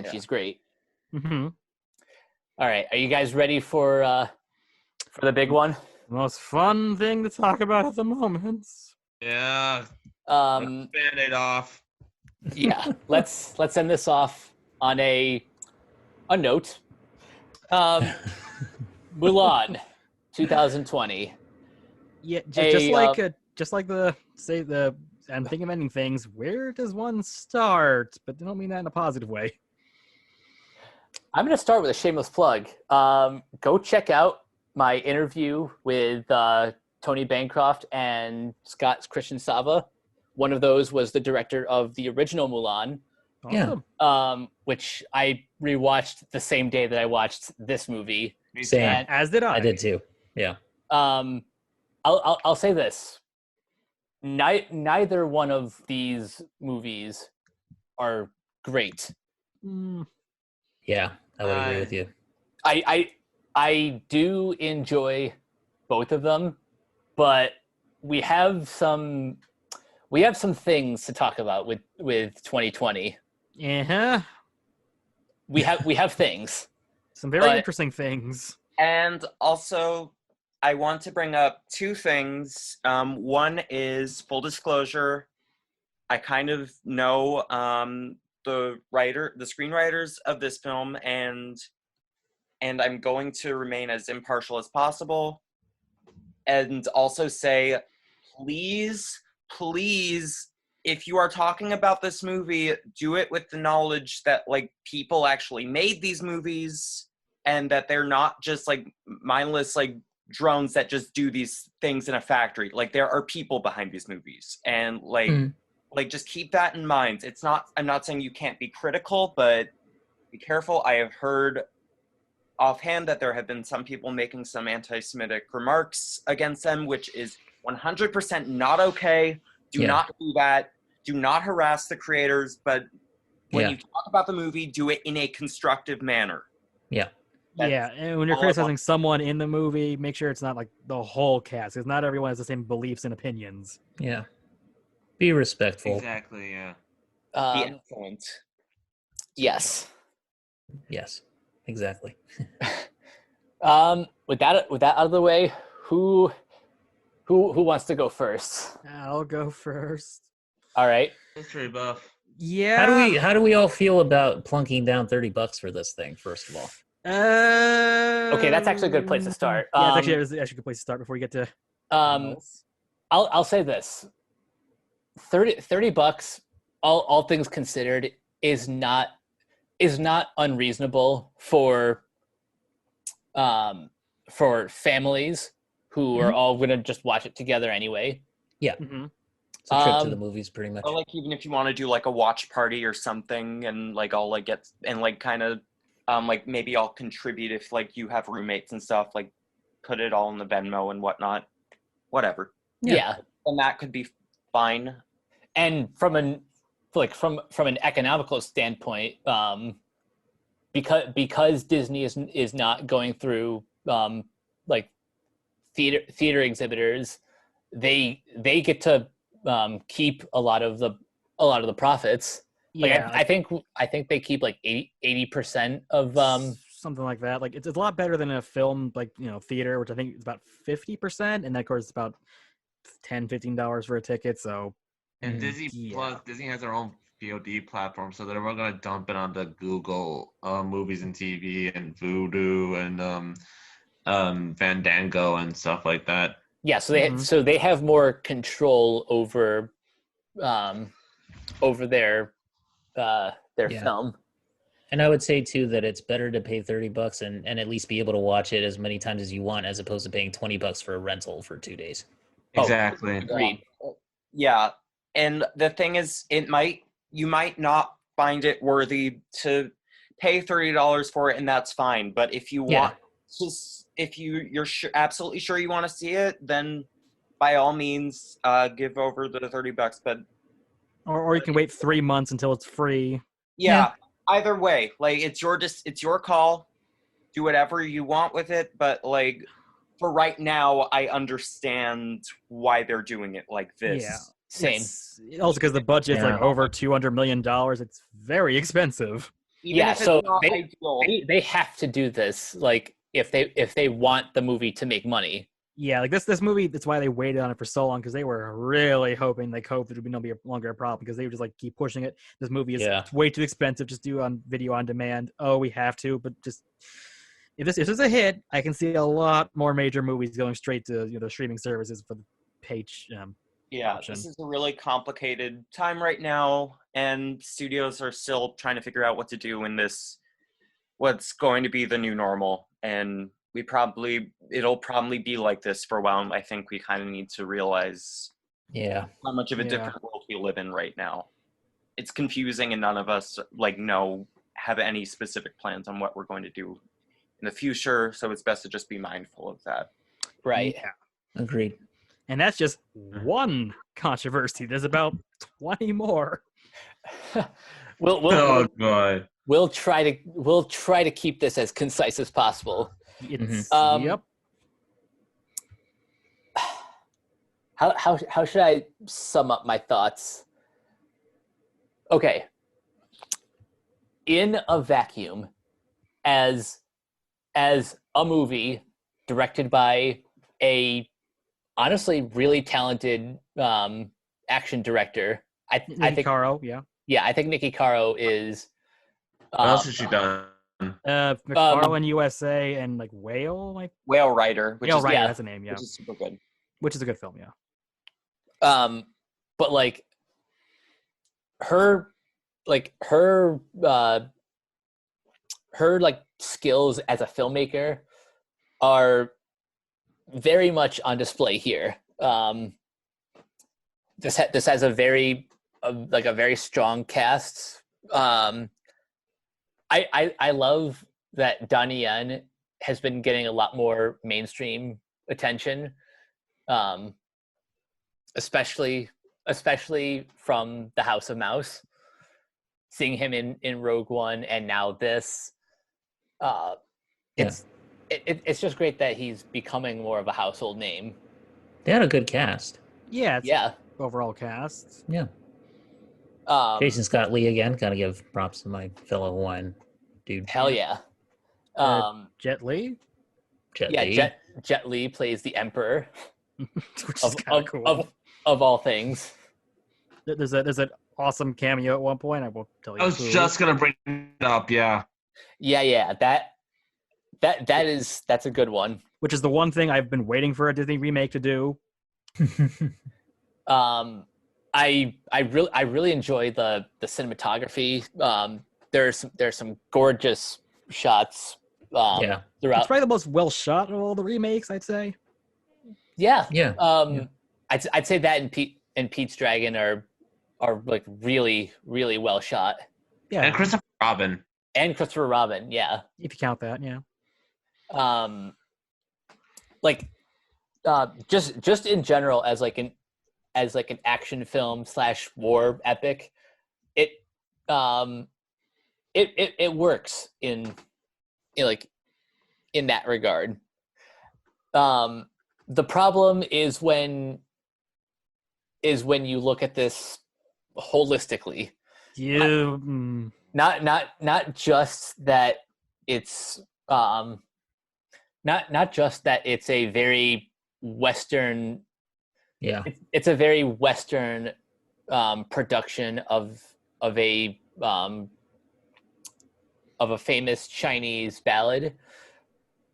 she's great. Mm-hmm. All right, are you guys ready for the big one? The most fun thing to talk about at the moment. Yeah. Band-Aid off. Yeah. Let's end this off on a a note. Mulan, 2020. Yeah, A, just like I'm thinking of ending things. Where does one start? But they don't mean that in a positive way. I'm going to start with a shameless plug. Go check out my interview with Tony Bancroft and Scott Christian Sava. One of those was the director of the original Mulan, Awesome. which I rewatched the same day that I watched this movie. Same. As did I. I did too. Yeah. I'll say this: neither one of these movies are great. Yeah, I would agree with you. I do enjoy both of them, but we have some things to talk about with 2020. Yeah. We have things. Some very interesting things. And also, I want to bring up two things. One is full disclosure. I kind of know the screenwriters of this film, and I'm going to remain as impartial as possible. And also say, please, if you are talking about this movie, do it with the knowledge that like people actually made these movies and that they're not just like mindless like drones that just do these things in a factory. Like there are people behind these movies, and like just keep that in mind. I'm not saying you can't be critical, but be careful. I have heard offhand that there have been some people making some anti-Semitic remarks against them, which is 100% not okay. Do not do that. Do not harass the creators, but when you talk about the movie, do it in a constructive manner. Yeah. And when you're criticizing someone in the movie, make sure it's not like the whole cast, because not everyone has the same beliefs and opinions. Yeah. Be respectful. Exactly, yeah. Be excellent. Yes. Yes. Exactly. With that out of the way, who wants to go first? I'll go first. All right. History buff. Yeah. How do we all feel about plunking down $30 for this thing? First of all. Okay, that's actually a good place to start. Yeah, it's actually a good place to start before we get to. I'll say this: $30, all things considered, is not unreasonable for families who are all gonna just watch it together anyway. Yeah. Mm-hmm. It's a trip to the movies, pretty much. Or like even if you want to do like a watch party or something, and like I'll like get and like kind of like maybe I'll contribute if like you have roommates and stuff, like put it all in the Venmo and whatnot, whatever. Yeah. And that could be fine. And from an economical standpoint, because Disney is not going through like theater exhibitors, they get to keep a lot of the profits. Yeah, I think they keep like 80% of something like that. Like it's a lot better than a film like theater, which I think is about 50%, and that of course it's about $10-15 for a ticket. So and Disney Plus, Disney has their own VOD platform, so they're going to dump it onto Google Movies and TV and Vudu and Fandango and stuff like that. Yeah, so they have more control over their film. And I would say too that it's better to pay $30 and at least be able to watch it as many times as you want, as opposed to paying $20 for a rental for 2 days. Exactly. Agreed. Yeah, and the thing is, you might not find it worthy to pay $30 for it, and that's fine. But if you want, if you're absolutely sure you want to see it, then by all means, give over the $30. But or you can wait 3 months until it's free. Yeah. Either way, like it's your call. Do whatever you want with it, but like for right now, I understand why they're doing it like this. Yeah. Same. Also, because the budget's like over $200 million. It's very expensive. Even if so it's not ideal. they have to do this. Like if they want the movie to make money, Yeah, like this movie, that's why they waited on it for so long, because they were really hoping that COVID would be no longer a problem, because they would just like keep pushing it. This movie is it's way too expensive, just do on video on demand. Oh, we have to, but just if this is a hit, I can see a lot more major movies going straight to the streaming services for the page. Option. This is a really complicated time right now, and studios are still trying to figure out what to do in this, what's going to be the new normal, and it'll probably be like this for a while. And I think we kind of need to realize how much of a different world we live in right now. It's confusing, and none of us have any specific plans on what we're going to do in the future, so it's best to just be mindful of that. Right. Yeah. Agreed. And that's just one controversy. There's about 20 more. We'll try to keep this as concise as possible. Yep. How should I sum up my thoughts? Okay. In a vacuum, as a movie directed by a honestly really talented action director, I think Caro, yeah. Yeah, I think Nikki Caro is. What else has she done? McFarlane USA and like Whale Rider. Whale Rider, that's a name, yeah. Which is super good. Which is a good film, yeah. But like her skills as a filmmaker are very much on display here. This has a very strong cast. I love that Donnie Yen has been getting a lot more mainstream attention, especially from The House of Mouse. Seeing him in Rogue One and now this, it's just great that he's becoming more of a household name. They had a good cast. Yeah. Overall cast. Yeah. Jason Scott Lee again. Gotta give props to my fellow Hawaiian dude. Hell yeah. Jet Li. Jet Li plays the Emperor. Which is kind of cool. Of all things. There's an awesome cameo at one point. I won't tell you. I was just gonna bring it up. Yeah. That's a good one. Which is the one thing I've been waiting for a Disney remake to do. I really enjoy the cinematography. There's some gorgeous shots. Throughout. It's probably the most well shot of all the remakes, I'd say. Yeah. I'd say that and Pete's Dragon are like really, really well shot. Yeah. And Christopher Robin. Yeah. If you count that, yeah. Just in general as an action film / war epic, it works in that regard. The problem is when you look at this holistically. Not just that it's not just that it's a very Western. Yeah, it's a very Western production of a famous Chinese ballad.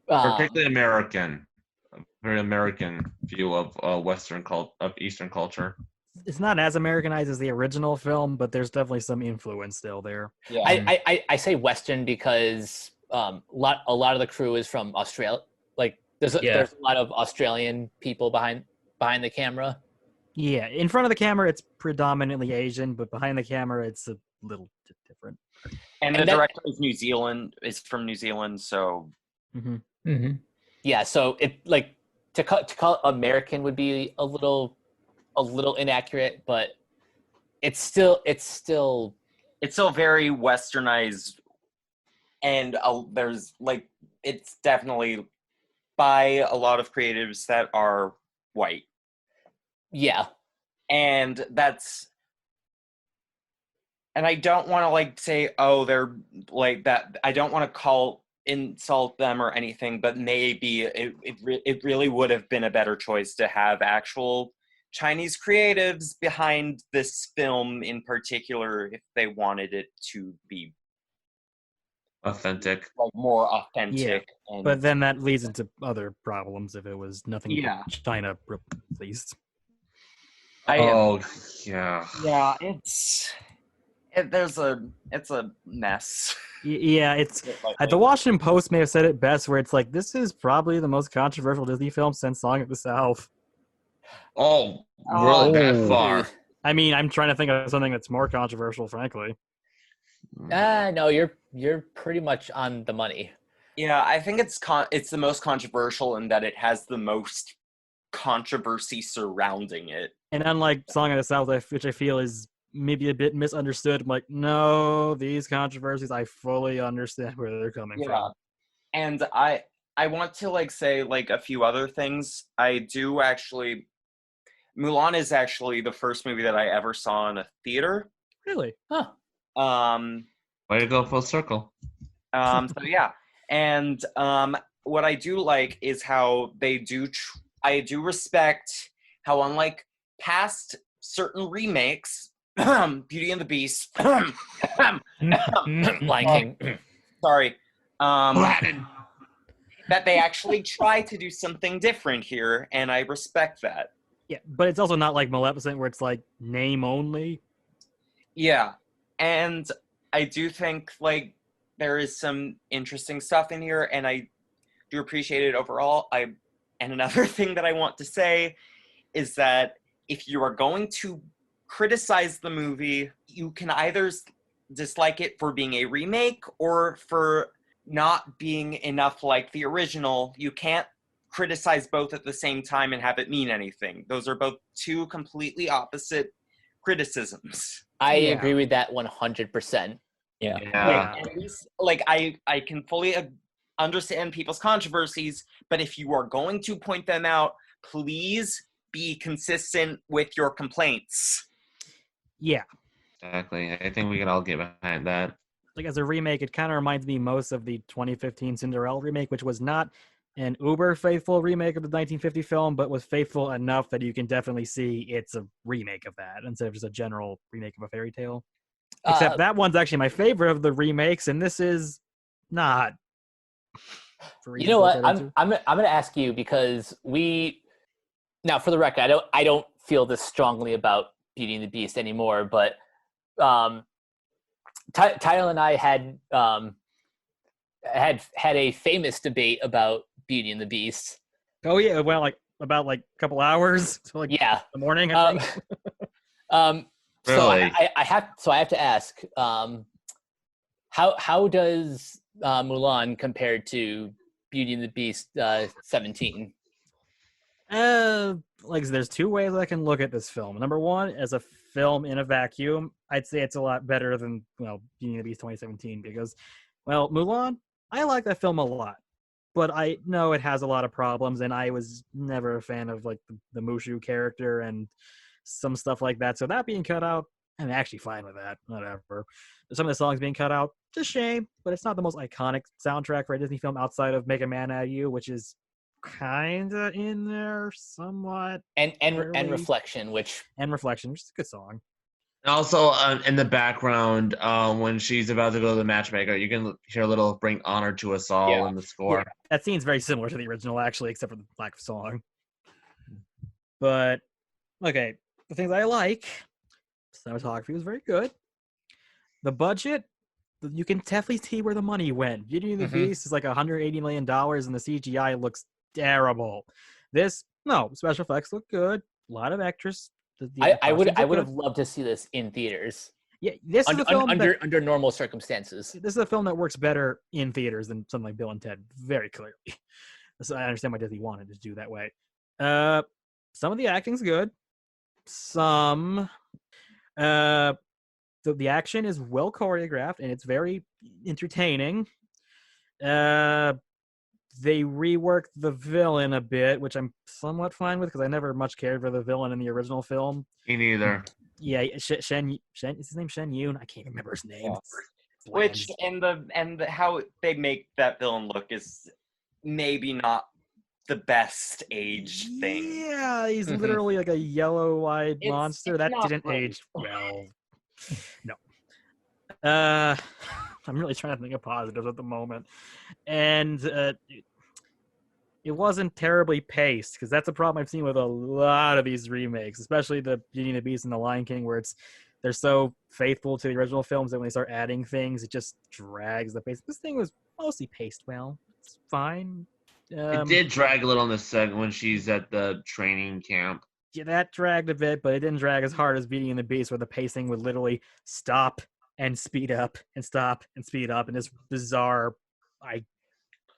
Particularly American, a very American view of Eastern culture. It's not as Americanized as the original film, but there's definitely some influence still there. Yeah. I say Western because a lot of the crew is from Australia. Like there's a lot of Australian people behind the camera. Yeah, in front of the camera it's predominantly Asian, but behind the camera it's a little different. And the director is from New Zealand, so. Mm-hmm. Mm-hmm. Yeah, so it to call it American would be a little inaccurate, but it's still very Westernized, and it's definitely by a lot of creatives that are white. Yeah, and I don't want to say they're like that. I don't want to call insult them or anything, but maybe it really would have been a better choice to have actual Chinese creatives behind this film in particular if they wanted it to be Authentic. like more authentic. And But then that leads into other problems if it was nothing Yeah. but China released. Yeah. Yeah, it's a mess. Yeah, it's the Washington Post may have said it best, where it's like, this is probably the most controversial Disney film since Song of the South. Oh, really? That far? I mean, I'm trying to think of something that's more controversial, frankly. No, you're pretty much on the money. Yeah, I think it's the most controversial in that it has the most controversy surrounding it. And unlike Song of the South, which I feel is maybe a bit misunderstood, I'm like, no, these controversies, I fully understand where they're coming from. And I want to like say like a few other things. I do actually. Mulan is actually the first movie that I ever saw in a theater. Really? Huh. Way to go full circle. So yeah, and what I do like is how they do. I do respect how, unlike past certain remakes, Beauty and the Beast, Lion King. sorry, Aladdin. that they actually try to do something different here, and I respect that. Yeah, but it's also not like Maleficent, where it's like name only. Yeah, and I do think like there is some interesting stuff in here, and I do appreciate it overall. And another thing that I want to say is that if you are going to criticize the movie, you can either dislike it for being a remake or for not being enough like the original. You can't criticize both at the same time and have it mean anything. Those are both two completely opposite criticisms. I agree with that 100%. Yeah. At least, like I can fully understand people's controversies, but if you are going to point them out, please be consistent with your complaints. Yeah. Exactly. I think we can all get behind that. Like, as a remake, it kind of reminds me most of the 2015 Cinderella remake, which was not an uber faithful remake of the 1950 film, but was faithful enough that you can definitely see it's a remake of that instead of just a general remake of a fairy tale. Except that one's actually my favorite of the remakes, and this is not. You know what? I'm gonna ask you, because now, for the record, I don't feel this strongly about Beauty and the Beast anymore, but Tyler and I had a famous debate about Beauty and the Beast. Oh yeah, well, about a couple hours, so the morning. I think. So Really? I have to ask, how does Mulan compare to Beauty and the Beast 17? There's two ways I can look at this film. Number one, as a film in a vacuum, I'd say it's a lot better than Beauty and the Beast 2017, because, Mulan, I like that film a lot, but I know it has a lot of problems, and I was never a fan of the Mushu character and some stuff like that. So that being cut out, I'm actually fine with that. Whatever. Some of the songs being cut out, it's a shame, but it's not the most iconic soundtrack for a Disney film outside of Make a Man Out of You, which is kinda in there somewhat. And Reflection, which is a good song. Also, in the background, when she's about to go to the matchmaker, you can hear a little "Bring Honor to Us All" in the score. Yeah, that scene's very similar to the original, actually, except for the lack of song. But okay, the things I like, cinematography was very good. The budget, you can definitely see where the money went. Beauty and the Beast is like $180 million, and the CGI looks terrible. Special effects look good. A lot of extras. I would have loved to see this in theaters. Yeah, this is a film under normal circumstances. This is a film that works better in theaters than something like Bill and Ted, very clearly. So I understand why Disney wanted to do that way. Some of the acting's good. Some the action is well choreographed and it's very entertaining. They reworked the villain a bit, which I'm somewhat fine with, because I never much cared for the villain in the original film. Me neither. Yeah, Shen is his name Shen Yun? I can't remember his name. bland. Which and how they make that villain look is maybe not the best aged thing. Yeah, he's Mhm. literally like a yellow-eyed monster. It's That not didn't great. age well. No. I'm really trying to think of positives at the moment. And it wasn't terribly paced, because that's a problem I've seen with a lot of these remakes, especially the Beauty and the Beast and the Lion King, where they're so faithful to the original films that when they start adding things, it just drags the pace. This thing was mostly paced well. It's fine. It did drag a little in the second when she's at the training camp. Yeah, that dragged a bit, but it didn't drag as hard as Beauty and the Beast, where the pacing would literally stop and speed up and stop and speed up in this bizarre. I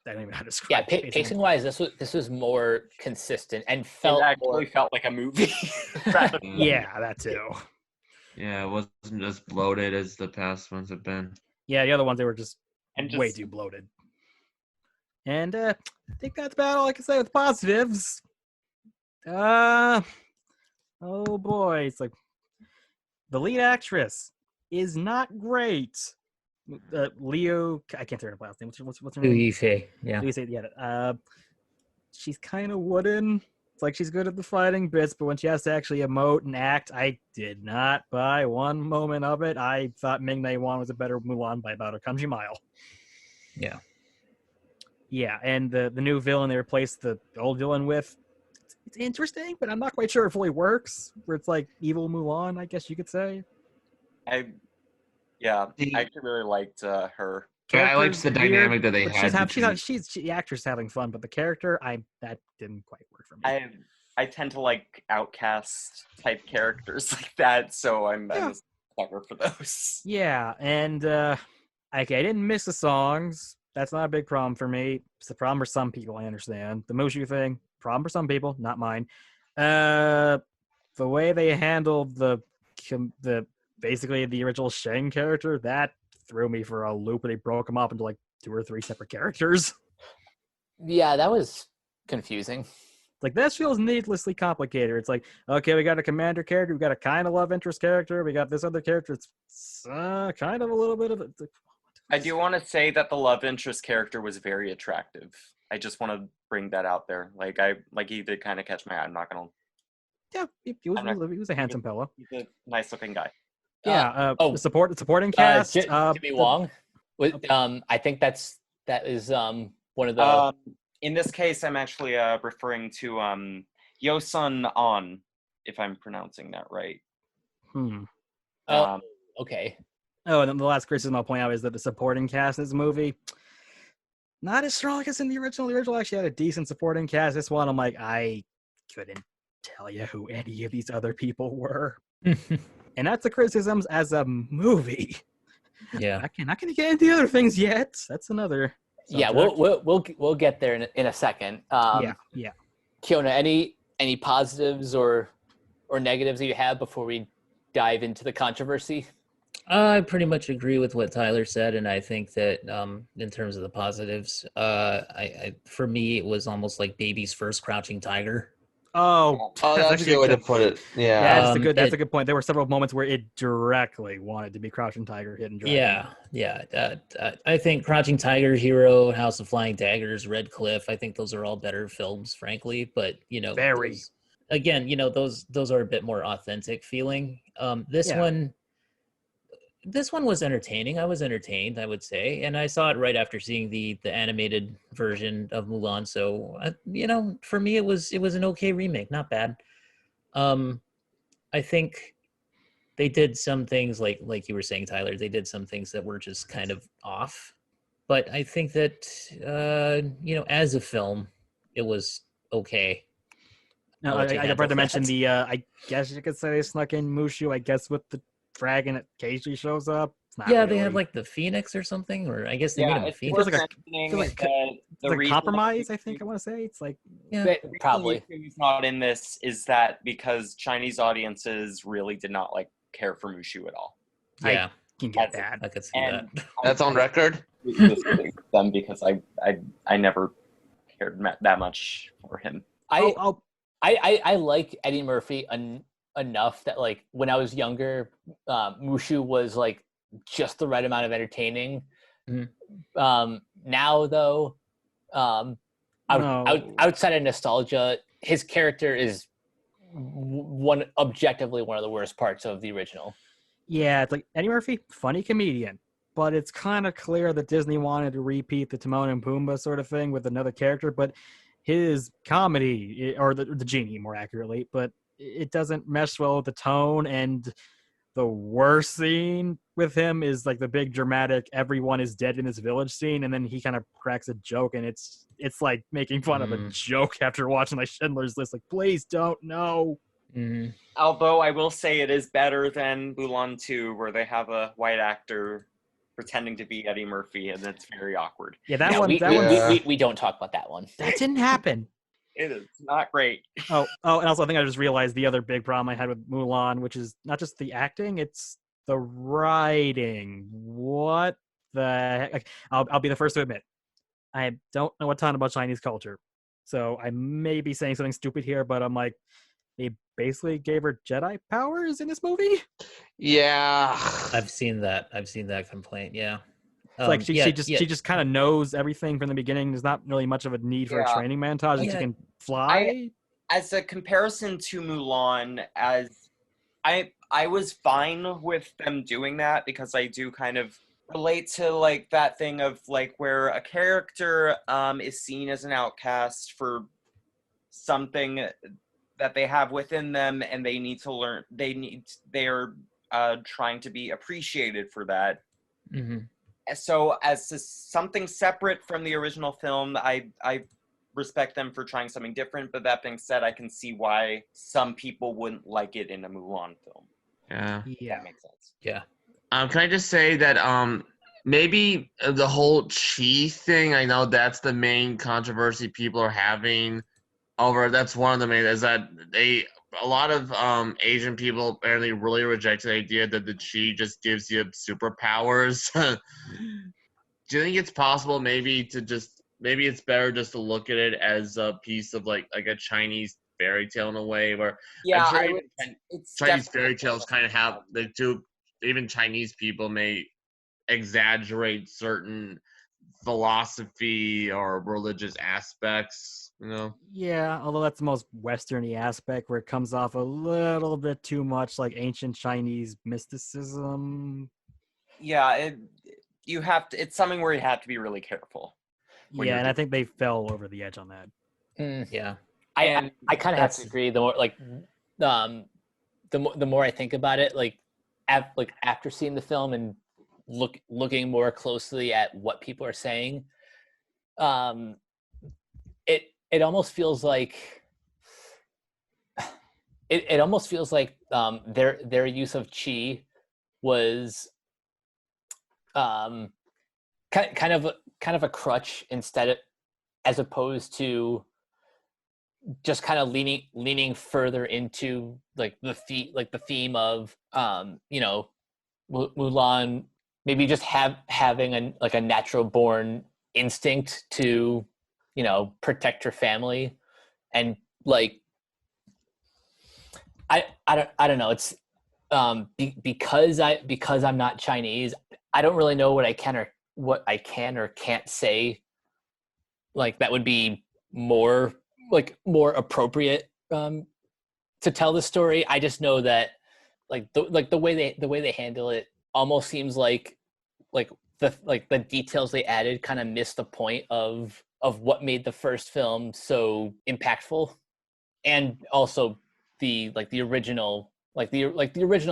don't even know how to describe. Yeah, pacing wise, this was more consistent and felt It actually more. felt like a movie. Yeah, that too. Yeah, it wasn't as bloated as the past ones have been. Yeah, the other ones, they were just And way just- too bloated. And I think that's about all I can say with positives. Oh boy, it's like the lead actress is not great. Leo, I can't say her last name. What's her Liu name? Yifei, yeah. Yeah. She's kind of wooden. It's like she's good at the fighting bits, but when she has to actually emote and act, I did not buy one moment of it. I thought Ming-Na Wan was a better Mulan by about a country mile. Yeah. Yeah, and the new villain they replaced the old villain with, it's interesting, but I'm not quite sure it fully works. Where it's like evil Mulan, I guess you could say. I actually really liked her. Yeah, I liked Character's the weird, dynamic that they but had. the actress having fun, but the character, that didn't quite work for me. I tend to like outcast type characters like that, so I'm a sucker for those. Yeah, and okay, I didn't miss the songs. That's not a big problem for me. It's a problem for some people, I understand. The Mushu thing, problem for some people, not mine. The way they handled the basically the original Shang character, that threw me for a loop, and they broke him up into like 2 or 3 separate characters. Yeah, that was confusing. Like, this feels needlessly complicated. It's like, okay, we got a commander character, we got a kind of love interest character, we got this other character. It's kind of a little bit of a. I do want to say that the love interest character was very attractive. I just want to bring that out there. Like he did kind of catch my eye. I'm not gonna. Yeah, he was a handsome fellow. He's a nice looking guy. Yeah. The supporting cast. Jimmy Wong. I think that is one of the. In this case, I'm actually referring to Yosun On, if I'm pronouncing that right. Okay. Oh, and then the last criticism I'll point out is that the supporting cast in this movie, not as strong as in the original. The original actually had a decent supporting cast. This one, I'm like, I couldn't tell you who any of these other people were. And that's the criticisms as a movie. Yeah. I'm not gonna get into the other things yet. That's another subject. Yeah, we'll get there in a second. Yeah. Kiona, any positives or negatives that you have before we dive into the controversy? I pretty much agree with what Tyler said, and I think that in terms of the positives, for me it was almost like baby's first Crouching Tiger. Oh, that's a good way to put it. Yeah, that's a good point. There were several moments where it directly wanted to be Crouching Tiger, Hidden Dragon. Yeah. I think Crouching Tiger, Hero, House of Flying Daggers, Red Cliff. I think those are all better films, frankly. But those are a bit more authentic feeling. This one was entertaining. I was entertained, I would say, and I saw it right after seeing the animated version of Mulan. So, for me, it was an okay remake, not bad. I think they did some things like you were saying, Tyler. They did some things that were just kind of off, but I think that as a film, it was okay. No, I forgot to mention I guess you could say they snuck in Mushu. I guess with the dragon that occasionally shows up. They had like the Phoenix or something, or I guess they made him a Phoenix. It's like a compromise, I think I want to say. It's like, probably. The reason he's not in this is that because Chinese audiences really did not care for Mushu at all. Yeah, I can get that. I could see that. That's on record. Them because I never cared that much for him. I like Eddie Murphy enough that when I was younger, Mushu was just the right amount of entertaining. Mhm. Now though, outside of nostalgia, his character is objectively one of the worst parts of the original. Yeah, it's like Eddie Murphy, funny comedian, but it's kind of clear that Disney wanted to repeat the Timon and Pumbaa sort of thing with another character, but his comedy, or the genie more accurately, but it doesn't mesh well with the tone. And the worst scene with him is like the big dramatic everyone is dead in this village scene, and then he kind of cracks a joke, and it's like making fun of a joke after watching like Schindler's List. Like, please don't, no. Although I will say it is better than Mulan 2, where they have a white actor pretending to be Eddie Murphy, and it's very awkward. Yeah, that Yeah, one. we don't talk about that one. That didn't happen. It is not great. Oh, and also I think I just realized the other big problem I had with Mulan, which is not just the acting, it's the writing. What the heck? Like, I'll be the first to admit, I don't know a ton about Chinese culture, so I may be saying something stupid here, but I'm like, they basically gave her Jedi powers in this movie. Yeah. I've seen that complaint. Yeah. It's like she just kind of knows everything from the beginning. There's not really much of a need for a training montage. She can fly. As a comparison to Mulan, as I was fine with them doing that, because I do kind of relate to like that thing of like where a character is seen as an outcast for something that they have within them, and they need to learn. They're trying to be appreciated for that. So as to something separate from the original film, I respect them for trying something different. But that being said, I can see why some people wouldn't like it in a Mulan film. Yeah. That makes sense. Yeah. Can I just say that maybe the whole Chi thing, I know that's the main controversy people are having over. That's one of the main, is that a lot of Asian people apparently really reject the idea that the Chi just gives you superpowers. Do you think it's possible maybe it's better just to look at it as a piece of like a Chinese fairy tale in a way, where I'm sure Chinese fairy tales kind of have the two, even Chinese people may exaggerate certain philosophy or religious aspects, you know? Yeah, although that's the most Western-y aspect, where it comes off a little bit too much like ancient Chinese mysticism. Yeah, it's something where you have to be really careful. Yeah, and I think they fell over the edge on that. Yeah. I kind of have to agree. The more like the more I think about it, like after seeing the film and looking more closely at what people are saying, it almost feels like their use of Qi was kind of a crutch as opposed to just kind of leaning further into like the theme of Mulan, maybe just having a natural born instinct to protect her family, and like I don't know, it's because I'm not Chinese, I don't really know what I can or can't say like that would be more appropriate to tell the story. I just know that the way they handle it almost seems like the details they added kind of missed the point of what made the first film so impactful, and also the original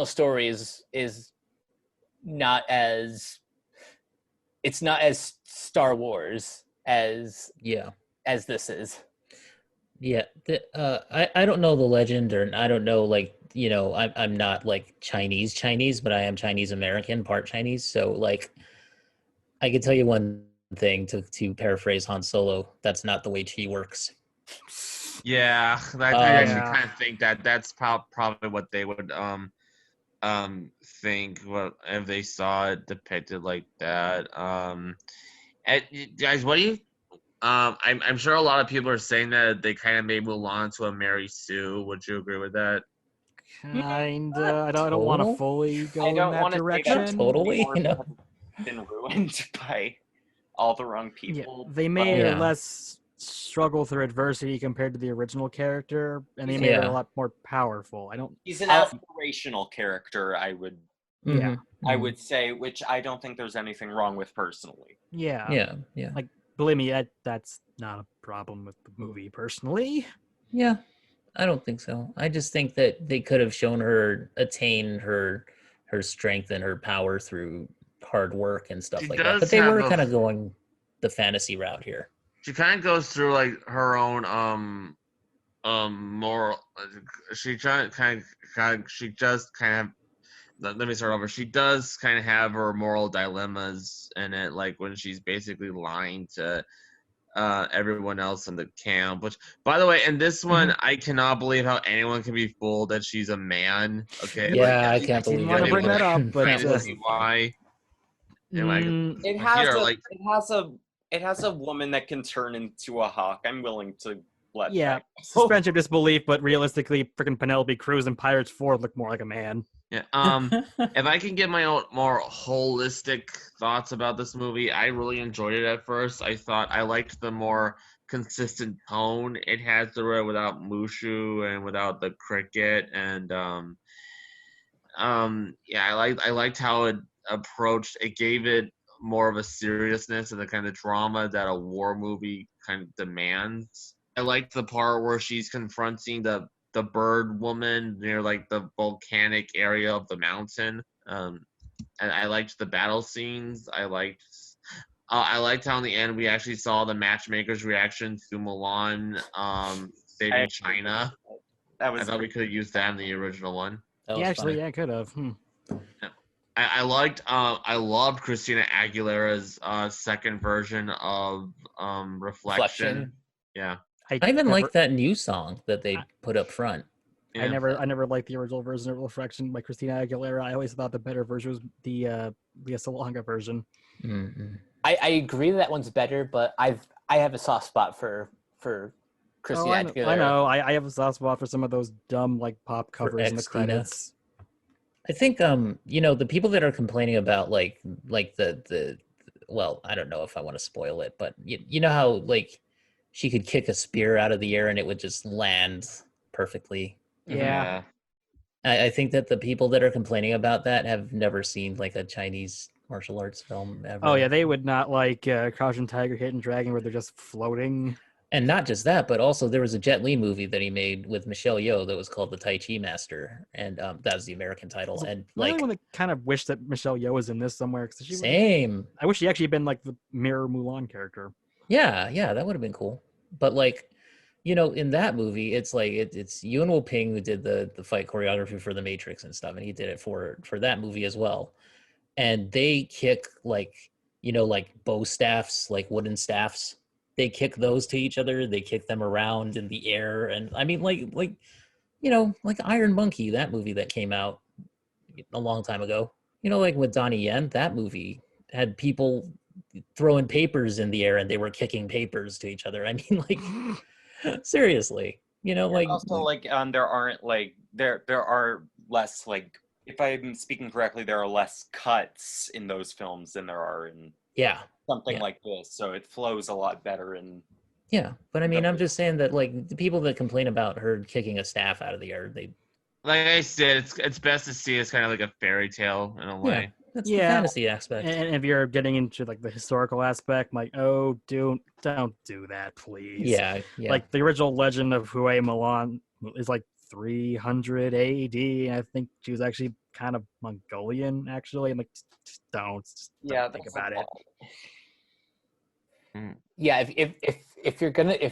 story is not as, it's not as Star Wars as this is. Yeah, I don't know the legend, or I don't know, like, I'm not like Chinese, but I am Chinese American, part Chinese. So like, I can tell you one thing to paraphrase Han Solo: that's not the way Qi works. Yeah, I actually kind of think that's probably what they would think if they saw it depicted like that. Guys, what do you? I'm sure a lot of people are saying that they kind of made Mulan to a Mary Sue. Would you agree with that? Kinda. I don't want to Total? fully go I in don't that want to say that direction. Totally, or you know. been ruined by all the wrong Yeah, people. they made her Yeah. less struggle through adversity compared to the original character, and they made her a Yeah. lot more powerful. I don't. He's an I'll- aspirational character, I would Yeah. say, which I don't think there's anything wrong with personally. Yeah. Yeah. Like, believe me, that's not a problem with the movie personally. Yeah, I don't think so. I just think that they could have shown her attain her strength and her power through hard work and stuff She like that. does But they have were a- kind of going the fantasy route here. She kind of goes through like her own moral. She she just kind of. Let me start over. She does kind of have her moral dilemmas in it, like when she's basically lying to everyone else in the camp. Which, by the way, in this one, I cannot believe how anyone can be fooled that she's a man. Okay, Yeah, like, I can't didn't believe wanna that bring either. that up, but, Can't uh, believe that. why? And like, It has here, a like, it has a woman that can turn into a hawk. I'm willing to let Yeah. that go. Suspension of disbelief, but realistically, freaking Penelope Cruz and Pirates 4 look more like a man. yeah. If I can give my own more holistic thoughts about this movie, I really enjoyed it at first. I liked the more consistent tone it has to it without Mushu and without the cricket, and yeah, I liked how it approached. It gave it more of a seriousness and the kind of drama that a war movie kind of demands. I liked the part where she's confronting the bird woman near like the volcanic area of the mountain. And I liked the battle scenes. I liked how in the end we actually saw the matchmaker's reaction to Mulan saving China. That I was thought we could have used that in the original one. That Yeah, was actually, funny. yeah, I could have. I loved Christina Aguilera's second version of Reflection. Yeah. I even never- like that new song that they put up front. Yeah. I never liked the original version of Reflection by Christina Aguilera. I always thought the better version was the Lea Salonga version. Mm-hmm. I agree that one's better, but I have a soft spot for Christina Aguilera. I know. I have a soft spot for some of those dumb like pop For covers in the Ex-Tina. credits. I think the people that are complaining about like the well, I don't know if I want to spoil it, but you know how like she could kick a spear out of the air and it would just land perfectly. Yeah. I think that the people that are complaining about that have never seen like a Chinese martial arts film ever. Oh yeah, they would not like Crouching Tiger, Hidden Dragon, where they're just floating. And not just that, but also there was a Jet Li movie that he made with Michelle Yeoh that was called The Tai Chi Master, and that was the American title. And Like, like, one that kind of wish that Michelle Yeoh was in this somewhere because she. same. I wish she actually had been like the mirror Mulan character. Yeah, that would have been cool. But like, in that movie, it's like it's Yuen Woo Ping who did the fight choreography for The Matrix and stuff, and he did it for that movie as well. And they kick like bow staffs, like wooden staffs. They kick those to each other. They kick them around in the air, and I mean, like Iron Monkey, that movie that came out a long time ago. Like with Donnie Yen, that movie had people throwing papers in the air and they were kicking papers to each other. I mean, like seriously, like also like there aren't like there are less like, if I'm speaking correctly, there are less cuts in those films than there are in something like this, so it flows a lot better. And but I mean, I'm just saying that like the people that complain about her kicking a staff out of the air, they Like I said, it's best to see it as kind of like a fairy tale in a way. that's the fantasy aspect. And if you're getting into like the historical aspect, like, oh, don't do that, please. Yeah. Like the original legend of Hue Mulan is like 300 AD. And I think she was actually kind of Mongolian, actually. And like, just don't think about it. Yeah, if you're going to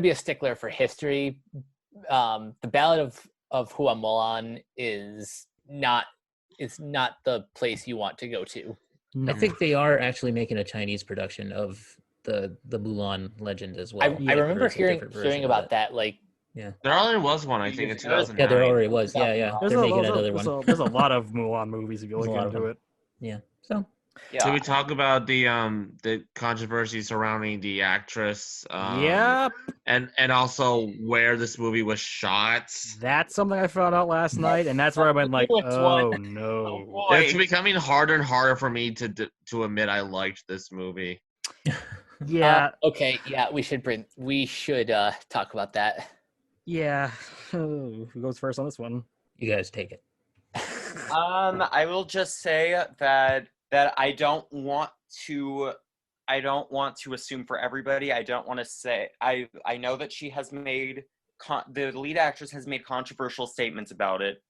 be a stickler for history, the Ballad of Hua Mulan is not the place you want to go to. I think they are actually making a Chinese production of the Mulan legend as well. I remember There's a hearing different version of about it. that. Like, There already was one, I think, in 2009. Yeah, there already was. Yeah. There's They're making another one. There's a lot of Mulan movies if you look into it. Yeah. So Did Yeah. we talk about the controversy surrounding the actress? Yep. And also where this movie was shot. That's something I found out last night, and that's where I went like, Which oh one? no. boy. It's becoming harder and harder for me to admit I liked this movie. Yeah, Okay, yeah, we should talk about that. yeah. Who goes first on this one? You guys take it. I will just say that I don't want to assume for everybody. I don't want to say I know that she has made the lead actress has made controversial statements about it,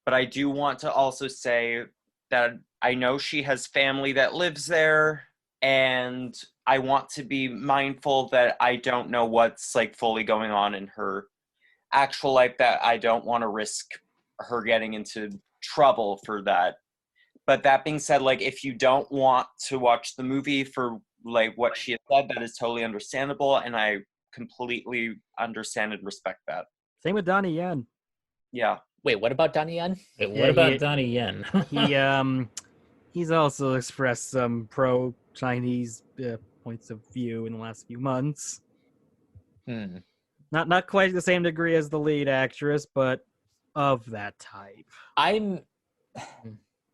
but I do want to also say that I know she has family that lives there, and I want to be mindful that I don't know what's like fully going on in her actual life, that I don't want to risk her getting into trouble for that. But that being said, like, if you don't want to watch the movie for like what she has said, that is totally understandable, and I completely understand and respect that. Same with Donnie Yen. Yeah. Wait, what about Donnie Yen? Wait, what Yeah, about Donnie Yen? He's also expressed some pro-Chinese points of view in the last few months. Hmm. Not quite the same degree as the lead actress, but of that type. I'm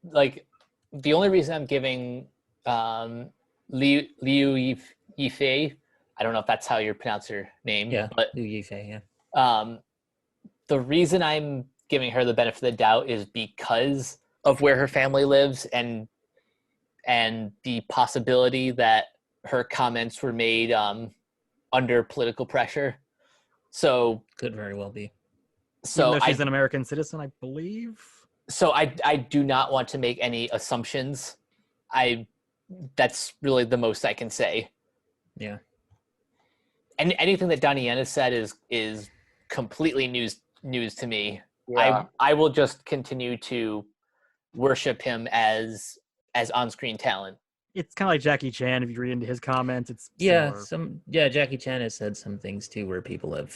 like the only reason I'm giving Liu Yifei, I don't know if that's how you pronounce her name, Yeah, but Liu Yifei, yeah. The reason I'm giving her the benefit of the doubt is because of where her family lives and the possibility that her comments were made under political pressure. So Could very well be. Even though she's an American citizen, I believe. So I do not want to make any assumptions. That's really the most I can say. Yeah. And anything that Donnie Yen has said is completely news to me. Yeah. I will just continue to worship him as on-screen talent. It's kind of like Jackie Chan. If you read into his comments, it's Yeah, similar. Jackie Chan has said some things too where people have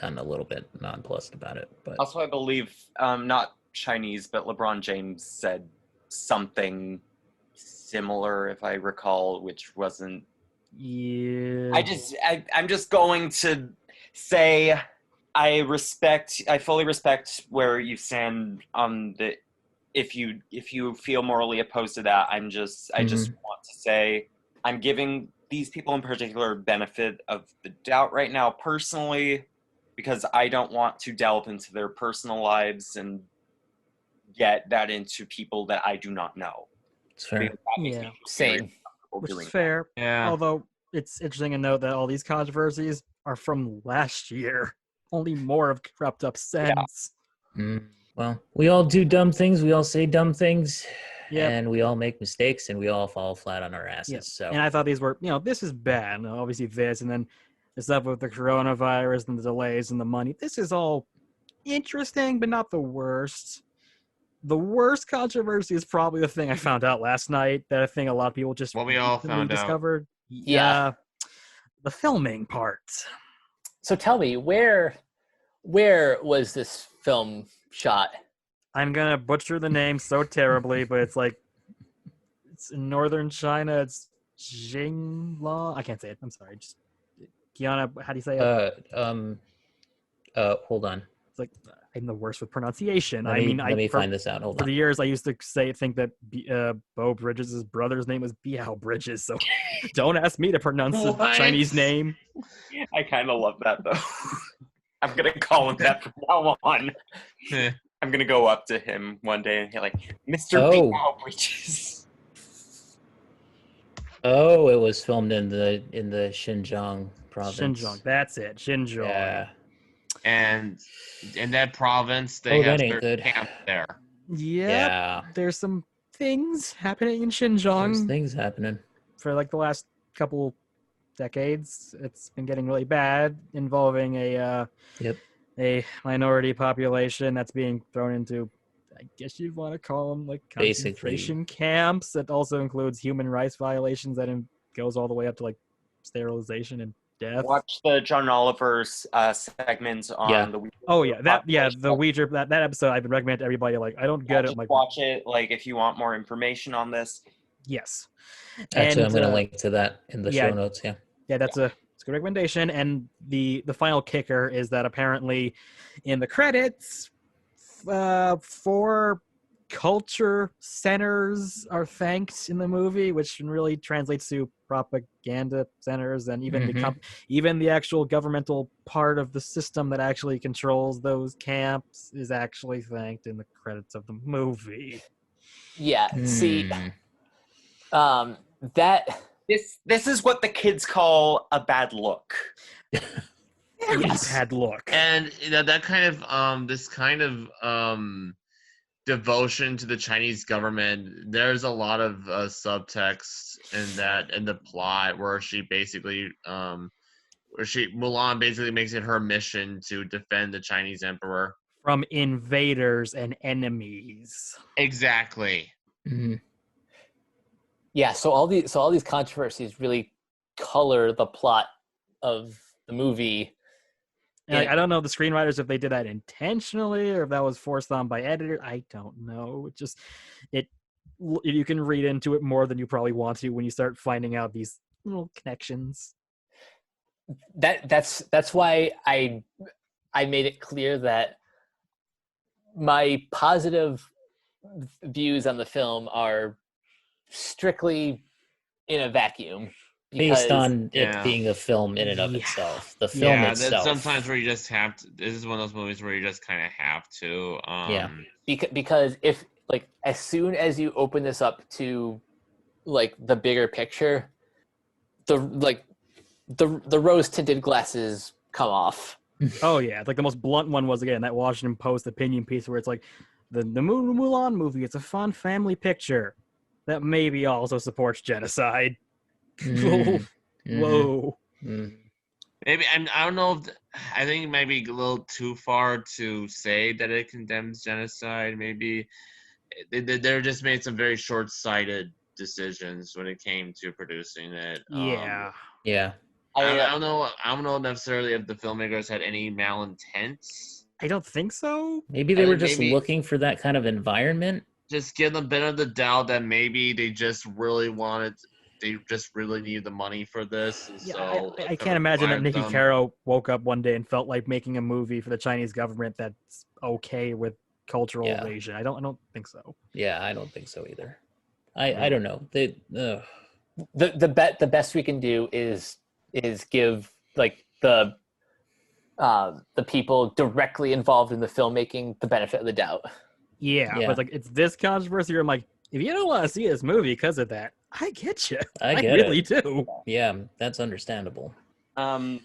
gotten a little bit nonplussed about it. But Also, I believe not Chinese, but LeBron James said something similar, if I recall, which wasn't. Yeah. I'm just going to say I fully respect where you stand on the. If you feel morally opposed to that, I just want to say I'm giving these people in particular benefit of the doubt right now personally, because I don't want to delve into their personal lives and get that into people that I do not know. it's fair. Yeah. Same. Which is fair. Yeah. Although it's interesting to note that all these controversies are from last year. Only more have crept up since. Well, we all do dumb things. We all say dumb things. Yep. And we all make mistakes, and we all fall flat on our asses. Yep. So, And I thought these were, this is bad. Obviously this, and then the stuff with the coronavirus and the delays and the money. This is all interesting, but not the worst. The worst controversy is probably the thing I found out last night that I think a lot of people just What we all recently found out. discovered. Yeah. The filming part. So tell me, where was this film shot? I'm gonna butcher the name so terribly, but it's in northern China. It's Jingla. I can't say it. I'm sorry. Just Kiana, how do you say it? hold on. It's like I'm the worst with pronunciation. Let me find this out. Hold For on. the years, I used to think that Bo Bridges' brother's name was Biao Bridges. So don't ask me to pronounce the What? Chinese name. I kind of love that though. I'm gonna call him that from now on. I'm gonna go up to him one day and be like, Mr. Oh. Breaches. Oh, it was filmed in the Xinjiang province. Xinjiang. That's it. Xinjiang. Yeah. And in that province, they Oh, have that ain't their good. camp there. Yep. Yeah. There's some things happening in There's Xinjiang things happening. for like the last couple decades. It's been getting really bad, involving a minority population that's being thrown into, I guess you'd want to call them like concentration camps. That also includes human rights violations that goes all the way up to like sterilization and death. Watch the John Oliver's segments on the Uyghur Oh yeah, population. the Ouija that episode I've been recommending to everybody. Like I don't get it. Just I'm like, watch it. Like if you want more information on this, Yes. Actually, And, I'm going to link to that in the yeah. show notes. Yeah. Yeah, it's a good recommendation. And the final kicker is that apparently in the credits, 4 culture centers are thanked in the movie, which really translates to propaganda centers, and even even the actual governmental part of the system that actually controls those camps is actually thanked in the credits of the movie. Yeah. See, Hmm. that This is what the kids call a bad look. Very Yes. bad look. And that kind of this kind of devotion to the Chinese government. There's a lot of subtext in the plot where she basically Mulan basically makes it her mission to defend the Chinese emperor. From invaders and enemies. Exactly. Mhm. Yeah, so all these controversies really color the plot of the movie. And I don't know the screenwriters if they did that intentionally or if that was forced on by editors. I don't know. You can read into it more than you probably want to when you start finding out these little connections. That's why I made it clear that my positive views on the film are strictly in a vacuum. Based on Yeah. it being a film in and of Yeah. itself. The film There's itself. sometimes where you just have to. This is one of those movies where you just kind of have to. Yeah. Because if like as soon as you open this up to like the bigger picture, the rose tinted glasses come off. Oh yeah, like the most blunt one was again that Washington Post opinion piece where it's like the Mulan movie. It's a fun family picture that maybe also supports genocide. Mm. Whoa. Mm. Maybe I don't know. I think it might be a little too far to say that it condemns genocide. Maybe they just made some very short-sighted decisions when it came to producing it. Yeah. Yeah. I don't know. I don't know necessarily if the filmmakers had any malintents. I don't think so. Maybe they I were think just maybe- looking for that kind of environment. Just give them a bit of the doubt that maybe they just really wanted. They just really need the money for this. And Yeah, so I can't imagine that Nicky Caro woke up one day and felt like making a movie for the Chinese government that's okay with cultural Yeah. evasion. I don't think so. Yeah, I don't think so either. I don't know. The best we can do is give like the people directly involved in the filmmaking the benefit of the doubt. Yeah, Yeah. but like it's this controversy. I'm like, if you don't want to see this movie because of that, I get you. I get really it. do. Yeah, that's understandable. On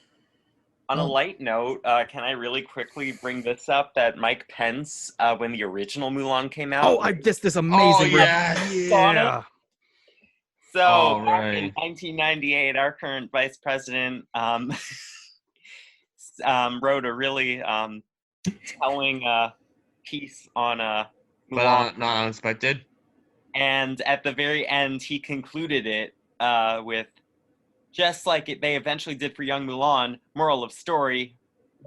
a light note, can I really quickly bring this up that Mike Pence, when the original Mulan came out, This amazing. yes. So Oh, back in right. 1998, our current vice president wrote a really telling piece on But Mulan, not unexpected. and at the very end, he concluded it with, just like they eventually did for young Mulan, moral of story,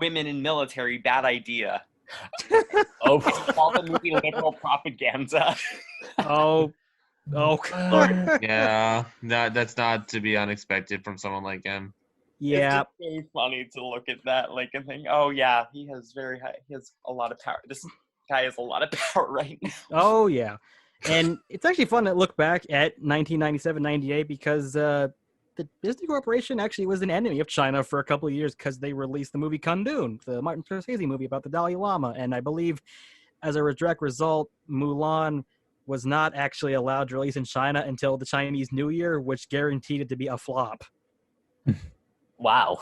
women in military, bad idea. Oh, Call the movie liberal propaganda. Oh. Yeah, that's not to be unexpected from someone like him. Yeah. It's just very funny to look at that like and think, oh yeah, he has a lot of power. This guy has a lot of power right now. Oh yeah. And it's actually fun to look back at 1997-98 because the Disney Corporation actually was an enemy of China for a couple of years because they released the movie Kundun, the Martin Scorsese movie about the Dalai Lama. And I believe as a direct result, Mulan was not actually allowed to release in China until the Chinese New Year, which guaranteed it to be a flop. wow.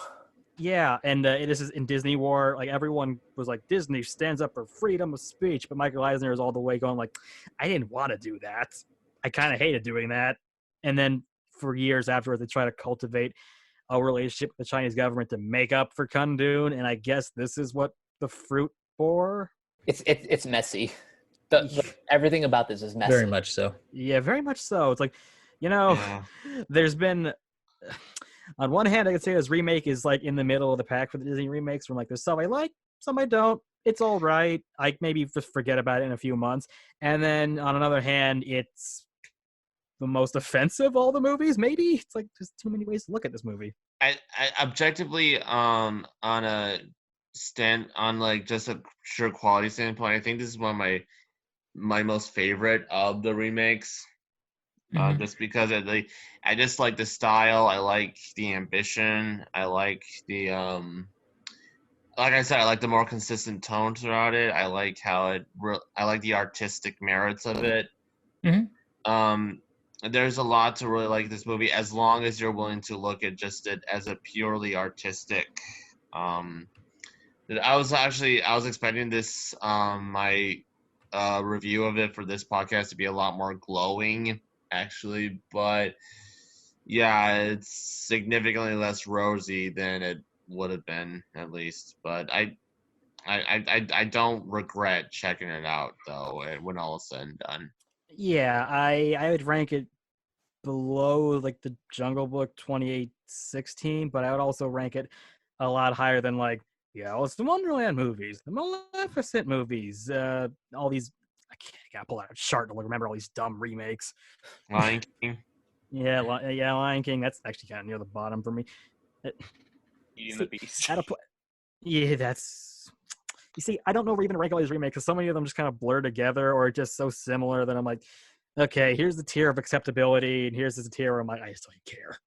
Yeah, and this is in Disney War. Like everyone was like, Disney stands up for freedom of speech, but Michael Eisner is all the way going like, I didn't want to do that. I kind of hated doing that. And then for years afterwards, they try to cultivate a relationship with the Chinese government to make up for Kundun, and I guess this is what the fruit bore. It's messy. Everything about this is messy. Very much so. Yeah, very much so. It's like, there's been. On one hand, I could say this remake is like in the middle of the pack for the Disney remakes. From like, there's some I like, some I don't. It's all right. I maybe just forget about it in a few months. And then on another hand, it's the most offensive of all the movies. Maybe it's like there's too many ways to look at this movie. I objectively on a like just a pure quality standpoint, I think this is one of my most favorite of the remakes. Just because I just like the style, I like the ambition, I like the like I said, I like the more consistent tone throughout it. I like how I like the artistic merits of it. There's a lot to really like this movie, as long as you're willing to look at just it as a purely artistic. I was expecting this my review of it for this podcast to be a lot more glowing, actually, but yeah, it's significantly less rosy than it would have been, at least. But I don't regret checking it out though when all is said and done. Yeah, I would rank it below like the Jungle Book 2816, but I would also rank it a lot higher than like Alice in Wonderland movies, the Maleficent movies, all these. I gotta pull out a chart to remember all these dumb remakes. Lion King. Yeah, Lion King. That's actually kind of near the bottom for me. Beauty and the Beast. Yeah, that's. You see, I don't know where even to rank all these remakes because so many of them just kind of blur together or just so similar that I'm like, okay, here's the tier of acceptability, and here's the tier where I'm like, I just don't care.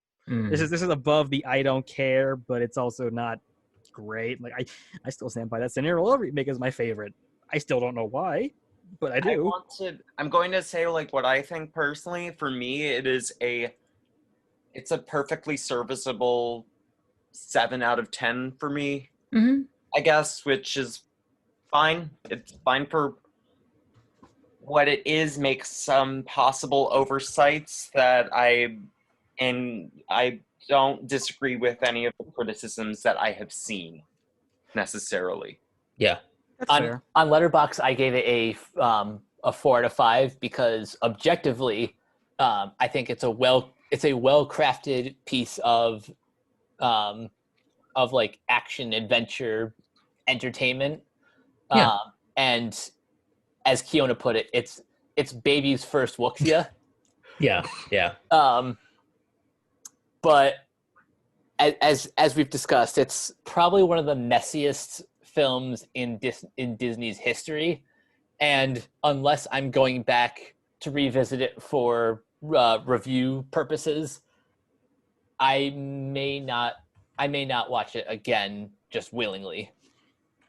This is above the I don't care, but it's also not great. Like I still stand by that. Cinderella remake is my favorite. I still don't know why, but I do. I'm going to say like what I think personally. For me, it's a perfectly serviceable 7 out of 10 for me. I guess, which is fine. It's fine for what it is. Makes some possible oversights that I don't disagree with any of the criticisms that I have seen necessarily. Yeah. That's fair. On Letterboxd, I gave it a 4 out of 5 because objectively, I think it's a well crafted piece of like action adventure entertainment. Yeah. And as Kiona put it, it's baby's first wuxia. Yeah. But as we've discussed, it's probably one of the messiest films in Disney's history, and unless I'm going back to revisit it for review purposes, I may not watch it again just willingly.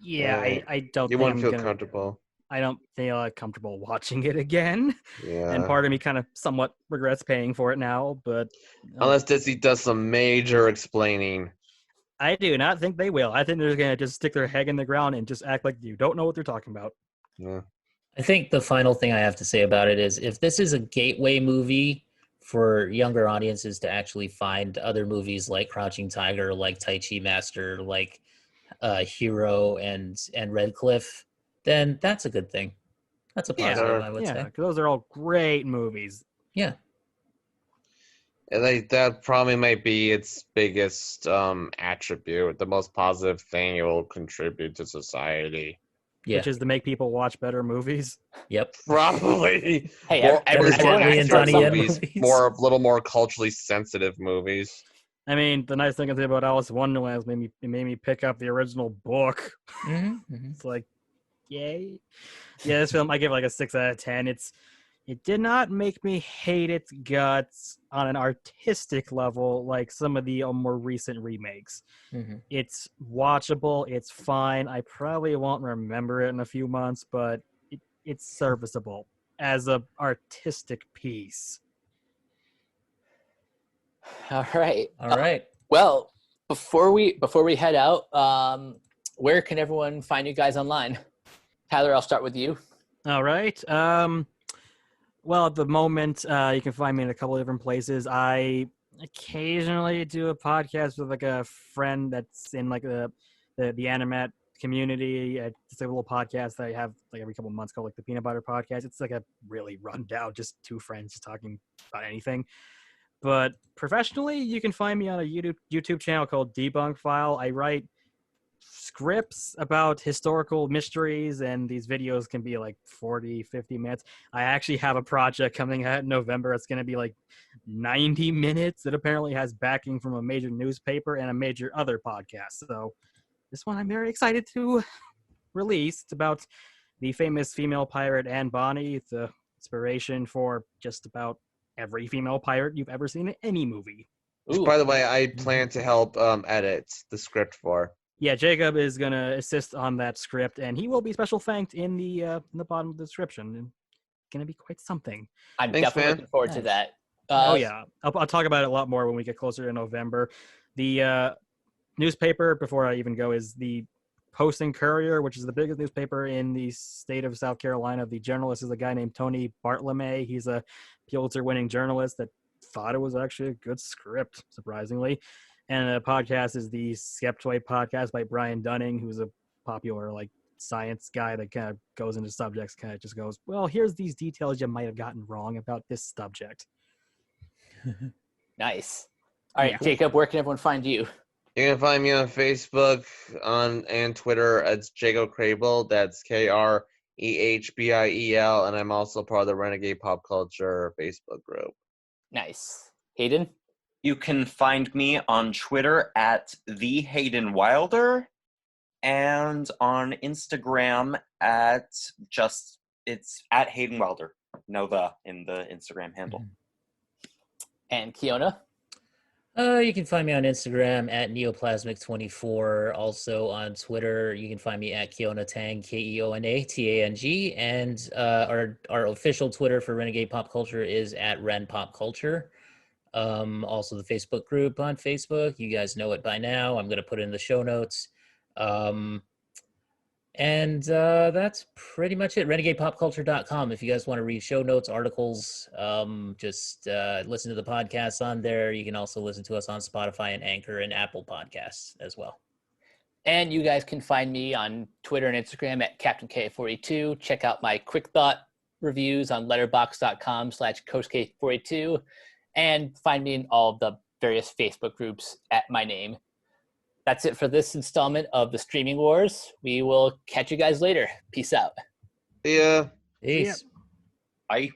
Yeah, I don't. You think won't I'm feel gonna, comfortable. I don't feel comfortable watching it again. Yeah. And part of me kind of somewhat regrets paying for it now, but Unless Disney does some major explaining. I do not think they will. I think they're going to just stick their head in the ground and just act like you don't know what they're talking about. Yeah. I think the final thing I have to say about it is if this is a gateway movie for younger audiences to actually find other movies like Crouching Tiger, like Tai Chi Master, like Hero and Red Cliff, then that's a good thing. That's a positive, I would say. Because those are all great movies. Yeah. And that probably might be its biggest attribute, the most positive thing it will contribute to society. Yeah. Which is to make people watch better movies. Yep. Probably. Hey, More, everyone and Donnie Yen movies, movies. more little more culturally sensitive movies. I mean, the nice thing I say about Alice in Wonderland is it made me pick up the original book. It's like, yay. Yeah, this film I give like a 6 out of 10. It did not make me hate its guts on an artistic level like some of the more recent remakes. It's watchable. It's fine. I probably won't remember it in a few months, but it's serviceable as an artistic piece. All right. Well, before we head out, where can everyone find you guys online? Tyler, I'll start with you. All right. Well, at the moment, you can find me in a couple of different places. I occasionally do a podcast with like a friend that's in like the Animat community. It's a little podcast that I have like every couple of months called like the Peanut Butter Podcast. It's like a really rundown, just two friends talking about anything. But professionally, you can find me on a YouTube channel called Debunk File. I write scripts about historical mysteries, and these videos can be like 40, 50 minutes. I actually have a project coming out in November. It's going to be like 90 minutes. It apparently has backing from a major newspaper and a major other podcast. So this one I'm very excited to release. It's about the famous female pirate Anne Bonny. It's the inspiration for just about every female pirate you've ever seen in any movie. Ooh. By the way, I plan to help edit the script for. Yeah, Jacob is going to assist on that script, and he will be special thanked in the bottom of the description. It's going to be quite something. I'm Thanks, definitely man. looking forward to that. Oh, yeah. I'll talk about it a lot more when we get closer to November. The newspaper, before I even go, is the Post and Courier, which is the biggest newspaper in the state of South Carolina. The journalist is a guy named Tony Bartlemay. He's a Pulitzer-winning journalist that thought it was actually a good script, surprisingly. And the podcast is the Skeptoid podcast by Brian Dunning, who's a popular science guy that kind of goes into subjects, kind of just goes, well, here's these details you might have gotten wrong about this subject. Nice. All right, Yeah. Jacob, where can everyone find you? You can find me on Facebook and Twitter as Jago Crable. That's KREHBIEL, and I'm also part of the Renegade Pop Culture Facebook group. Nice. Hayden? You can find me on Twitter at the Hayden Wilder and on Instagram it's at Hayden Wilder. No the in the Instagram handle. And Kiona? You can find me on Instagram at Neoplasmic24. Also on Twitter, you can find me at Keona Tang, KeonaTang, and our official Twitter for Renegade Pop Culture is at Ren Pop Culture. Also the Facebook group on Facebook, you guys know it by now. I'm going to put it in the show notes. And that's pretty much it. RenegadePopCulture.com. If you guys want to read show notes, articles, just listen to the podcast on there. You can also listen to us on Spotify and Anchor and Apple Podcasts as well. And you guys can find me on Twitter and Instagram at CaptainK42. Check out my quick thought reviews on letterboxd.com/CoachK42. And find me in all of the various Facebook groups at my name. That's it for this installment of the Streaming Wars. We will catch you guys later. Peace out. See ya. Peace. Bye.